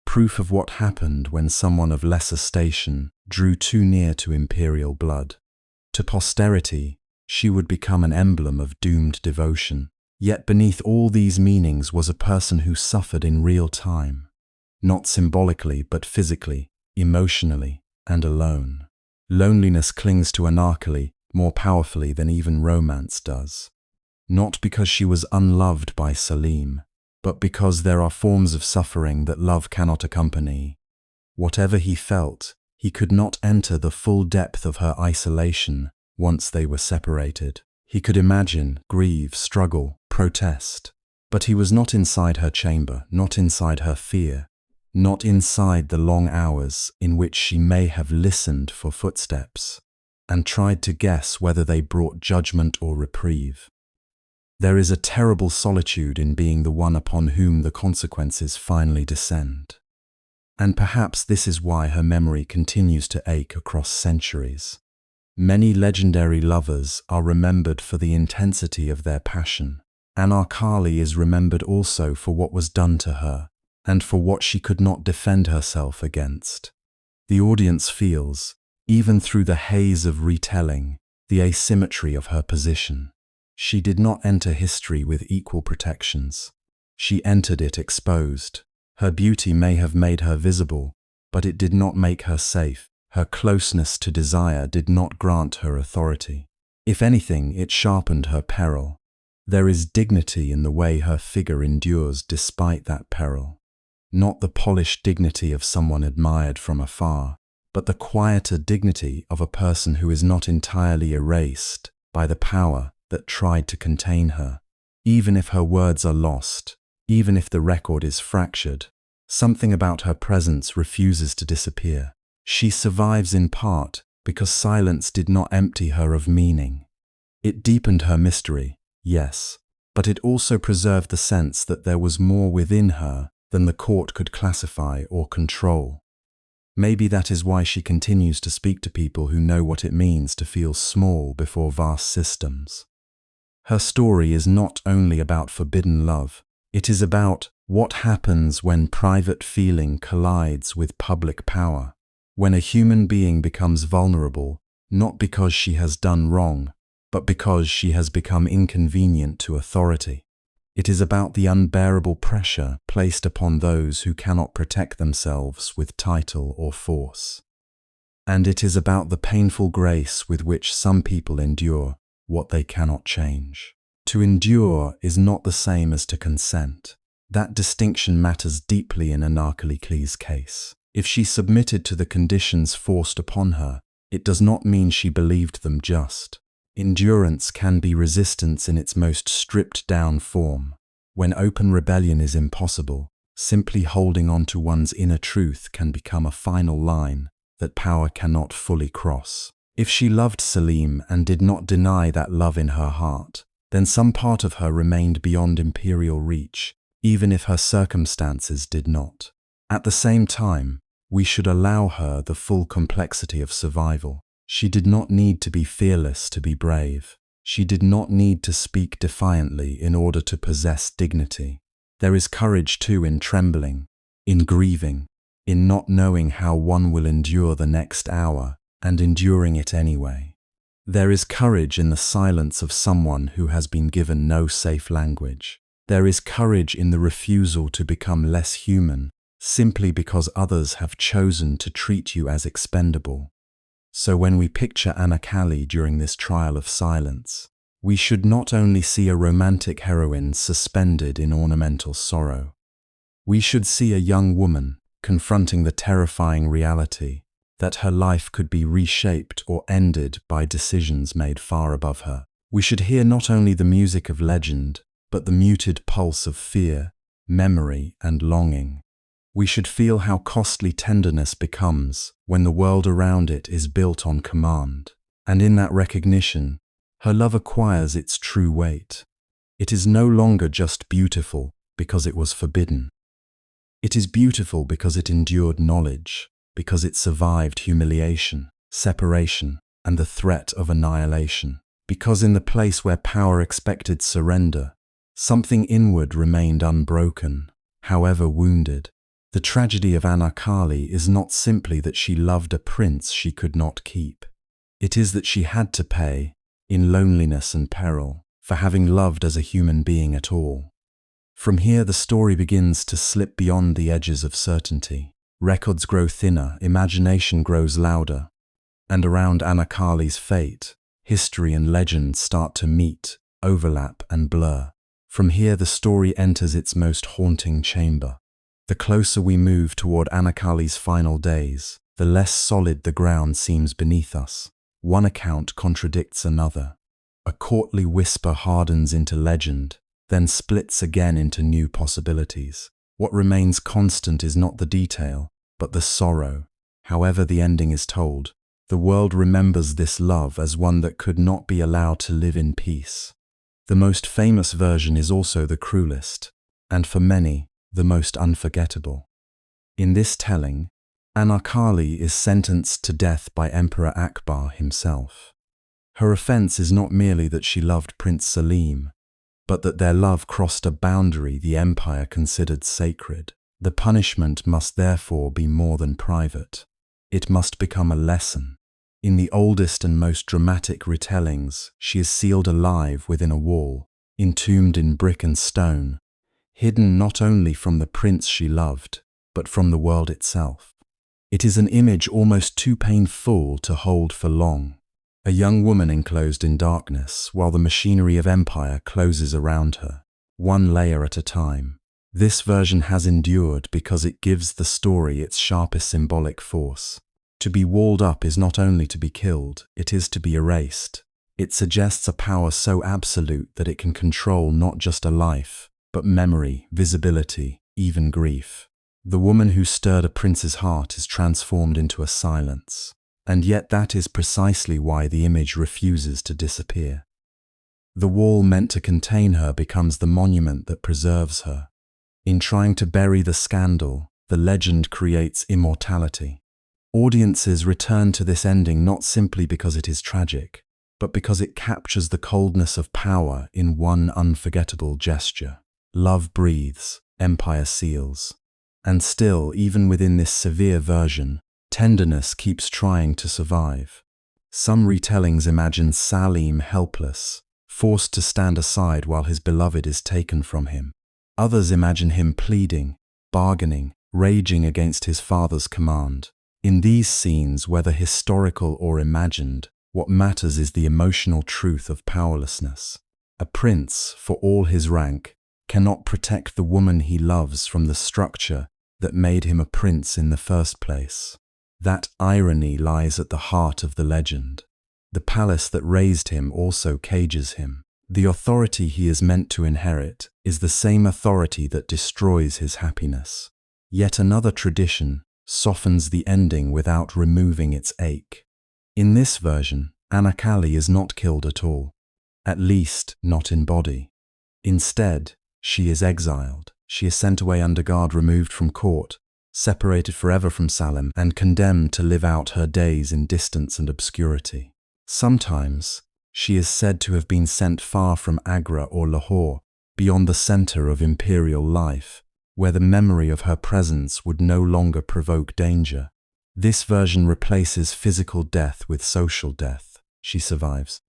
proof of what happened when someone of lesser station drew too near to imperial blood. To posterity, she would become an emblem of doomed devotion. Yet beneath all these meanings was a person who suffered in real time, not symbolically but physically, emotionally, and alone. Loneliness clings to Anarkali more powerfully than even romance does. Not because she was unloved by Salim, but because there are forms of suffering that love cannot accompany. Whatever he felt, he could not enter the full depth of her isolation once they were separated. He could imagine, grieve, struggle, protest. But he was not inside her chamber, not inside her fear, not inside the long hours in which she may have listened for footsteps and tried to guess whether they brought judgment or reprieve. There is a terrible solitude in being the one upon whom the consequences finally descend. And perhaps this is why her memory continues to ache across centuries. Many legendary lovers are remembered for the intensity of their passion. Anarkali is remembered also for what was done to her, and for what she could not defend herself against. The audience feels, even through the haze of retelling, the asymmetry of her position. She did not enter history with equal protections. She entered it exposed. Her beauty may have made her visible, but it did not make her safe. Her closeness to desire did not grant her authority. If anything, it sharpened her peril. There is dignity in the way her figure endures despite that peril. Not the polished dignity of someone admired from afar, but the quieter dignity of a person who is not entirely erased by the power that tried to contain her. Even if her words are lost, even if the record is fractured, something about her presence refuses to disappear. She survives in part because silence did not empty her of meaning. It deepened her mystery, yes, but it also preserved the sense that there was more within her than the court could classify or control. Maybe that is why she continues to speak to people who know what it means to feel small before vast systems. Her story is not only about forbidden love, it is about what happens when private feeling collides with public power, when a human being becomes vulnerable, not because she has done wrong, but because she has become inconvenient to authority. It is about the unbearable pressure placed upon those who cannot protect themselves with title or force. And it is about the painful grace with which some people endure what they cannot change. To endure is not the same as to consent. That distinction matters deeply in Anarkali's case. If she submitted to the conditions forced upon her, it does not mean she believed them just. Endurance can be resistance in its most stripped-down form. When open rebellion is impossible, simply holding on to one's inner truth can become a final line that power cannot fully cross. If she loved Salim and did not deny that love in her heart, then some part of her remained beyond imperial reach, even if her circumstances did not. At the same time, we should allow her the full complexity of survival. She did not need to be fearless to be brave. She did not need to speak defiantly in order to possess dignity. There is courage too in trembling, in grieving, in not knowing how one will endure the next hour and enduring it anyway. There is courage in the silence of someone who has been given no safe language. There is courage in the refusal to become less human simply because others have chosen to treat you as expendable. So when we picture Anarkali during this trial of silence, we should not only see a romantic heroine suspended in ornamental sorrow. We should see a young woman confronting the terrifying reality that her life could be reshaped or ended by decisions made far above her. We should hear not only the music of legend, but the muted pulse of fear, memory, and longing. We should feel how costly tenderness becomes when the world around it is built on command. And in that recognition, her love acquires its true weight. It is no longer just beautiful because it was forbidden. It is beautiful because it endured knowledge, because it survived humiliation, separation, and the threat of annihilation. Because in the place where power expected surrender, something inward remained unbroken, however wounded. The tragedy of Anarkali is not simply that she loved a prince she could not keep. It is that she had to pay, in loneliness and peril, for having loved as a human being at all. From here the story begins to slip beyond the edges of certainty. Records grow thinner, imagination grows louder, and around Anarkali's fate, history and legend start to meet, overlap and blur. From here the story enters its most haunting chamber. The closer we move toward Anarkali's final days, the less solid the ground seems beneath us. One account contradicts another. A courtly whisper hardens into legend, then splits again into new possibilities. What remains constant is not the detail, but the sorrow. However the ending is told, the world remembers this love as one that could not be allowed to live in peace. The most famous version is also the cruelest, and for many, the most unforgettable. In this telling, Anarkali is sentenced to death by Emperor Akbar himself. Her offense is not merely that she loved Prince Salim, but that their love crossed a boundary the empire considered sacred. The punishment must therefore be more than private. It must become a lesson. In the oldest and most dramatic retellings, she is sealed alive within a wall, entombed in brick and stone, hidden not only from the prince she loved, but from the world itself. It is an image almost too painful to hold for long. A young woman enclosed in darkness, while the machinery of empire closes around her, one layer at a time. This version has endured because it gives the story its sharpest symbolic force. To be walled up is not only to be killed, it is to be erased. It suggests a power so absolute that it can control not just a life, but memory, visibility, even grief. The woman who stirred a prince's heart is transformed into a silence. And yet that is precisely why the image refuses to disappear. The wall meant to contain her becomes the monument that preserves her. In trying to bury the scandal, the legend creates immortality. Audiences return to this ending not simply because it is tragic, but because it captures the coldness of power in one unforgettable gesture. Love breathes, empire seals. And still, even within this severe version, tenderness keeps trying to survive. Some retellings imagine Salim helpless, forced to stand aside while his beloved is taken from him. Others imagine him pleading, bargaining, raging against his father's command. In these scenes, whether historical or imagined, what matters is the emotional truth of powerlessness. A prince, for all his rank, cannot protect the woman he loves from the structure that made him a prince in the first place. That irony lies at the heart of the legend. The palace that raised him also cages him. The authority he is meant to inherit is the same authority that destroys his happiness. Yet another tradition softens the ending without removing its ache. In this version, Anarkali is not killed at all, at least not in body. Instead, she is exiled. She is sent away under guard, removed from court, separated forever from Salim, and condemned to live out her days in distance and obscurity. Sometimes, she is said to have been sent far from Agra or Lahore, beyond the center of imperial life, where the memory of her presence would no longer provoke danger. This version replaces physical death with social death. She survives.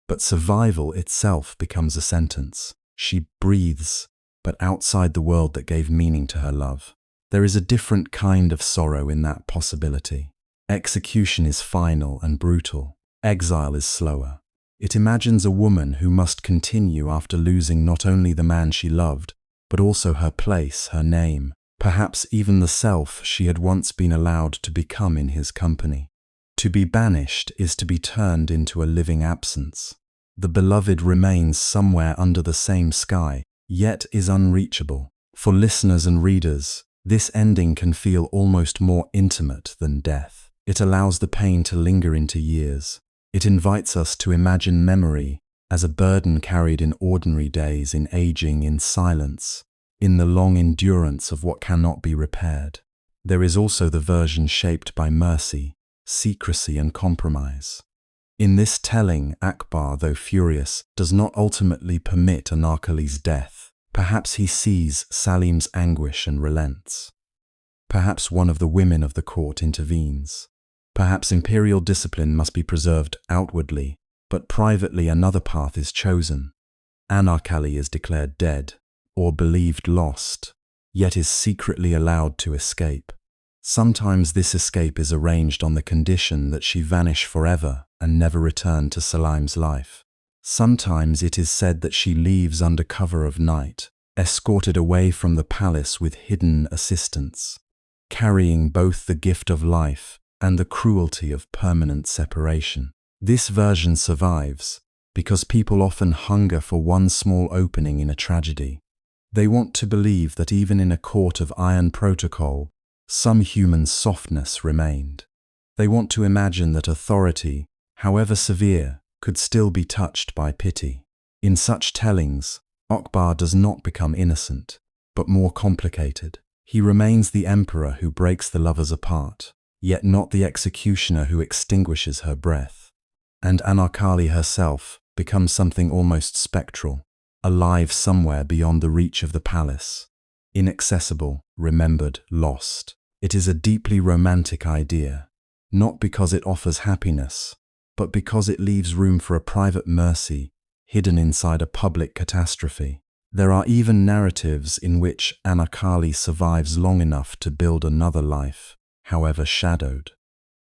But survival itself becomes a sentence. She breathes, but outside the world that gave meaning to her love. There is a different kind of sorrow in that possibility. Execution is final and brutal. Exile is slower. It imagines a woman who must continue after losing not only the man she loved, but also her place, her name, perhaps even the self she had once been allowed to become in his company. To be banished is to be turned into a living absence. The beloved remains somewhere under the same sky, yet is unreachable. For listeners and readers, this ending can feel almost more intimate than death. It allows the pain to linger into years. It invites us to imagine memory as a burden carried in ordinary days, in aging, in silence, in the long endurance of what cannot be repaired. There is also the version shaped by mercy, secrecy, and compromise. In this telling, Akbar, though furious, does not ultimately permit Anarkali's death. Perhaps he sees Salim's anguish and relents. Perhaps one of the women of the court intervenes. Perhaps imperial discipline must be preserved outwardly, but privately another path is chosen. Anarkali is declared dead, or believed lost, yet is secretly allowed to escape. Sometimes this escape is arranged on the condition that she vanish forever and never return to Salim's life. Sometimes it is said that she leaves under cover of night, escorted away from the palace with hidden assistants, carrying both the gift of life and the cruelty of permanent separation. This version survives because people often hunger for one small opening in a tragedy. They want to believe that even in a court of iron protocol, some human softness remained. They want to imagine that authority, however severe, could still be touched by pity. In such tellings, Akbar does not become innocent, but more complicated. He remains the emperor who breaks the lovers apart, yet not the executioner who extinguishes her breath. And Anarkali herself becomes something almost spectral, alive somewhere beyond the reach of the palace. Inaccessible, remembered, lost. It is a deeply romantic idea, not because it offers happiness, but because it leaves room for a private mercy hidden inside a public catastrophe. There are even narratives in which Anarkali survives long enough to build another life, however shadowed.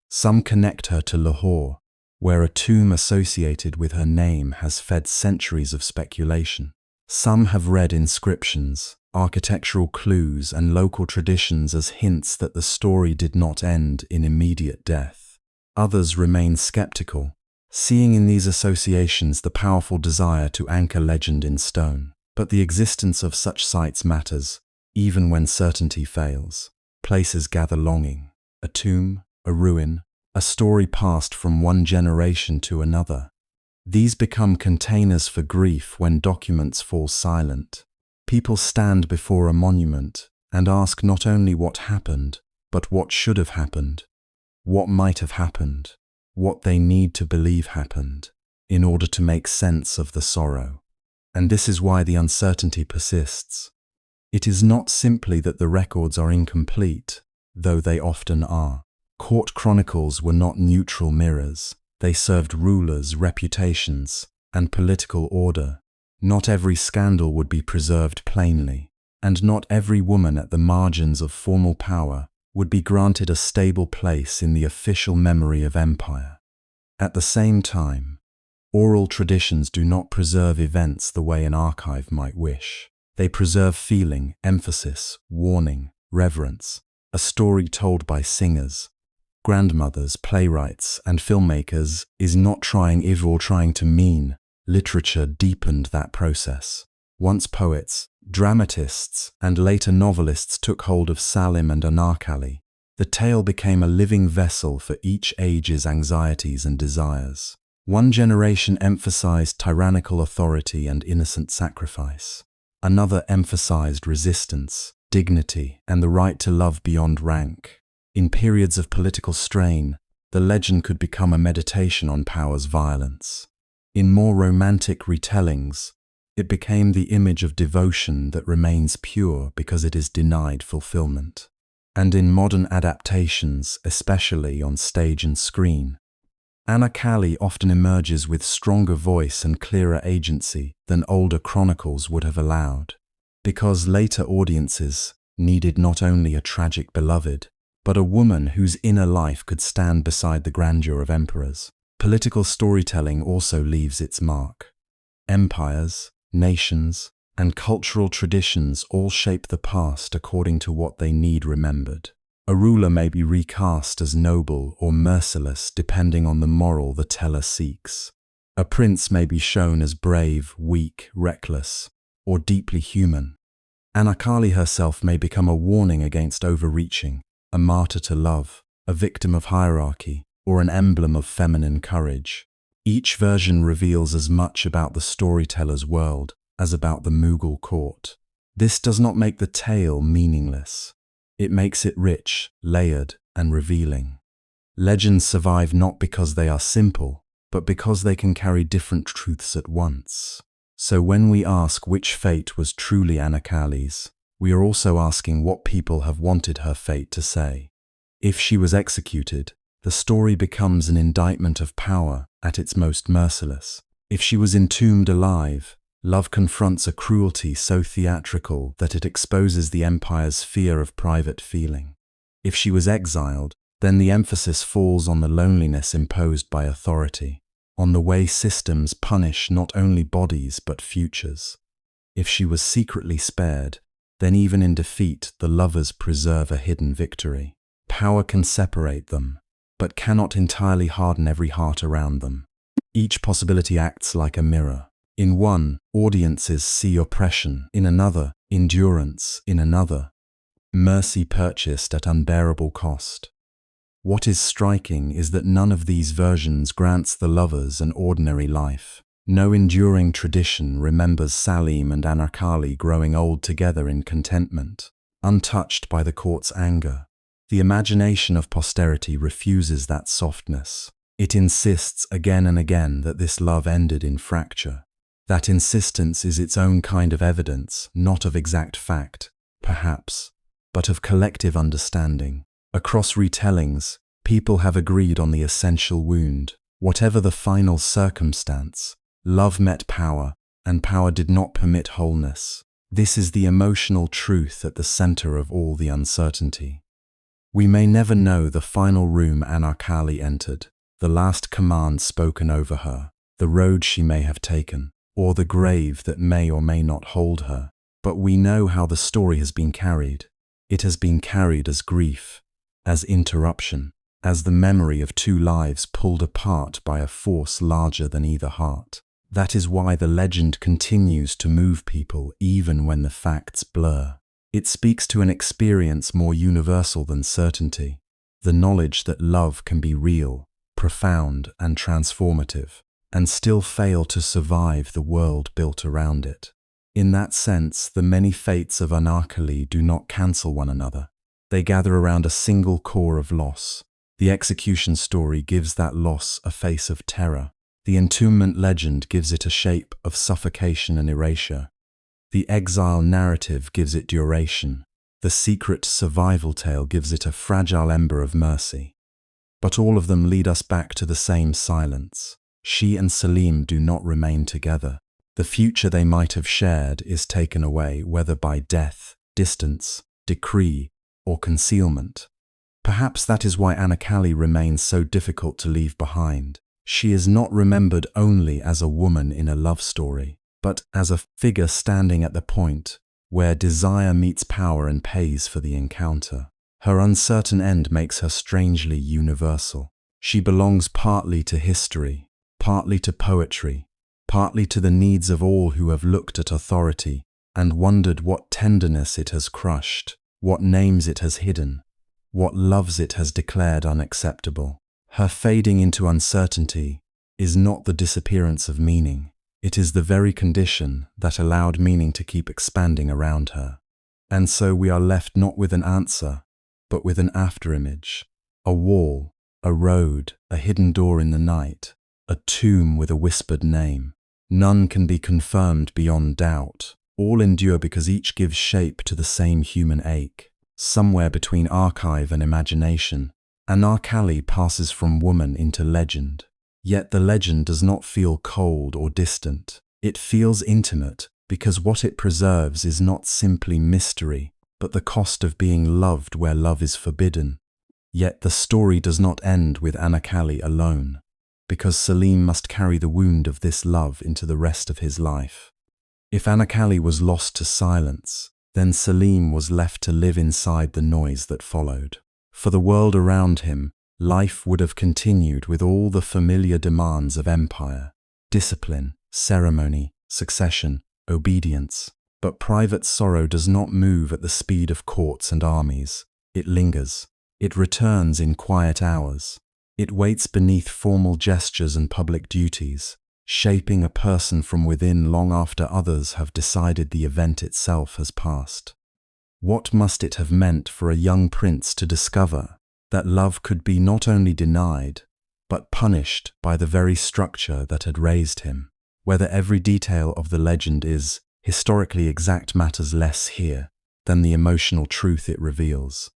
Some connect her to Lahore, where a tomb associated with her name has fed centuries of speculation. Some have read inscriptions, architectural clues, and local traditions as hints that the story did not end in immediate death. Others remain skeptical, seeing in these associations the powerful desire to anchor legend in stone. But the existence of such sites matters, even when certainty fails. Places gather longing. A tomb, a ruin, a story passed from one generation to another. These become containers for grief when documents fall silent. People stand before a monument and ask not only what happened, but what should have happened, what might have happened, what they need to believe happened, in order to make sense of the sorrow. And this is why the uncertainty persists. It is not simply that the records are incomplete, though they often are. Court chronicles were not neutral mirrors. They served rulers, reputations, and political order. Not every scandal would be preserved plainly, and not every woman at the margins of formal power would be granted a stable place in the official memory of empire. At the same time, oral traditions do not preserve events the way an archive might wish. They preserve feeling, emphasis, warning, reverence, a story told by singers, grandmothers, playwrights, and filmmakers is not trying if or trying to mean. Literature deepened that process. Once poets, dramatists, and later novelists took hold of Salim and Anarkali, the tale became a living vessel for each age's anxieties and desires. One generation emphasized tyrannical authority and innocent sacrifice. Another emphasized resistance, dignity, and the right to love beyond rank. In periods of political strain, the legend could become a meditation on power's violence. In more romantic retellings, it became the image of devotion that remains pure because it is denied fulfillment. And in modern adaptations, especially on stage and screen, Anarkali often emerges with stronger voice and clearer agency than older chronicles would have allowed, because later audiences needed not only a tragic beloved, but a woman whose inner life could stand beside the grandeur of emperors. Political storytelling also leaves its mark. Empires, nations, and cultural traditions all shape the past according to what they need remembered. A ruler may be recast as noble or merciless depending on the moral the teller seeks. A prince may be shown as brave, weak, reckless, or deeply human. Anarkali herself may become a warning against overreaching, a martyr to love, a victim of hierarchy, or an emblem of feminine courage. Each version reveals as much about the storyteller's world as about the Mughal court. This does not make the tale meaningless. It makes it rich, layered, and revealing. Legends survive not because they are simple, but because they can carry different truths at once. So when we ask which fate was truly Anarkali's, we are also asking what people have wanted her fate to say. If she was executed, the story becomes an indictment of power at its most merciless. If she was entombed alive, love confronts a cruelty so theatrical that it exposes the empire's fear of private feeling. If she was exiled, then the emphasis falls on the loneliness imposed by authority, on the way systems punish not only bodies but futures. If she was secretly spared, then even in defeat the lovers preserve a hidden victory. Power can separate them, but cannot entirely harden every heart around them. Each possibility acts like a mirror. In one, audiences see oppression; in another, endurance; in another, mercy purchased at unbearable cost. What is striking is that none of these versions grants the lovers an ordinary life. No enduring tradition remembers Salim and Anarkali growing old together in contentment, untouched by the court's anger. The imagination of posterity refuses that softness. It insists again and again that this love ended in fracture. That insistence is its own kind of evidence, not of exact fact, perhaps, but of collective understanding. Across retellings, people have agreed on the essential wound. Whatever the final circumstance, love met power, and power did not permit wholeness. This is the emotional truth at the center of all the uncertainty. We may never know the final room Anarkali entered, the last command spoken over her, the road she may have taken, or the grave that may or may not hold her. But we know how the story has been carried. It has been carried as grief, as interruption, as the memory of two lives pulled apart by a force larger than either heart. That is why the legend continues to move people even when the facts blur. It speaks to an experience more universal than certainty, the knowledge that love can be real, profound, and transformative. and still fail to survive the world built around it. In that sense, the many fates of Anarkali do not cancel one another. They gather around a single core of loss. The execution story gives that loss a face of terror. The entombment legend gives it a shape of suffocation and erasure. The exile narrative gives it duration. The secret survival tale gives it a fragile ember of mercy. But all of them lead us back to the same silence. She and Salim do not remain together. The future they might have shared is taken away, whether by death, distance, decree, or concealment. Perhaps that is why Anarkali remains so difficult to leave behind. She is not remembered only as a woman in a love story, but as a figure standing at the point where desire meets power and pays for the encounter. Her uncertain end makes her strangely universal. She belongs partly to history, partly to poetry, partly to the needs of all who have looked at authority and wondered what tenderness it has crushed, what names it has hidden, what loves it has declared unacceptable. Her fading into uncertainty is not the disappearance of meaning. It is the very condition that allowed meaning to keep expanding around her. And so we are left not with an answer, but with an afterimage. A wall, a road, a hidden door in the night, a tomb with a whispered name. None can be confirmed beyond doubt. All endure because each gives shape to the same human ache. Somewhere between archive and imagination, Anarkali passes from woman into legend. Yet the legend does not feel cold or distant. It feels intimate because what it preserves is not simply mystery, but the cost of being loved where love is forbidden. Yet the story does not end with Anarkali alone, because Salim must carry the wound of this love into the rest of his life. If Anarkali was lost to silence, then Salim was left to live inside the noise that followed. For the world around him, life would have continued with all the familiar demands of empire: discipline, ceremony, succession, obedience. But private sorrow does not move at the speed of courts and armies. It lingers. It returns in quiet hours. It waits beneath formal gestures and public duties, shaping a person from within long after others have decided the event itself has passed. What must it have meant for a young prince to discover that love could be not only denied, but punished by the very structure that had raised him? Whether every detail of the legend is historically exact matters less here than the emotional truth it reveals.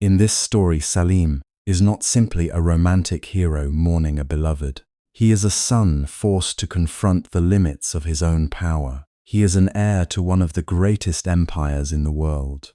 In this story, Salim is not simply a romantic hero mourning a beloved. He is a son forced to confront the limits of his own power. He is an heir to one of the greatest empires in the world.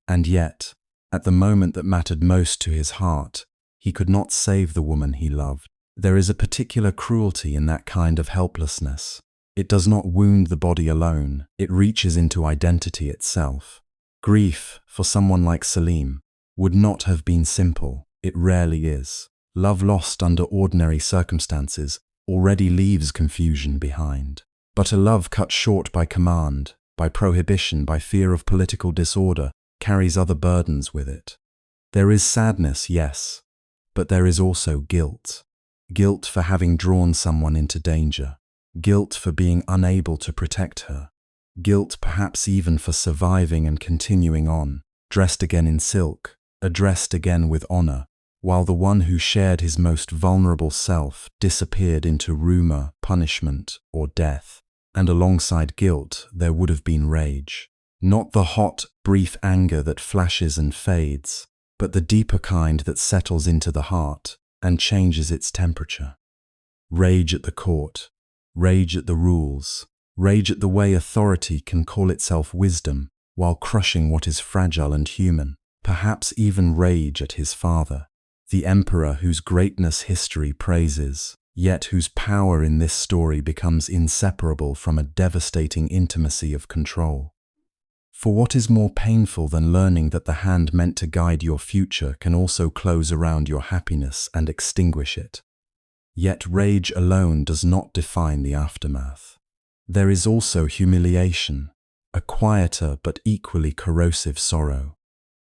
And yet, at the moment that mattered most to his heart, he could not save the woman he loved. There is a particular cruelty in that kind of helplessness. It does not wound the body alone, it reaches into identity itself. Grief, for someone like Salim, would not have been simple. It rarely is. Love lost under ordinary circumstances already leaves confusion behind. But a love cut short by command, by prohibition, by fear of political disorder, carries other burdens with it. There is sadness, yes, but there is also guilt. Guilt for having drawn someone into danger. Guilt for being unable to protect her. Guilt perhaps even for surviving and continuing on, dressed again in silk, addressed again with honor, while the one who shared his most vulnerable self disappeared into rumor, punishment, or death. And alongside guilt, there would have been rage. Not the hot, brief anger that flashes and fades, but the deeper kind that settles into the heart and changes its temperature. Rage at the court, rage at the rules, rage at the way authority can call itself wisdom while crushing what is fragile and human. Perhaps even rage at his father, the emperor whose greatness history praises, yet whose power in this story becomes inseparable from a devastating intimacy of control. For what is more painful than learning that the hand meant to guide your future can also close around your happiness and extinguish it? Yet rage alone does not define the aftermath. There is also humiliation, a quieter but equally corrosive sorrow.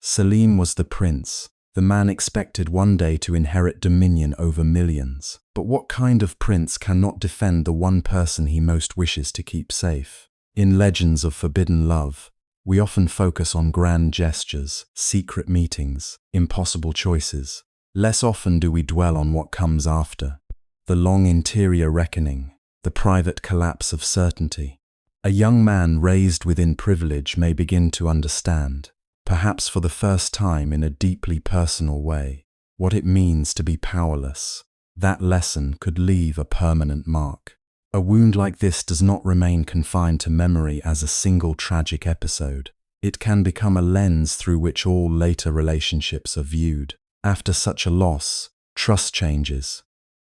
Salim was the prince, The man expected one day to inherit dominion over millions. But what kind of prince cannot defend the one person he most wishes to keep safe? In legends of forbidden love, we often focus on grand gestures, secret meetings, impossible choices. Less often do we dwell on what comes after. The long interior reckoning, the private collapse of certainty. A young man raised within privilege may begin to understand, perhaps for the first time in a deeply personal way, what it means to be powerless. That lesson could leave a permanent mark. A wound like this does not remain confined to memory as a single tragic episode. It can become a lens through which all later relationships are viewed. After such a loss, trust changes,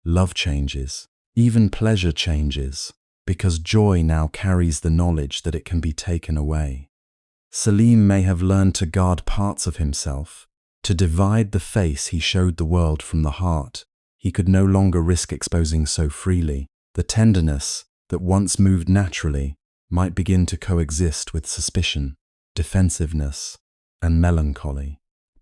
love changes, even pleasure changes, because joy now carries the knowledge that it can be taken away. Salim may have learned to guard parts of himself, to divide the face he showed the world from the heart. He could no longer risk exposing so freely. The tenderness that once moved naturally might begin to coexist with suspicion, defensiveness, and melancholy.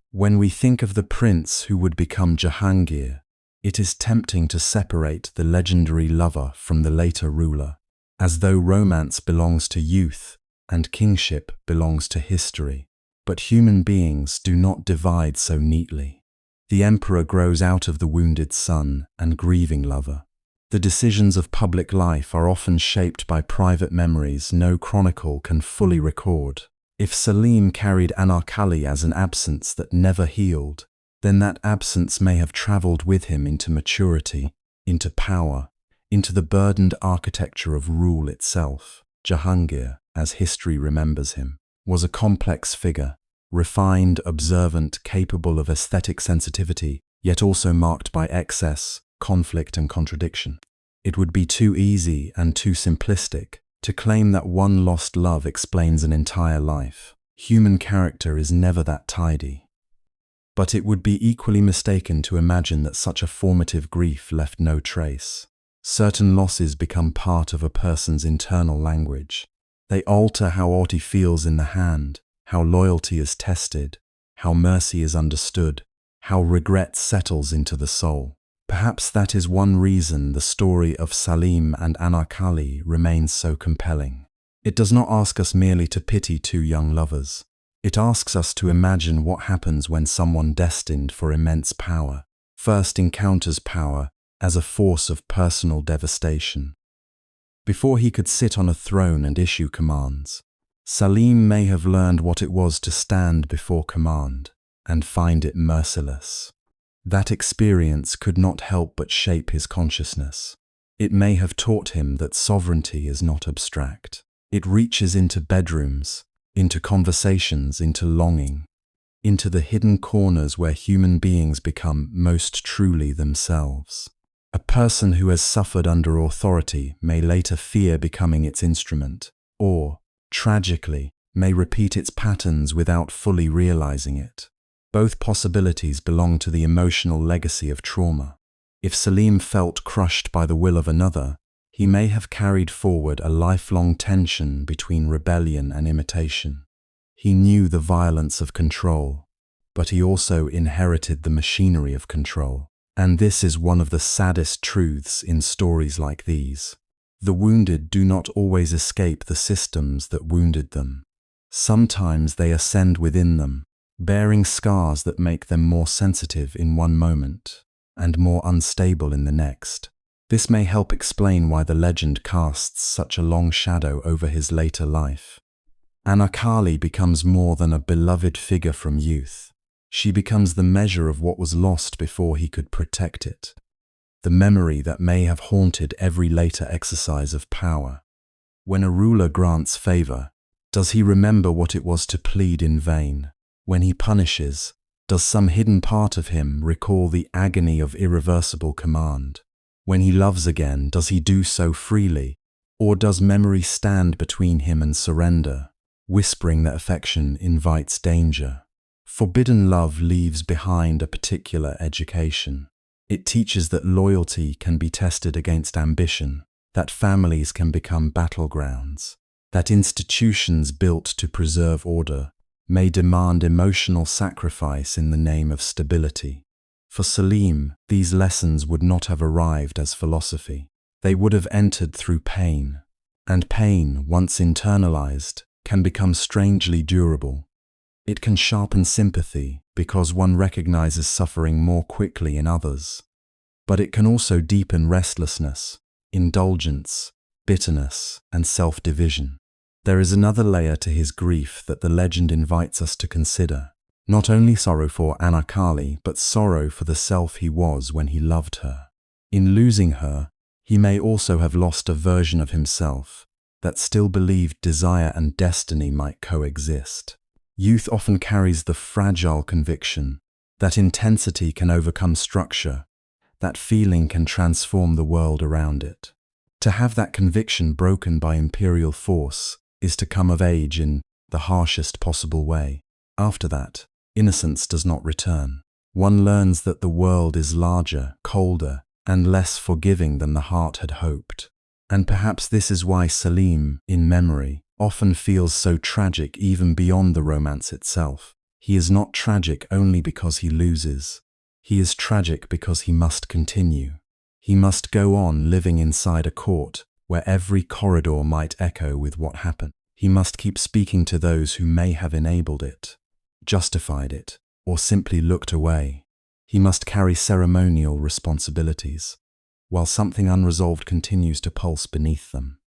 When we think of the prince who would become Jahangir, it is tempting to separate the legendary lover from the later ruler, as though romance belongs to youth and kingship belongs to history. But human beings do not divide so neatly. The emperor grows out of the wounded son and grieving lover. The decisions of public life are often shaped by private memories no chronicle can fully record. If Salim carried Anarkali as an absence that never healed, then that absence may have traveled with him into maturity, into power, into the burdened architecture of rule itself. Jahangir, as history remembers him, was a complex figure, refined, observant, capable of aesthetic sensitivity, yet also marked by excess, conflict and contradiction. It would be too easy and too simplistic to claim that one lost love explains an entire life. Human character is never that tidy. But it would be equally mistaken to imagine that such a formative grief left no trace. Certain losses become part of a person's internal language. They alter how what he feels in the hand, how loyalty is tested, how mercy is understood, how regret settles into the soul. Perhaps that is one reason the story of Salim and Anarkali remains so compelling. It does not ask us merely to pity two young lovers. It asks us to imagine what happens when someone destined for immense power first encounters power as a force of personal devastation. Before he could sit on a throne and issue commands, Salim may have learned what it was to stand before command and find it merciless. That experience could not help but shape his consciousness. It may have taught him that sovereignty is not abstract. It reaches into bedrooms, into conversations, into longing, into the hidden corners where human beings become most truly themselves. A person who has suffered under authority may later fear becoming its instrument, or, tragically, may repeat its patterns without fully realizing it. Both possibilities belong to the emotional legacy of trauma. If Salim felt crushed by the will of another, he may have carried forward a lifelong tension between rebellion and imitation. He knew the violence of control, but he also inherited the machinery of control. And this is one of the saddest truths in stories like these. The wounded do not always escape the systems that wounded them. Sometimes they ascend within them, bearing scars that make them more sensitive in one moment and more unstable in the next. This may help explain why the legend casts such a long shadow over his later life. Anarkali becomes more than a beloved figure from youth. She becomes the measure of what was lost before he could protect it, the memory that may have haunted every later exercise of power. When a ruler grants favor, does he remember what it was to plead in vain? When he punishes, does some hidden part of him recall the agony of irreversible command? When he loves again, does he do so freely, or does memory stand between him and surrender, whispering that affection invites danger? Forbidden love leaves behind a particular education. It teaches that loyalty can be tested against ambition, that families can become battlegrounds, that institutions built to preserve order may demand emotional sacrifice in the name of stability. For Salim, these lessons would not have arrived as philosophy. They would have entered through pain. And pain, once internalized, can become strangely durable. It can sharpen sympathy because one recognizes suffering more quickly in others. But it can also deepen restlessness, indulgence, bitterness, and self-division. There is another layer to his grief that the legend invites us to consider. Not only sorrow for Anarkali, but sorrow for the self he was when he loved her. In losing her, he may also have lost a version of himself that still believed desire and destiny might coexist. Youth often carries the fragile conviction that intensity can overcome structure, that feeling can transform the world around it. To have that conviction broken by imperial force is to come of age in the harshest possible way. After that, innocence does not return. One learns that the world is larger, colder, and less forgiving than the heart had hoped. And perhaps this is why Salim, in memory, often feels so tragic even beyond the romance itself. He is not tragic only because he loses. He is tragic because he must continue. He must go on living inside a court where every corridor might echo with what happened. He must keep speaking to those who may have enabled it, justified it, or simply looked away. He must carry ceremonial responsibilities, while something unresolved continues to pulse beneath them.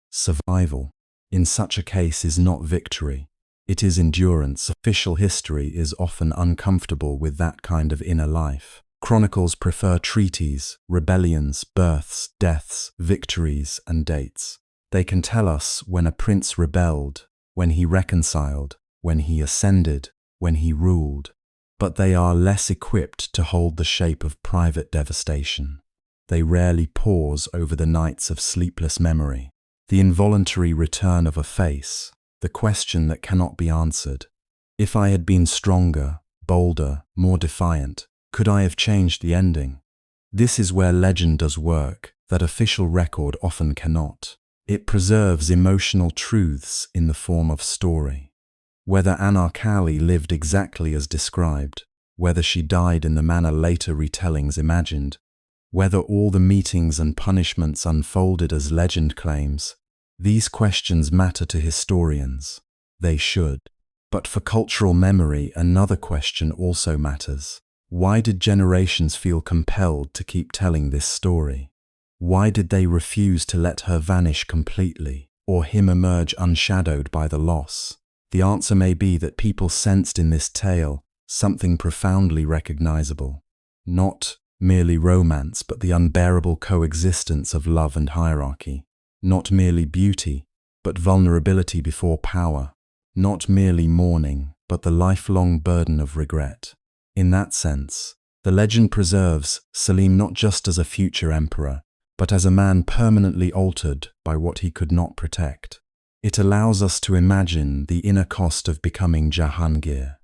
Survival, in such a case, is not victory. It is endurance. Official history is often uncomfortable with that kind of inner life. Chronicles prefer treaties, rebellions, births, deaths, victories, and dates. They can tell us when a prince rebelled, when he reconciled, when he ascended, when he ruled. But they are less equipped to hold the shape of private devastation. They rarely pause over the nights of sleepless memory, the involuntary return of a face, the question that cannot be answered. If I had been stronger, bolder, more defiant, could I have changed the ending? This is where legend does work that official record often cannot. It preserves emotional truths in the form of story. Whether Anarkali lived exactly as described, whether she died in the manner later retellings imagined, whether all the meetings and punishments unfolded as legend claims, these questions matter to historians. They should. But for cultural memory, another question also matters. Why did generations feel compelled to keep telling this story? Why did they refuse to let her vanish completely, or him emerge unshadowed by the loss? The answer may be that people sensed in this tale something profoundly recognizable. Not merely romance, but the unbearable coexistence of love and hierarchy. Not merely beauty, but vulnerability before power. Not merely mourning, but the lifelong burden of regret. In that sense, the legend preserves Salim not just as a future emperor, but as a man permanently altered by what he could not protect. It allows us to imagine the inner cost of becoming Jahangir.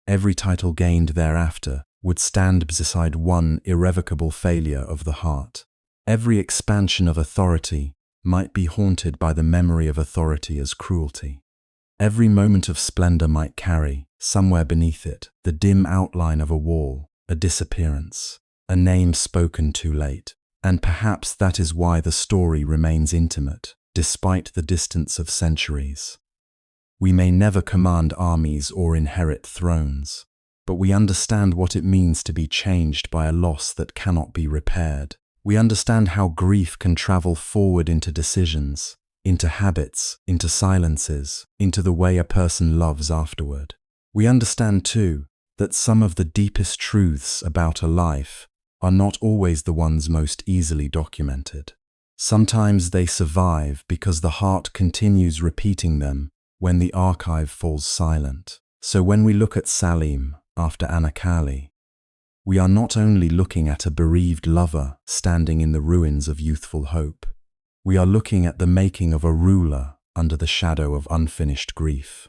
Every title gained thereafter would stand beside one irrevocable failure of the heart. Every expansion of authority might be haunted by the memory of authority as cruelty. Every moment of splendor might carry, somewhere beneath it, the dim outline of a wall, a disappearance, a name spoken too late. And perhaps that is why the story remains intimate, despite the distance of centuries. We may never command armies or inherit thrones, but we understand what it means to be changed by a loss that cannot be repaired. We understand how grief can travel forward into decisions, into habits, into silences, into the way a person loves afterward. We understand, too, that some of the deepest truths about a life are not always the ones most easily documented. Sometimes they survive because the heart continues repeating them when the archive falls silent. So when we look at Salim after Anarkali, we are not only looking at a bereaved lover standing in the ruins of youthful hope. We are looking at the making of a ruler under the shadow of unfinished grief.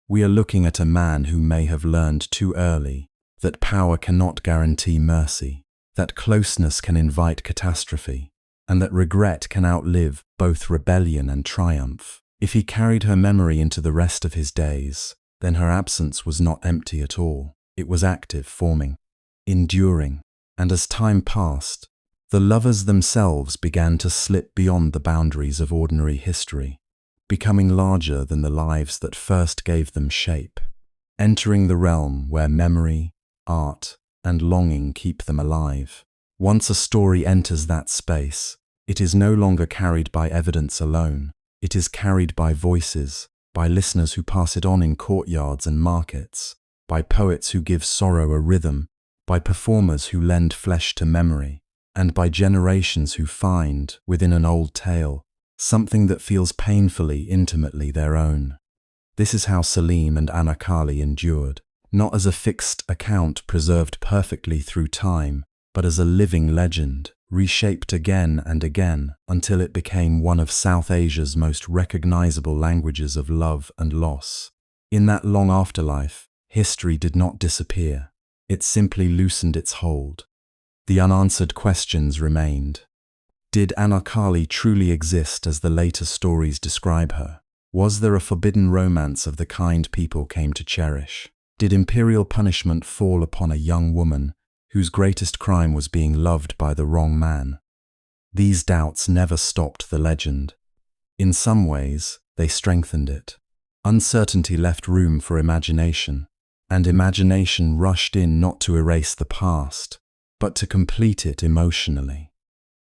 We are looking at a man who may have learned too early that power cannot guarantee mercy, that closeness can invite catastrophe, and that regret can outlive both rebellion and triumph. If he carried her memory into the rest of his days, then her absence was not empty at all. It was active, forming, enduring, and as time passed, the lovers themselves began to slip beyond the boundaries of ordinary history, becoming larger than the lives that first gave them shape, entering the realm where memory, art, and longing keep them alive. Once a story enters that space, it is no longer carried by evidence alone. It is carried by voices, by listeners who pass it on in courtyards and markets, by poets who give sorrow a rhythm, by performers who lend flesh to memory, and by generations who find, within an old tale, something that feels painfully, intimately their own. This is how Salim and Anarkali endured, not as a fixed account preserved perfectly through time, but as a living legend, reshaped again and again until it became one of South Asia's most recognizable languages of love and loss. In that long afterlife, history did not disappear. It simply loosened its hold. The unanswered questions remained. Did Anarkali truly exist as the later stories describe her? Was there a forbidden romance of the kind people came to cherish? Did imperial punishment fall upon a young woman whose greatest crime was being loved by the wrong man? These doubts never stopped the legend. In some ways, they strengthened it. Uncertainty left room for imagination, and imagination rushed in not to erase the past, but to complete it emotionally.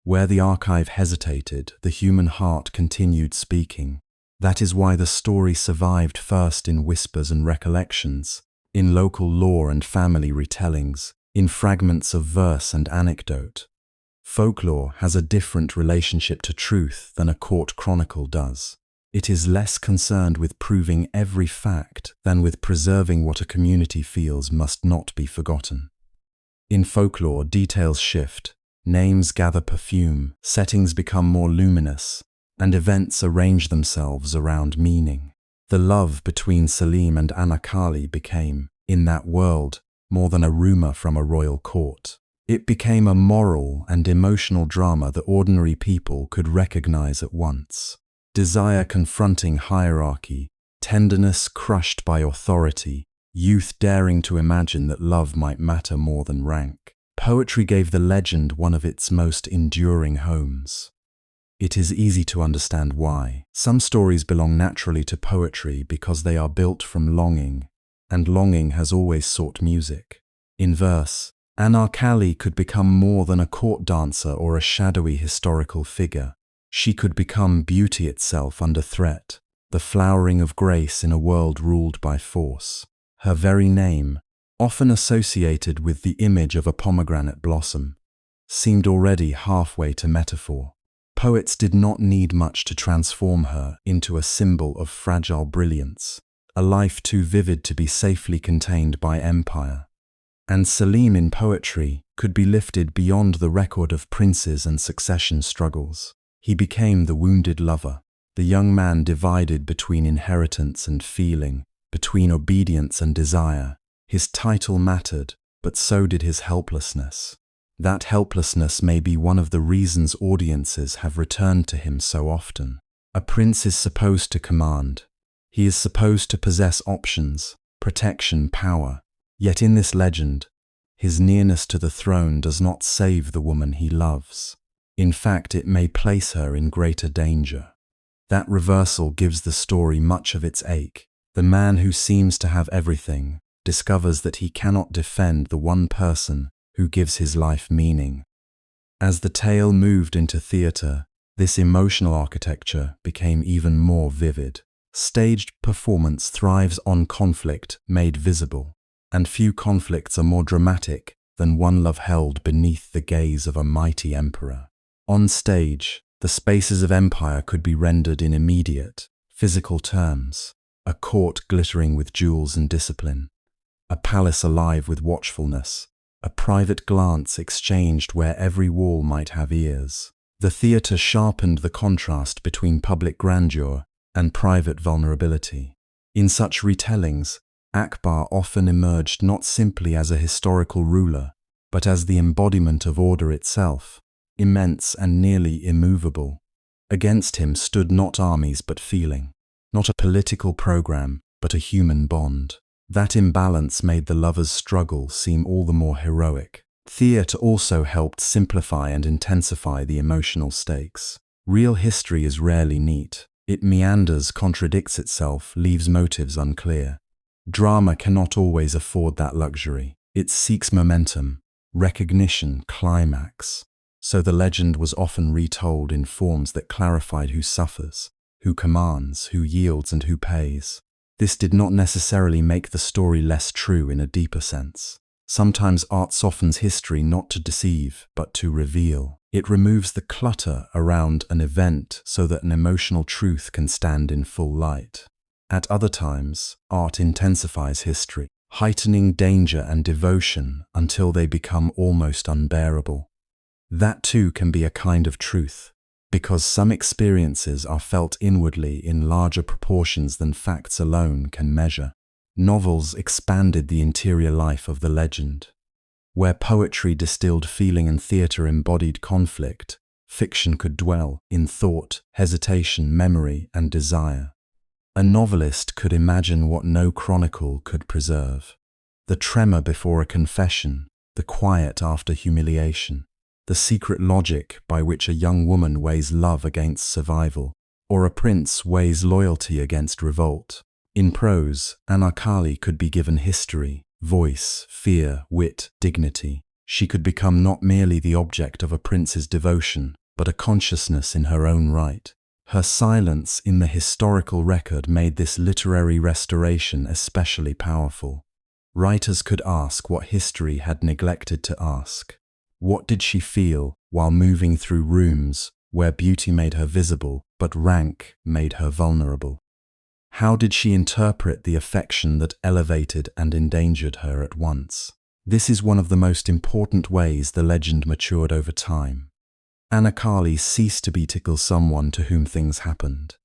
Where the archive hesitated, the human heart continued speaking. That is why the story survived first in whispers and recollections, in local lore and family retellings, in fragments of verse and anecdote. Folklore has a different relationship to truth than a court chronicle does. It is less concerned with proving every fact than with preserving what a community feels must not be forgotten. In folklore, details shift, names gather perfume, settings become more luminous, and events arrange themselves around meaning. The love between Salim and Anarkali became, in that world, more than a rumor from a royal court. It became a moral and emotional drama that ordinary people could recognize at once. Desire confronting hierarchy, tenderness crushed by authority, youth daring to imagine that love might matter more than rank. Poetry gave the legend one of its most enduring homes. It is easy to understand why. Some stories belong naturally to poetry because they are built from longing, and longing has always sought music. In verse, Anarkali could become more than a court dancer or a shadowy historical figure. She could become beauty itself under threat, the flowering of grace in a world ruled by force. Her very name, often associated with the image of a pomegranate blossom, seemed already halfway to metaphor. Poets did not need much to transform her into a symbol of fragile brilliance, a life too vivid to be safely contained by empire. And Salim in poetry could be lifted beyond the record of princes and succession struggles. He became the wounded lover, the young man divided between inheritance and feeling, between obedience and desire. His title mattered, but so did his helplessness. That helplessness may be one of the reasons audiences have returned to him so often. A prince is supposed to command. He is supposed to possess options, protection, power. Yet in this legend, his nearness to the throne does not save the woman he loves. In fact, it may place her in greater danger. That reversal gives the story much of its ache. The man who seems to have everything discovers that he cannot defend the one person who gives his life meaning. As the tale moved into theatre, this emotional architecture became even more vivid. Staged performance thrives on conflict made visible, and few conflicts are more dramatic than one love held beneath the gaze of a mighty emperor. On stage, the spaces of empire could be rendered in immediate, physical terms: a court glittering with jewels and discipline, a palace alive with watchfulness, a private glance exchanged where every wall might have ears. The theatre sharpened the contrast between public grandeur and private vulnerability. In such retellings, Akbar often emerged not simply as a historical ruler, but as the embodiment of order itself, immense and nearly immovable. Against him stood not armies but feeling, not a political program, but a human bond. That imbalance made the lovers' struggle seem all the more heroic. Theatre also helped simplify and intensify the emotional stakes. Real history is rarely neat. It meanders, contradicts itself, leaves motives unclear. Drama cannot always afford that luxury. It seeks momentum, recognition, climax. So the legend was often retold in forms that clarified who suffers, who commands, who yields, and who pays. This did not necessarily make the story less true in a deeper sense. Sometimes art softens history not to deceive, but to reveal. It removes the clutter around an event so that an emotional truth can stand in full light. At other times, art intensifies history, heightening danger and devotion until they become almost unbearable. That too can be a kind of truth, because some experiences are felt inwardly in larger proportions than facts alone can measure. Novels expanded the interior life of the legend. Where poetry distilled feeling and theatre embodied conflict, fiction could dwell in thought, hesitation, memory, and desire. A novelist could imagine what no chronicle could preserve. The tremor before a confession, the quiet after humiliation, the secret logic by which a young woman weighs love against survival, or a prince weighs loyalty against revolt. In prose, Anarkali could be given history, voice, fear, wit, dignity. She could become not merely the object of a prince's devotion, but a consciousness in her own right. Her silence in the historical record made this literary restoration especially powerful. Writers could ask what history had neglected to ask. What did she feel while moving through rooms where beauty made her visible, but rank made her vulnerable? How did she interpret the affection that elevated and endangered her at once? This is one of the most important ways the legend matured over time. Anarkali ceased to be someone to whom things happened.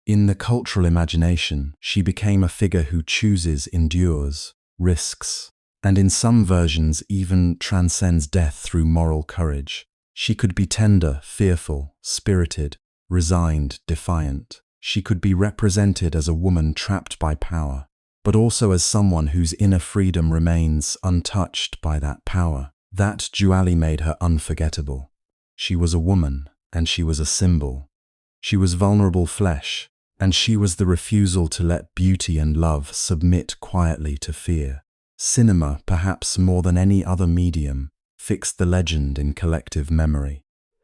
In the cultural imagination, she became a figure who chooses, endures, risks, and in some versions even transcends death through moral courage. She could be tender, fearful, spirited, resigned, defiant. She could be represented as a woman trapped by power, but also as someone whose inner freedom remains untouched by that power. That duality made her unforgettable. She was a woman, and she was a symbol. She was vulnerable flesh, and she was the refusal to let beauty and love submit quietly to fear. Cinema, perhaps more than any other medium, fixed the legend in collective memory.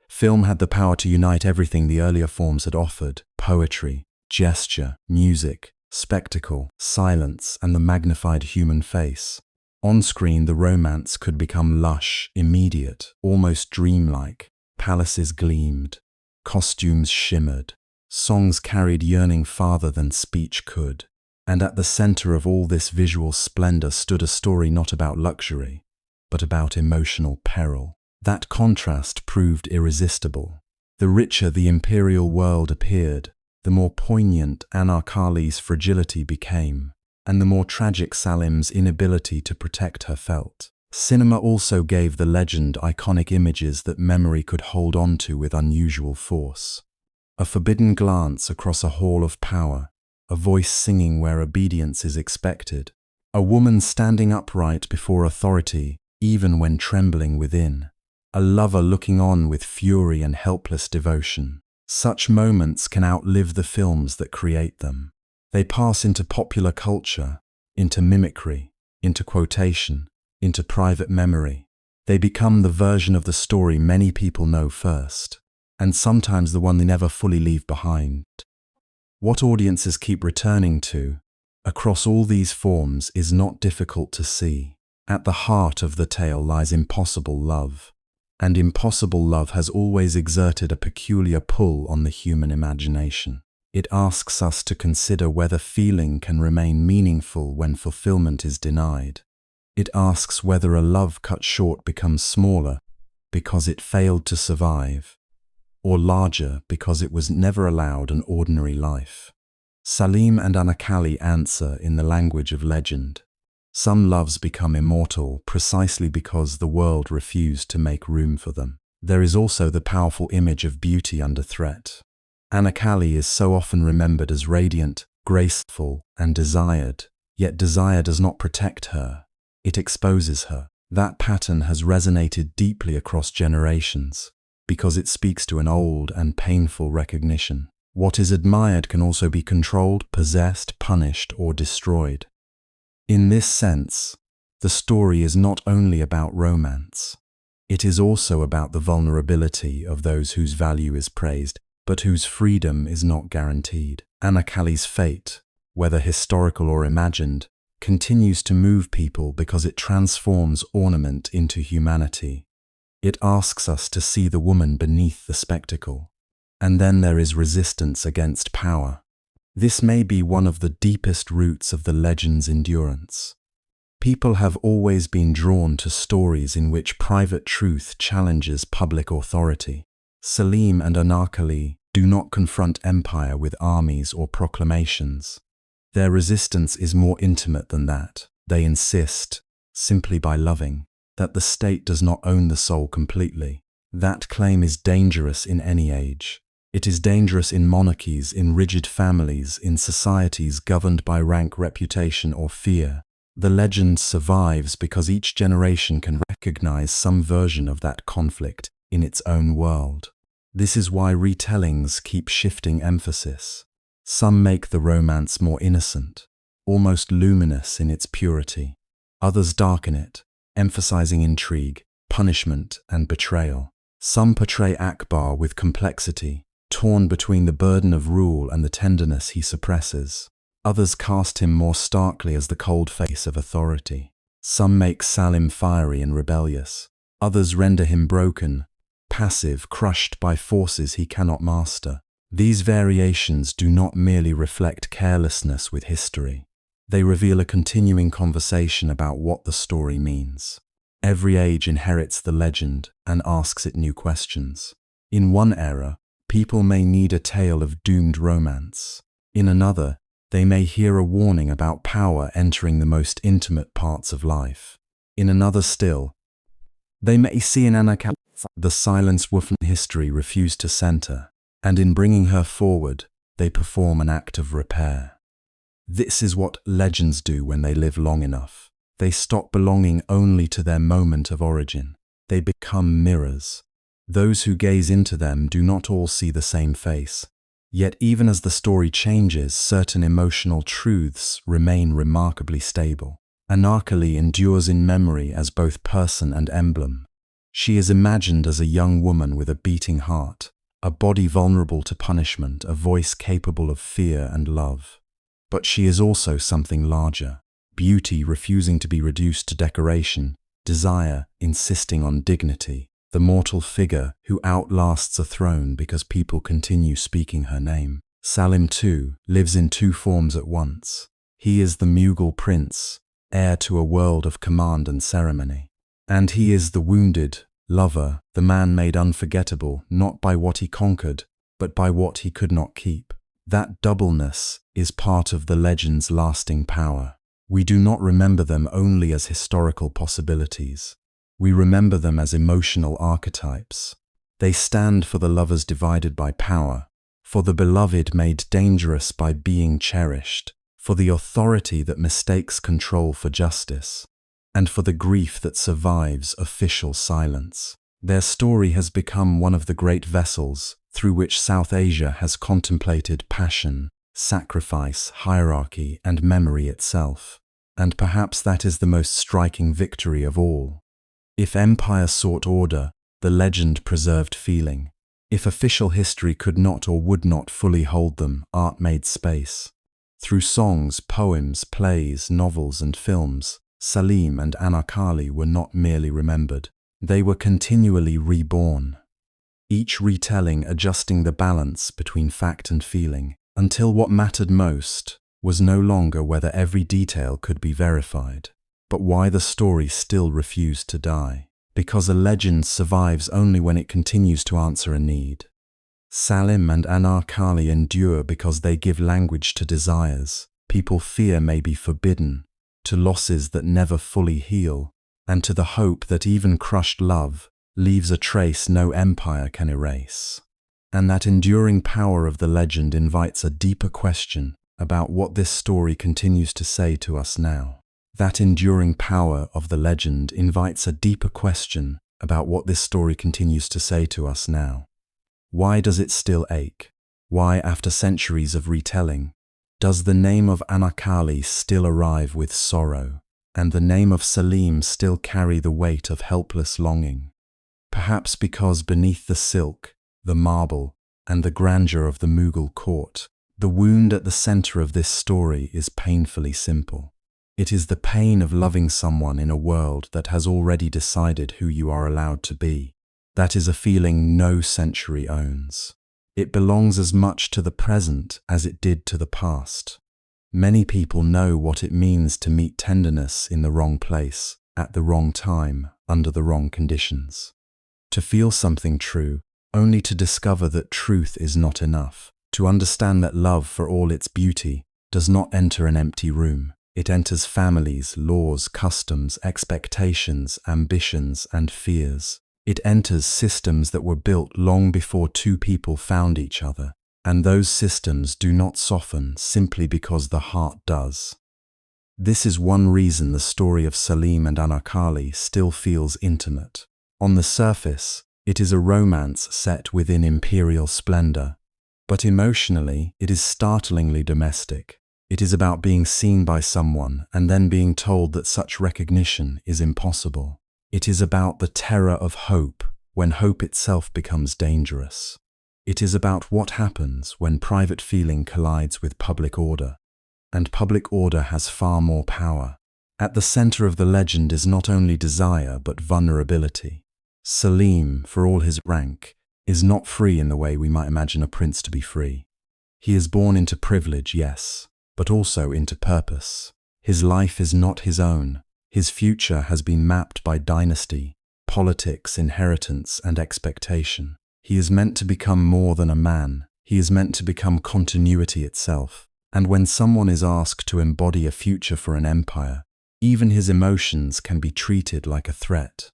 Film had the power to unite everything the earlier forms had offered: poetry, gesture, music, spectacle, silence, and the magnified human face. On screen, the romance could become lush, immediate, almost dreamlike. Palaces gleamed, costumes shimmered, songs carried yearning farther than speech could. And at the center of all this visual splendor stood a story not about luxury, but about emotional peril. That contrast proved irresistible. The richer the imperial world appeared, the more poignant Anarkali's fragility became, and the more tragic Salim's inability to protect her felt. Cinema also gave the legend iconic images that memory could hold on to with unusual force. A forbidden glance across a hall of power, a voice singing where obedience is expected, a woman standing upright before authority even when trembling within, a lover looking on with fury and helpless devotion. Such moments can outlive the films that create them. They pass into popular culture, into mimicry, into quotation, into private memory. They become the version of the story many people know first, and sometimes the one they never fully leave behind. What audiences keep returning to, across all these forms, is not difficult to see. At the heart of the tale lies impossible love, and impossible love has always exerted a peculiar pull on the human imagination. It asks us to consider whether feeling can remain meaningful when fulfillment is denied. It asks whether a love cut short becomes smaller because it failed to survive, or larger because it was never allowed an ordinary life. Salim and Anarkali answer in the language of legend. Some loves become immortal precisely because the world refused to make room for them. There is also the powerful image of beauty under threat. Anarkali is so often remembered as radiant, graceful, and desired. Yet desire does not protect her, it exposes her. That pattern has resonated deeply across generations because it speaks to an old and painful recognition. What is admired can also be controlled, possessed, punished, or destroyed. In this sense, the story is not only about romance. It is also about the vulnerability of those whose value is praised, but whose freedom is not guaranteed. Anarkali's fate, whether historical or imagined, continues to move people because it transforms ornament into humanity. It asks us to see the woman beneath the spectacle. And then there is resistance against power. This may be one of the deepest roots of the legend's endurance. People have always been drawn to stories in which private truth challenges public authority. Salim and Anarkali do not confront empire with armies or proclamations. Their resistance is more intimate than that. They insist, simply by loving, that the state does not own the soul completely. That claim is dangerous in any age. It is dangerous in monarchies, in rigid families, in societies governed by rank, reputation, or fear. The legend survives because each generation can recognize some version of that conflict in its own world. This is why retellings keep shifting emphasis. Some make the romance more innocent, almost luminous in its purity. Others darken it, emphasizing intrigue, punishment, and betrayal. Some portray Akbar with complexity, torn between the burden of rule and the tenderness he suppresses. Others cast him more starkly as the cold face of authority. Some make Salim fiery and rebellious. Others render him broken, passive, crushed by forces he cannot master. These variations do not merely reflect carelessness with history. They reveal a continuing conversation about what the story means. Every age inherits the legend and asks it new questions. In one era, people may need a tale of doomed romance. In another, they may hear a warning about power entering the most intimate parts of life. In another still, they may see in Anarkali the silence woman history refused to center, and in bringing her forward, they perform an act of repair. This is what legends do when they live long enough. They stop belonging only to their moment of origin. They become mirrors. Those who gaze into them do not all see the same face. Yet even as the story changes, certain emotional truths remain remarkably stable. Anarkali endures in memory as both person and emblem. She is imagined as a young woman with a beating heart, a body vulnerable to punishment, a voice capable of fear and love. But she is also something larger. Beauty refusing to be reduced to decoration, desire insisting on dignity, the mortal figure who outlasts a throne because people continue speaking her name. Salim, too, lives in two forms at once. He is the Mughal prince, heir to a world of command and ceremony. And he is the wounded lover, the man made unforgettable not by what he conquered, but by what he could not keep. That doubleness is part of the legend's lasting power. We do not remember them only as historical possibilities. We remember them as emotional archetypes. They stand for the lovers divided by power, for the beloved made dangerous by being cherished, for the authority that mistakes control for justice, and for the grief that survives official silence. Their story has become one of the great vessels through which South Asia has contemplated passion, sacrifice, hierarchy, and memory itself. And perhaps that is the most striking victory of all. If empire sought order, the legend preserved feeling. If official history could not or would not fully hold them, art made space. Through songs, poems, plays, novels, and films, Salim and Anarkali were not merely remembered. They were continually reborn, each retelling adjusting the balance between fact and feeling, until what mattered most was no longer whether every detail could be verified, but why the story still refused to die. Because a legend survives only when it continues to answer a need. Salim and Anarkali endure because they give language to desires people fear may be forbidden, to losses that never fully heal, and to the hope that even crushed love leaves a trace no empire can erase. And that enduring power of the legend invites a deeper question. about what this story continues to say to us now. That enduring power of the legend invites a deeper question about what this story continues to say to us now. Why does it still ache? Why, after centuries of retelling, does the name of Anarkali still arrive with sorrow, and the name of Salim still carry the weight of helpless longing? Perhaps because beneath the silk, the marble, and the grandeur of the Mughal court, the wound at the center of this story is painfully simple. It is the pain of loving someone in a world that has already decided who you are allowed to be. That is a feeling no century owns. It belongs as much to the present as it did to the past. Many people know what it means to meet tenderness in the wrong place, at the wrong time, under the wrong conditions. To feel something true, only to discover that truth is not enough. To understand that love, for all its beauty, does not enter an empty room. It enters families, laws, customs, expectations, ambitions, and fears. It enters systems that were built long before two people found each other, and those systems do not soften simply because the heart does. This is one reason the story of Salim and Anarkali still feels intimate. On the surface, it is a romance set within imperial splendor, but emotionally, it is startlingly domestic. It is about being seen by someone and then being told that such recognition is impossible. It is about the terror of hope when hope itself becomes dangerous. It is about what happens when private feeling collides with public order, and public order has far more power. At the center of the legend is not only desire but vulnerability. Salim, for all his rank, is not free in the way we might imagine a prince to be free. He is born into privilege, yes, but also into purpose. His life is not his own. His future has been mapped by dynasty, politics, inheritance, and expectation. He is meant to become more than a man. He is meant to become continuity itself. And when someone is asked to embody a future for an empire, even his emotions can be treated like a threat.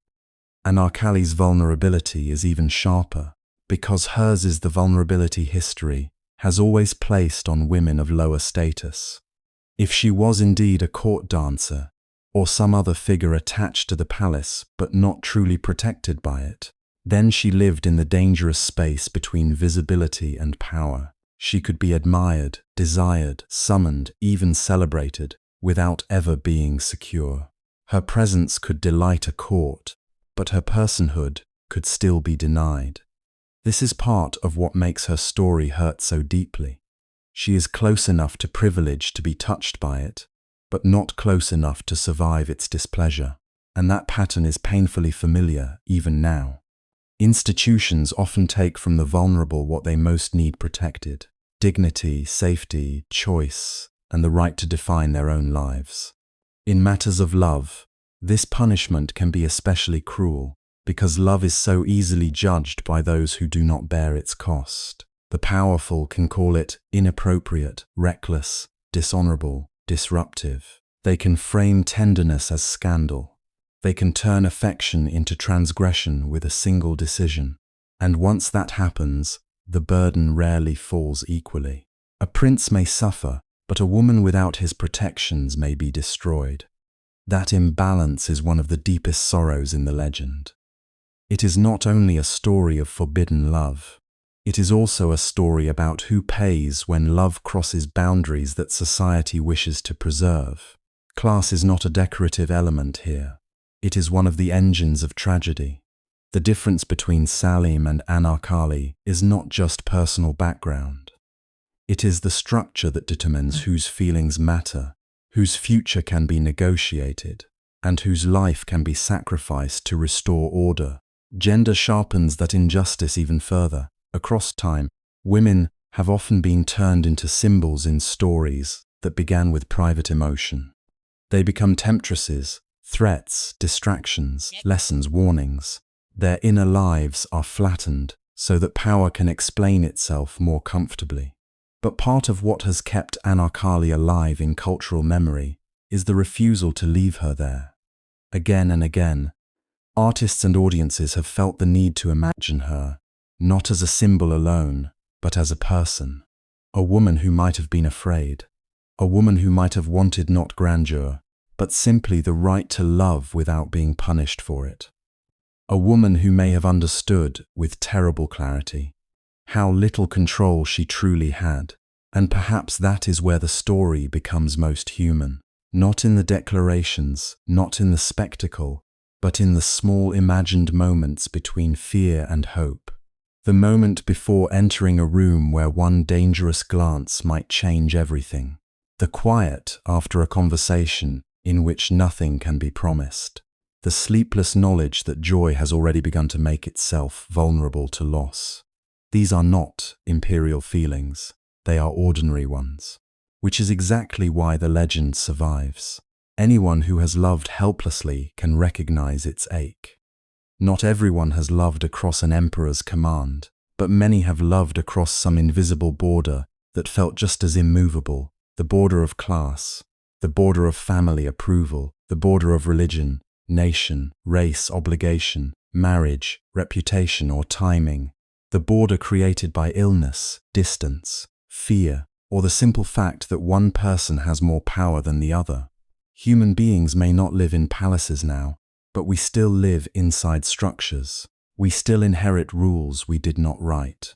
Anarkali's vulnerability is even sharper, because hers is the vulnerability history has always placed on women of lower status. If she was indeed a court dancer, or some other figure attached to the palace but not truly protected by it, then she lived in the dangerous space between visibility and power. She could be admired, desired, summoned, even celebrated, without ever being secure. Her presence could delight a court, but her personhood could still be denied. This is part of what makes her story hurt so deeply. She is close enough to privilege to be touched by it, but not close enough to survive its displeasure. And that pattern is painfully familiar even now. Institutions often take from the vulnerable what they most need protected: dignity, safety, choice, and the right to define their own lives. In matters of love, this punishment can be especially cruel, because love is so easily judged by those who do not bear its cost. The powerful can call it inappropriate, reckless, dishonorable, disruptive. They can frame tenderness as scandal. They can turn affection into transgression with a single decision. And once that happens, the burden rarely falls equally. A prince may suffer, but a woman without his protections may be destroyed. That imbalance is one of the deepest sorrows in the legend. It is not only a story of forbidden love. It is also a story about who pays when love crosses boundaries that society wishes to preserve. Class is not a decorative element here. It is one of the engines of tragedy. The difference between Salim and Anarkali is not just personal background. It is the structure that determines whose feelings matter, whose future can be negotiated, and whose life can be sacrificed to restore order. Gender sharpens that injustice even further. Across time, women have often been turned into symbols in stories that began with private emotion. They become temptresses, threats, distractions, lessons, warnings. Their inner lives are flattened so that power can explain itself more comfortably. But part of what has kept Anarkali alive in cultural memory is the refusal to leave her there. Again and again, artists and audiences have felt the need to imagine her, not as a symbol alone, but as a person, a woman who might have been afraid, A woman who might have wanted not grandeur, but simply the right to love without being punished for it. A woman who may have understood, with terrible clarity, how little control she truly had. And perhaps that is where the story becomes most human. Not in the declarations, not in the spectacle, but in the small imagined moments between fear and hope. The moment before entering a room where one dangerous glance might change everything. The quiet after a conversation in which nothing can be promised. The sleepless knowledge that joy has already begun to make itself vulnerable to loss. These are not imperial feelings, they are ordinary ones, which is exactly why the legend survives. Anyone who has loved helplessly can recognize its ache. Not everyone has loved across an emperor's command, but many have loved across some invisible border that felt just as immovable. The border of class, the border of family approval, the border of religion, nation, race, obligation, marriage, reputation, or timing, the border created by illness, distance, fear, or the simple fact that one person has more power than the other. Human beings may not live in palaces now, but we still live inside structures. We still inherit rules we did not write.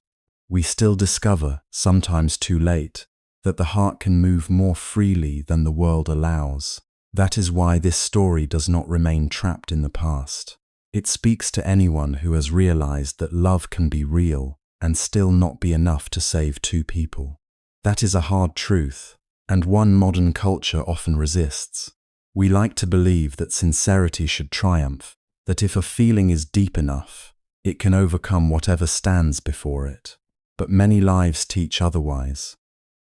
We still discover, sometimes too late, that the heart can move more freely than the world allows. That is why this story does not remain trapped in the past. It speaks to anyone who has realized that love can be real and still not be enough to save two people. That is a hard truth, and one modern culture often resists. We like to believe that sincerity should triumph, that if a feeling is deep enough, it can overcome whatever stands before it. But many lives teach otherwise.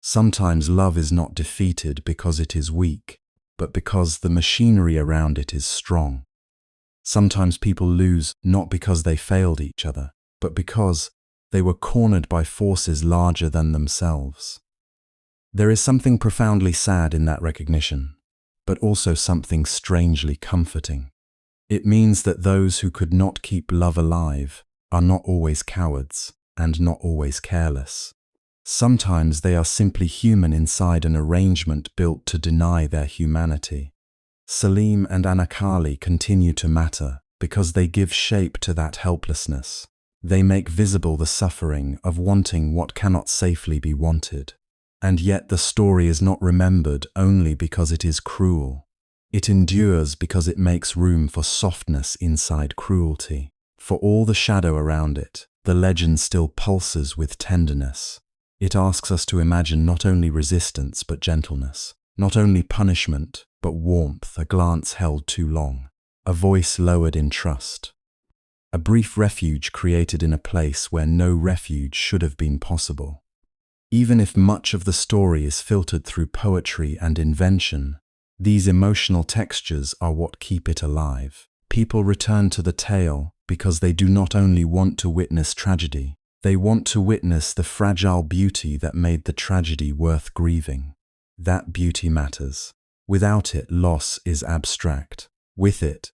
Sometimes love is not defeated because it is weak, but because the machinery around it is strong. Sometimes people lose not because they failed each other, but because they were cornered by forces larger than themselves. There is something profoundly sad in that recognition, but also something strangely comforting. It means that those who could not keep love alive are not always cowards and not always careless. Sometimes they are simply human inside an arrangement built to deny their humanity. Salim and Anarkali continue to matter because they give shape to that helplessness. They make visible the suffering of wanting what cannot safely be wanted. And yet the story is not remembered only because it is cruel. It endures because it makes room for softness inside cruelty. For all the shadow around it, the legend still pulses with tenderness. It asks us to imagine not only resistance but gentleness, not only punishment but warmth, a glance held too long, a voice lowered in trust, a brief refuge created in a place where no refuge should have been possible. Even if much of the story is filtered through poetry and invention, these emotional textures are what keep it alive. People return to the tale because they do not only want to witness tragedy, they want to witness the fragile beauty that made the tragedy worth grieving. That beauty matters. Without it, loss is abstract. With it,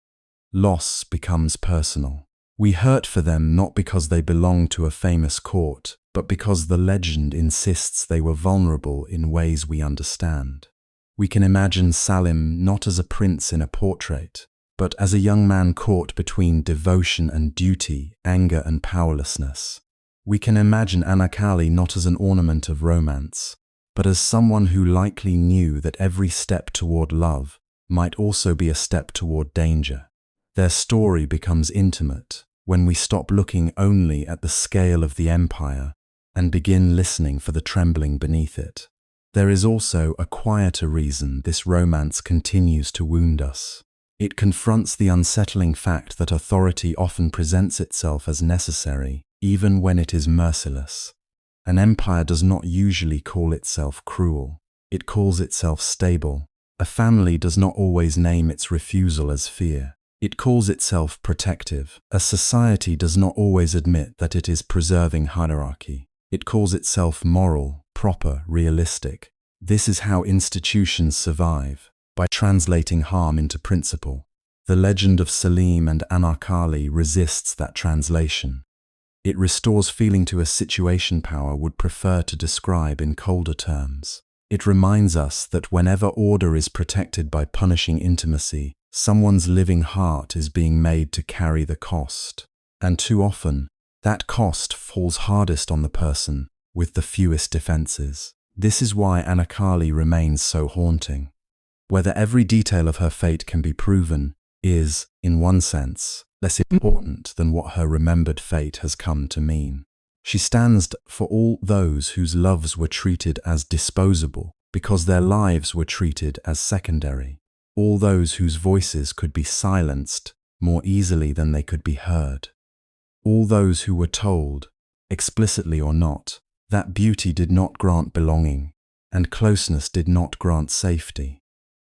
loss becomes personal. We hurt for them not because they belong to a famous court, but because the legend insists they were vulnerable in ways we understand. We can imagine Salim not as a prince in a portrait, but as a young man caught between devotion and duty, anger and powerlessness. We can imagine Anarkali not as an ornament of romance, but as someone who likely knew that every step toward love might also be a step toward danger. Their story becomes intimate when we stop looking only at the scale of the empire and begin listening for the trembling beneath it. There is also a quieter reason this romance continues to wound us. It confronts the unsettling fact that authority often presents itself as necessary, even when it is merciless. An empire does not usually call itself cruel. It calls itself stable. A family does not always name its refusal as fear. It calls itself protective. A society does not always admit that it is preserving hierarchy. It calls itself moral, proper, realistic. This is how institutions survive, by translating harm into principle. The legend of Salim and Anarkali resists that translation. It restores feeling to a situation power would prefer to describe in colder terms. It reminds us that whenever order is protected by punishing intimacy, someone's living heart is being made to carry the cost. And too often, that cost falls hardest on the person with the fewest defenses. This is why Anarkali remains so haunting. Whether every detail of her fate can be proven is, in one sense, less important than what her remembered fate has come to mean. She stands for all those whose loves were treated as disposable because their lives were treated as secondary. All those whose voices could be silenced more easily than they could be heard. All those who were told, explicitly or not, that beauty did not grant belonging and closeness did not grant safety.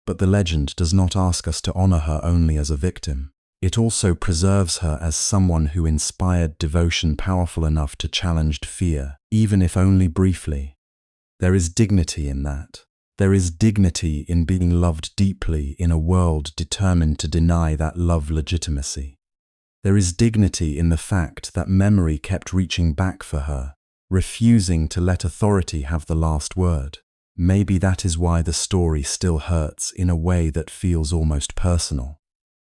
But the legend does not ask us to honor her only as a victim. It also preserves her as someone who inspired devotion powerful enough to challenge fear, even if only briefly. There is dignity in that. There is dignity in being loved deeply in a world determined to deny that love legitimacy. There is dignity in the fact that memory kept reaching back for her, refusing to let authority have the last word. Maybe that is why the story still hurts in a way that feels almost personal.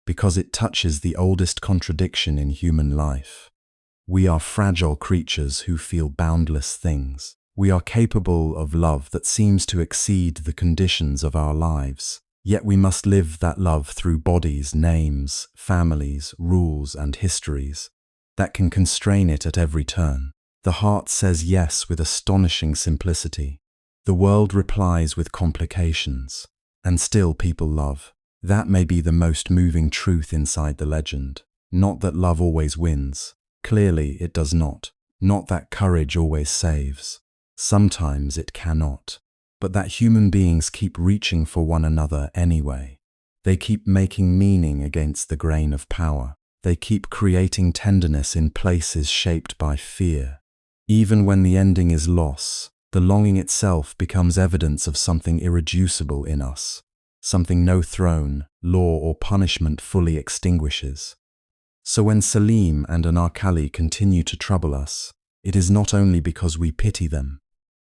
Because it touches the oldest contradiction in human life. We are fragile creatures who feel boundless things. We are capable of love that seems to exceed the conditions of our lives. Yet we must live that love through bodies, names, families, rules, and histories that can constrain it at every turn. The heart says yes with astonishing simplicity. The world replies with complications. And still people love. That may be the most moving truth inside the legend. Not that love always wins. Clearly it does not. Not that courage always saves. Sometimes it cannot. But that human beings keep reaching for one another anyway. They keep making meaning against the grain of power. They keep creating tenderness in places shaped by fear. Even when the ending is loss, the longing itself becomes evidence of something irreducible in us. Something no throne, law, or punishment fully extinguishes. So when Salim and Anarkali continue to trouble us, it is not only because we pity them,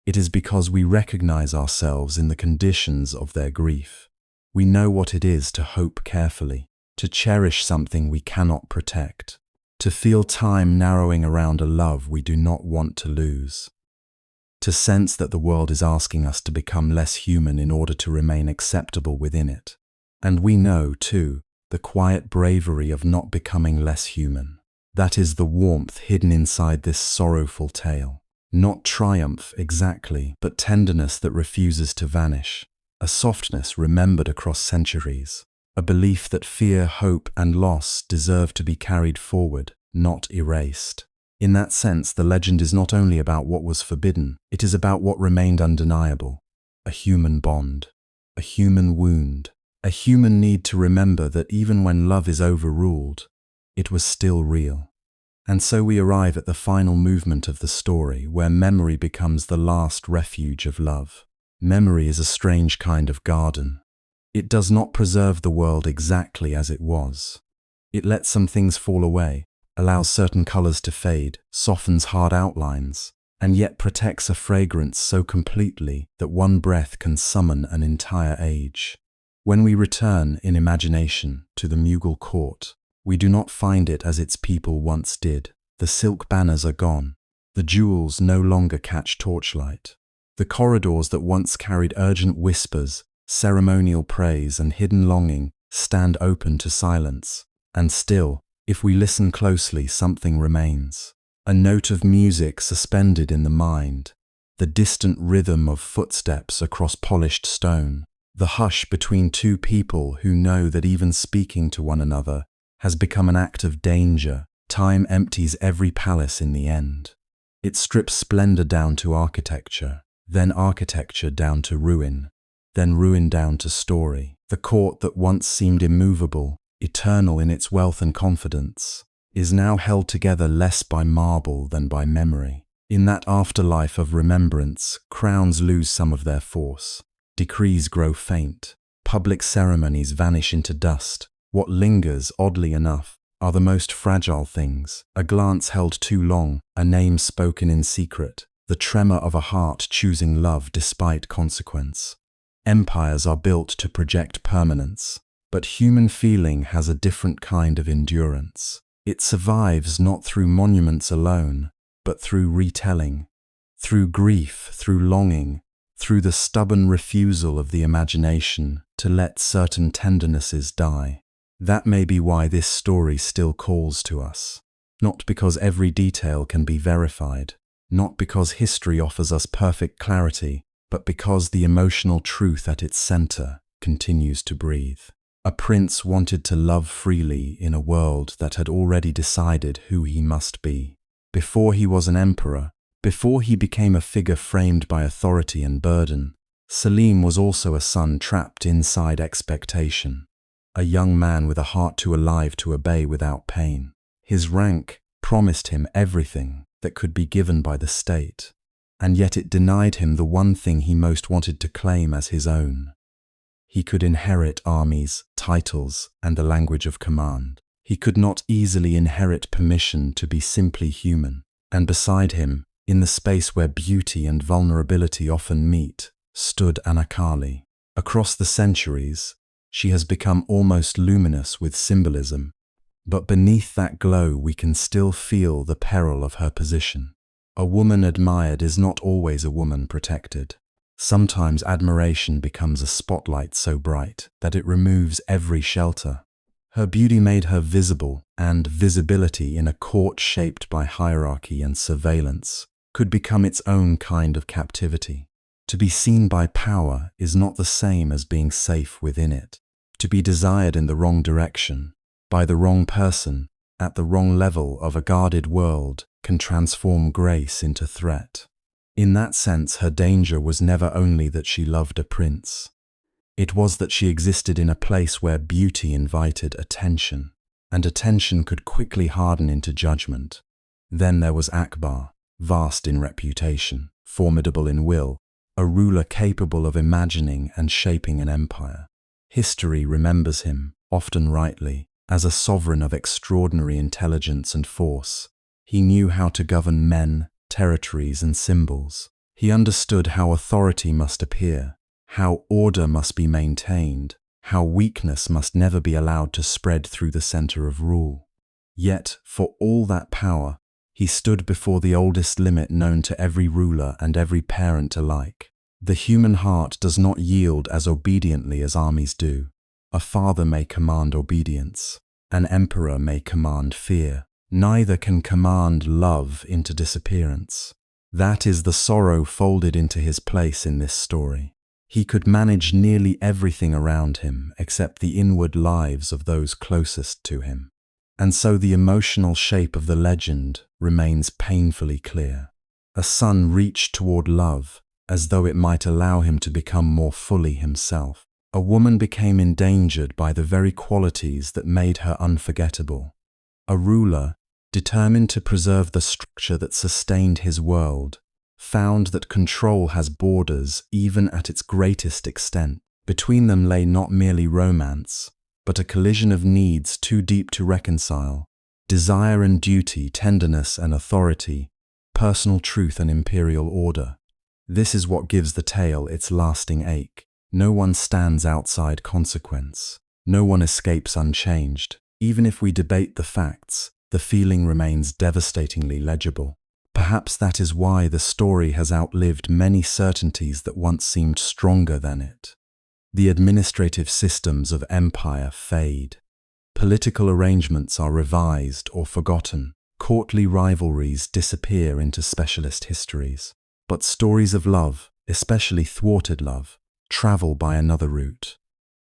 it is because we recognize ourselves in the conditions of their grief. We know what it is to hope carefully, to cherish something we cannot protect, to feel time narrowing around a love we do not want to lose. To sense that the world is asking us to become less human in order to remain acceptable within it. And we know, too, the quiet bravery of not becoming less human. That is the warmth hidden inside this sorrowful tale. Not triumph exactly, but tenderness that refuses to vanish. A softness remembered across centuries. A belief that fear, hope, and loss deserve to be carried forward, not erased. In that sense, the legend is not only about what was forbidden, it is about what remained undeniable. A human bond, a human wound, a human need to remember that even when love is overruled, it was still real. And so we arrive at the final movement of the story, where memory becomes the last refuge of love. Memory is a strange kind of garden. It does not preserve the world exactly as it was. It lets some things fall away, allows certain colors to fade, softens hard outlines, and yet protects a fragrance so completely that one breath can summon an entire age. When we return in imagination to the Mughal court, we do not find it as its people once did. The silk banners are gone. The jewels no longer catch torchlight. The corridors that once carried urgent whispers, ceremonial praise, and hidden longing stand open to silence. And still, if we listen closely, something remains. A note of music suspended in the mind, the distant rhythm of footsteps across polished stone, the hush between two people who know that even speaking to one another has become an act of danger. Time empties every palace in the end. It strips splendor down to architecture, then architecture down to ruin, then ruin down to story. The court that once seemed immovable, eternal in its wealth and confidence, is now held together less by marble than by memory. In that afterlife of remembrance, crowns lose some of their force, decrees grow faint, public ceremonies vanish into dust. What lingers, oddly enough, are the most fragile things: a glance held too long, a name spoken in secret, the tremor of a heart choosing love despite consequence. Empires are built to project permanence, but human feeling has a different kind of endurance. It survives not through monuments alone, but through retelling, through grief, through longing, through the stubborn refusal of the imagination to let certain tendernesses die. That may be why this story still calls to us. Not because every detail can be verified, not because history offers us perfect clarity, but because the emotional truth at its center continues to breathe. A prince wanted to love freely in a world that had already decided who he must be. Before he was an emperor, before he became a figure framed by authority and burden, Salim was also a son trapped inside expectation. A young man with a heart too alive to obey without pain. His rank promised him everything that could be given by the state, and yet it denied him the one thing he most wanted to claim as his own. He could inherit armies, titles, and the language of command. He could not easily inherit permission to be simply human. And beside him, in the space where beauty and vulnerability often meet, stood Anarkali. Across the centuries, she has become almost luminous with symbolism, but beneath that glow we can still feel the peril of her position. A woman admired is not always a woman protected. Sometimes admiration becomes a spotlight so bright that it removes every shelter. Her beauty made her visible, and visibility in a court shaped by hierarchy and surveillance could become its own kind of captivity. To be seen by power is not the same as being safe within it. To be desired in the wrong direction, by the wrong person, at the wrong level of a guarded world, can transform grace into threat. In that sense, her danger was never only that she loved a prince. It was that she existed in a place where beauty invited attention, and attention could quickly harden into judgment. Then there was Akbar, vast in reputation, formidable in will, a ruler capable of imagining and shaping an empire. History remembers him, often rightly, as a sovereign of extraordinary intelligence and force. He knew how to govern men, territories, and symbols. He understood how authority must appear, how order must be maintained, how weakness must never be allowed to spread through the center of rule. Yet, for all that power, he stood before the oldest limit known to every ruler and every parent alike. The human heart does not yield as obediently as armies do. A father may command obedience. An emperor may command fear. Neither can command love into disappearance. That is the sorrow folded into his place in this story. He could manage nearly everything around him except the inward lives of those closest to him. And so the emotional shape of the legend remains painfully clear. A son reached toward love as though it might allow him to become more fully himself. A woman became endangered by the very qualities that made her unforgettable. A ruler, determined to preserve the structure that sustained his world, found that control has borders even at its greatest extent. Between them lay not merely romance, but a collision of needs too deep to reconcile: desire and duty, tenderness and authority, personal truth and imperial order. This is what gives the tale its lasting ache. No one stands outside consequence. No one escapes unchanged. Even if we debate the facts, the feeling remains devastatingly legible. Perhaps that is why the story has outlived many certainties that once seemed stronger than it. The administrative systems of empire fade. Political arrangements are revised or forgotten. Courtly rivalries disappear into specialist histories. But stories of love, especially thwarted love, travel by another route.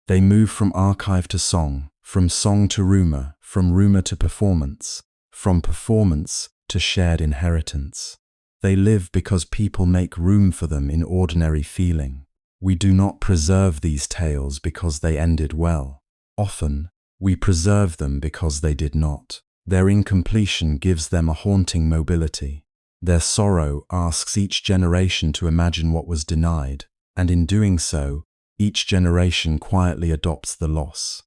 They move from archive to song, from song to rumor, from rumor to performance, from performance to shared inheritance. They live because people make room for them in ordinary feeling. We do not preserve these tales because they ended well. Often, we preserve them because they did not. Their incompletion gives them a haunting mobility. Their sorrow asks each generation to imagine what was denied, and in doing so, each generation quietly adopts the loss.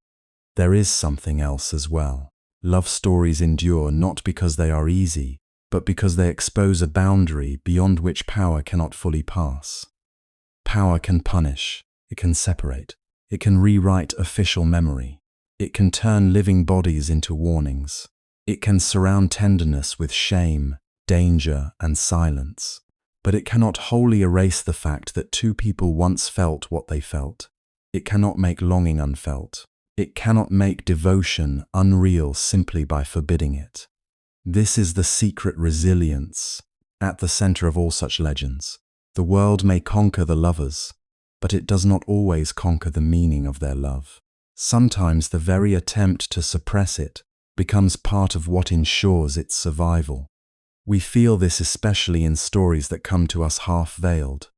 There is something else as well. Love stories endure not because they are easy, but because they expose a boundary beyond which power cannot fully pass. Power can punish, it can separate, it can rewrite official memory, it can turn living bodies into warnings, it can surround tenderness with shame, danger, and silence, but it cannot wholly erase the fact that two people once felt what they felt. It cannot make longing unfelt. It cannot make devotion unreal simply by forbidding it. This is the secret resilience at the center of all such legends. The world may conquer the lovers, but it does not always conquer the meaning of their love. Sometimes the very attempt to suppress it becomes part of what ensures its survival. We feel this especially in stories that come to us half-veiled.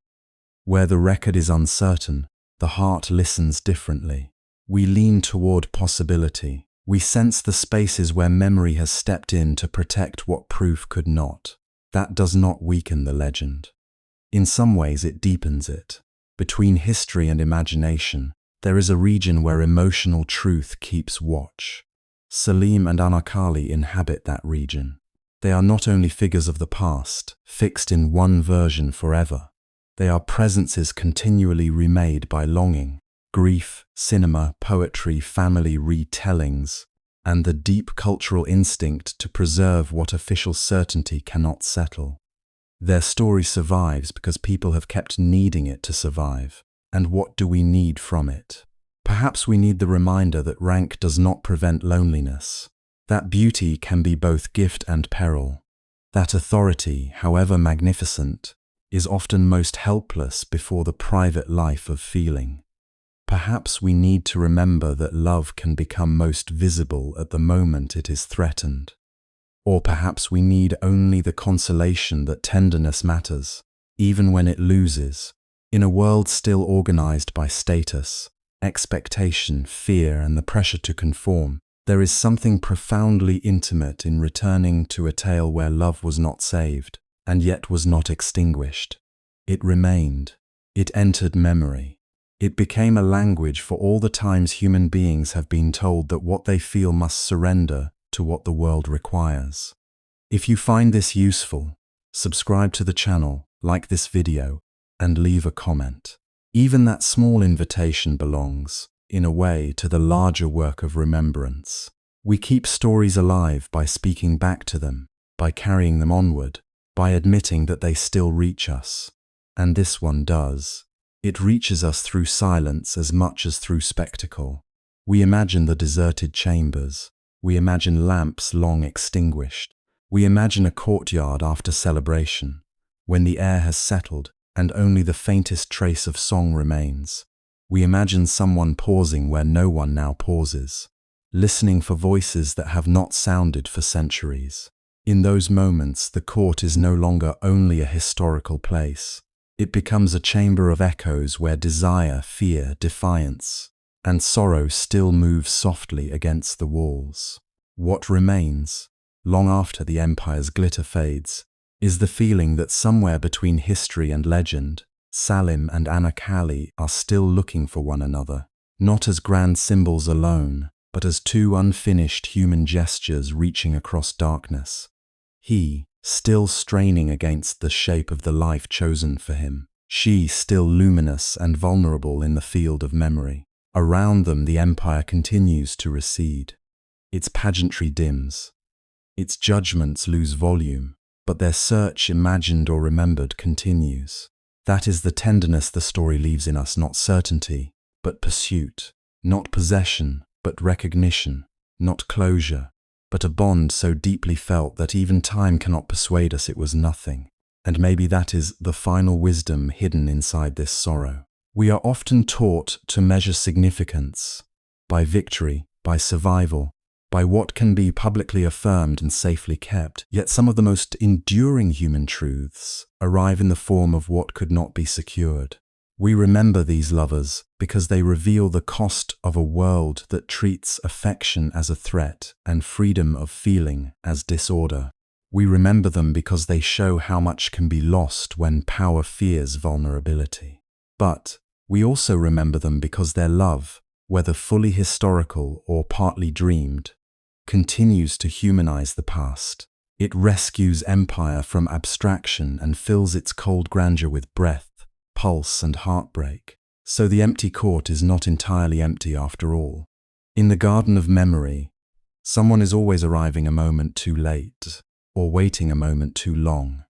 Where the record is uncertain, the heart listens differently. We lean toward possibility. We sense the spaces where memory has stepped in to protect what proof could not. That does not weaken the legend. In some ways it deepens it. Between history and imagination, there is a region where emotional truth keeps watch. Salim and Anarkali inhabit that region. They are not only figures of the past, fixed in one version forever. They are presences continually remade by longing, grief, cinema, poetry, family retellings, and the deep cultural instinct to preserve what official certainty cannot settle. Their story survives because people have kept needing it to survive. And what do we need from it? Perhaps we need the reminder that rank does not prevent loneliness, that beauty can be both gift and peril, that authority, however magnificent, is often most helpless before the private life of feeling. Perhaps we need to remember that love can become most visible at the moment it is threatened. Or perhaps we need only the consolation that tenderness matters, even when it loses. In a world still organized by status, expectation, fear, and the pressure to conform, there is something profoundly intimate in returning to a tale where love was not saved, and yet was not extinguished. It remained. It entered memory. It became a language for all the times human beings have been told that what they feel must surrender to what the world requires. If you find this useful, subscribe to the channel, like this video, and leave a comment. Even that small invitation belongs, in a way, to the larger work of remembrance. We keep stories alive by speaking back to them, by carrying them onward, by admitting that they still reach us. And this one does. It reaches us through silence as much as through spectacle. We imagine the deserted chambers. We imagine lamps long extinguished. We imagine a courtyard after celebration, when the air has settled and only the faintest trace of song remains. We imagine someone pausing where no one now pauses, listening for voices that have not sounded for centuries. In those moments, the court is no longer only a historical place. It becomes a chamber of echoes where desire, fear, defiance, and sorrow still move softly against the walls. What remains, long after the empire's glitter fades, is the feeling that somewhere between history and legend, Salim and Anarkali are still looking for one another, not as grand symbols alone, but as two unfinished human gestures reaching across darkness. He, still straining against the shape of the life chosen for him. She, still luminous and vulnerable in the field of memory. Around them, the empire continues to recede. Its pageantry dims. Its judgments lose volume, but their search, imagined or remembered, continues. That is the tenderness the story leaves in us, not certainty, but pursuit, not possession, but recognition, not closure, but a bond so deeply felt that even time cannot persuade us it was nothing. And maybe that is the final wisdom hidden inside this sorrow. We are often taught to measure significance by victory, by survival, by what can be publicly affirmed and safely kept. Yet some of the most enduring human truths arrive in the form of what could not be secured. We remember these lovers because they reveal the cost of a world that treats affection as a threat and freedom of feeling as disorder. We remember them because they show how much can be lost when power fears vulnerability. But we also remember them because their love, whether fully historical or partly dreamed, continues to humanize the past. It rescues empire from abstraction and fills its cold grandeur with breath, pulse, and heartbreak. So the empty court is not entirely empty after all. In the garden of memory, someone is always arriving a moment too late, or waiting a moment too long.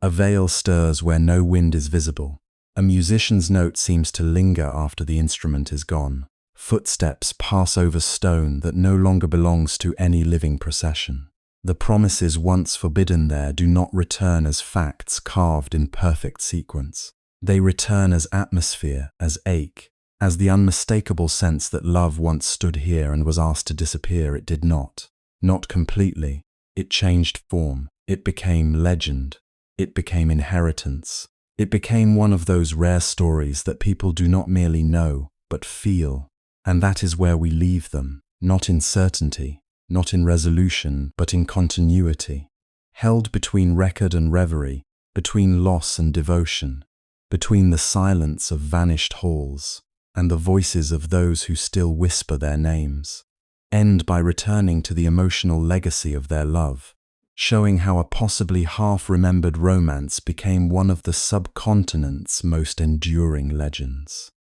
A veil stirs where no wind is visible. A musician's note seems to linger after the instrument is gone. Footsteps pass over stone that no longer belongs to any living procession. The promises once forbidden there do not return as facts carved in perfect sequence. They return as atmosphere, as ache, as the unmistakable sense that love once stood here and was asked to disappear. It did not. Not completely. It changed form. It became legend. It became inheritance. It became one of those rare stories that people do not merely know, but feel. And that is where we leave them, not in certainty, not in resolution, but in continuity. Held between record and reverie, between loss and devotion, between the silence of vanished halls and the voices of those who still whisper their names. End by returning to the emotional legacy of their love, showing how a possibly half-remembered romance became one of the subcontinent's most enduring legends.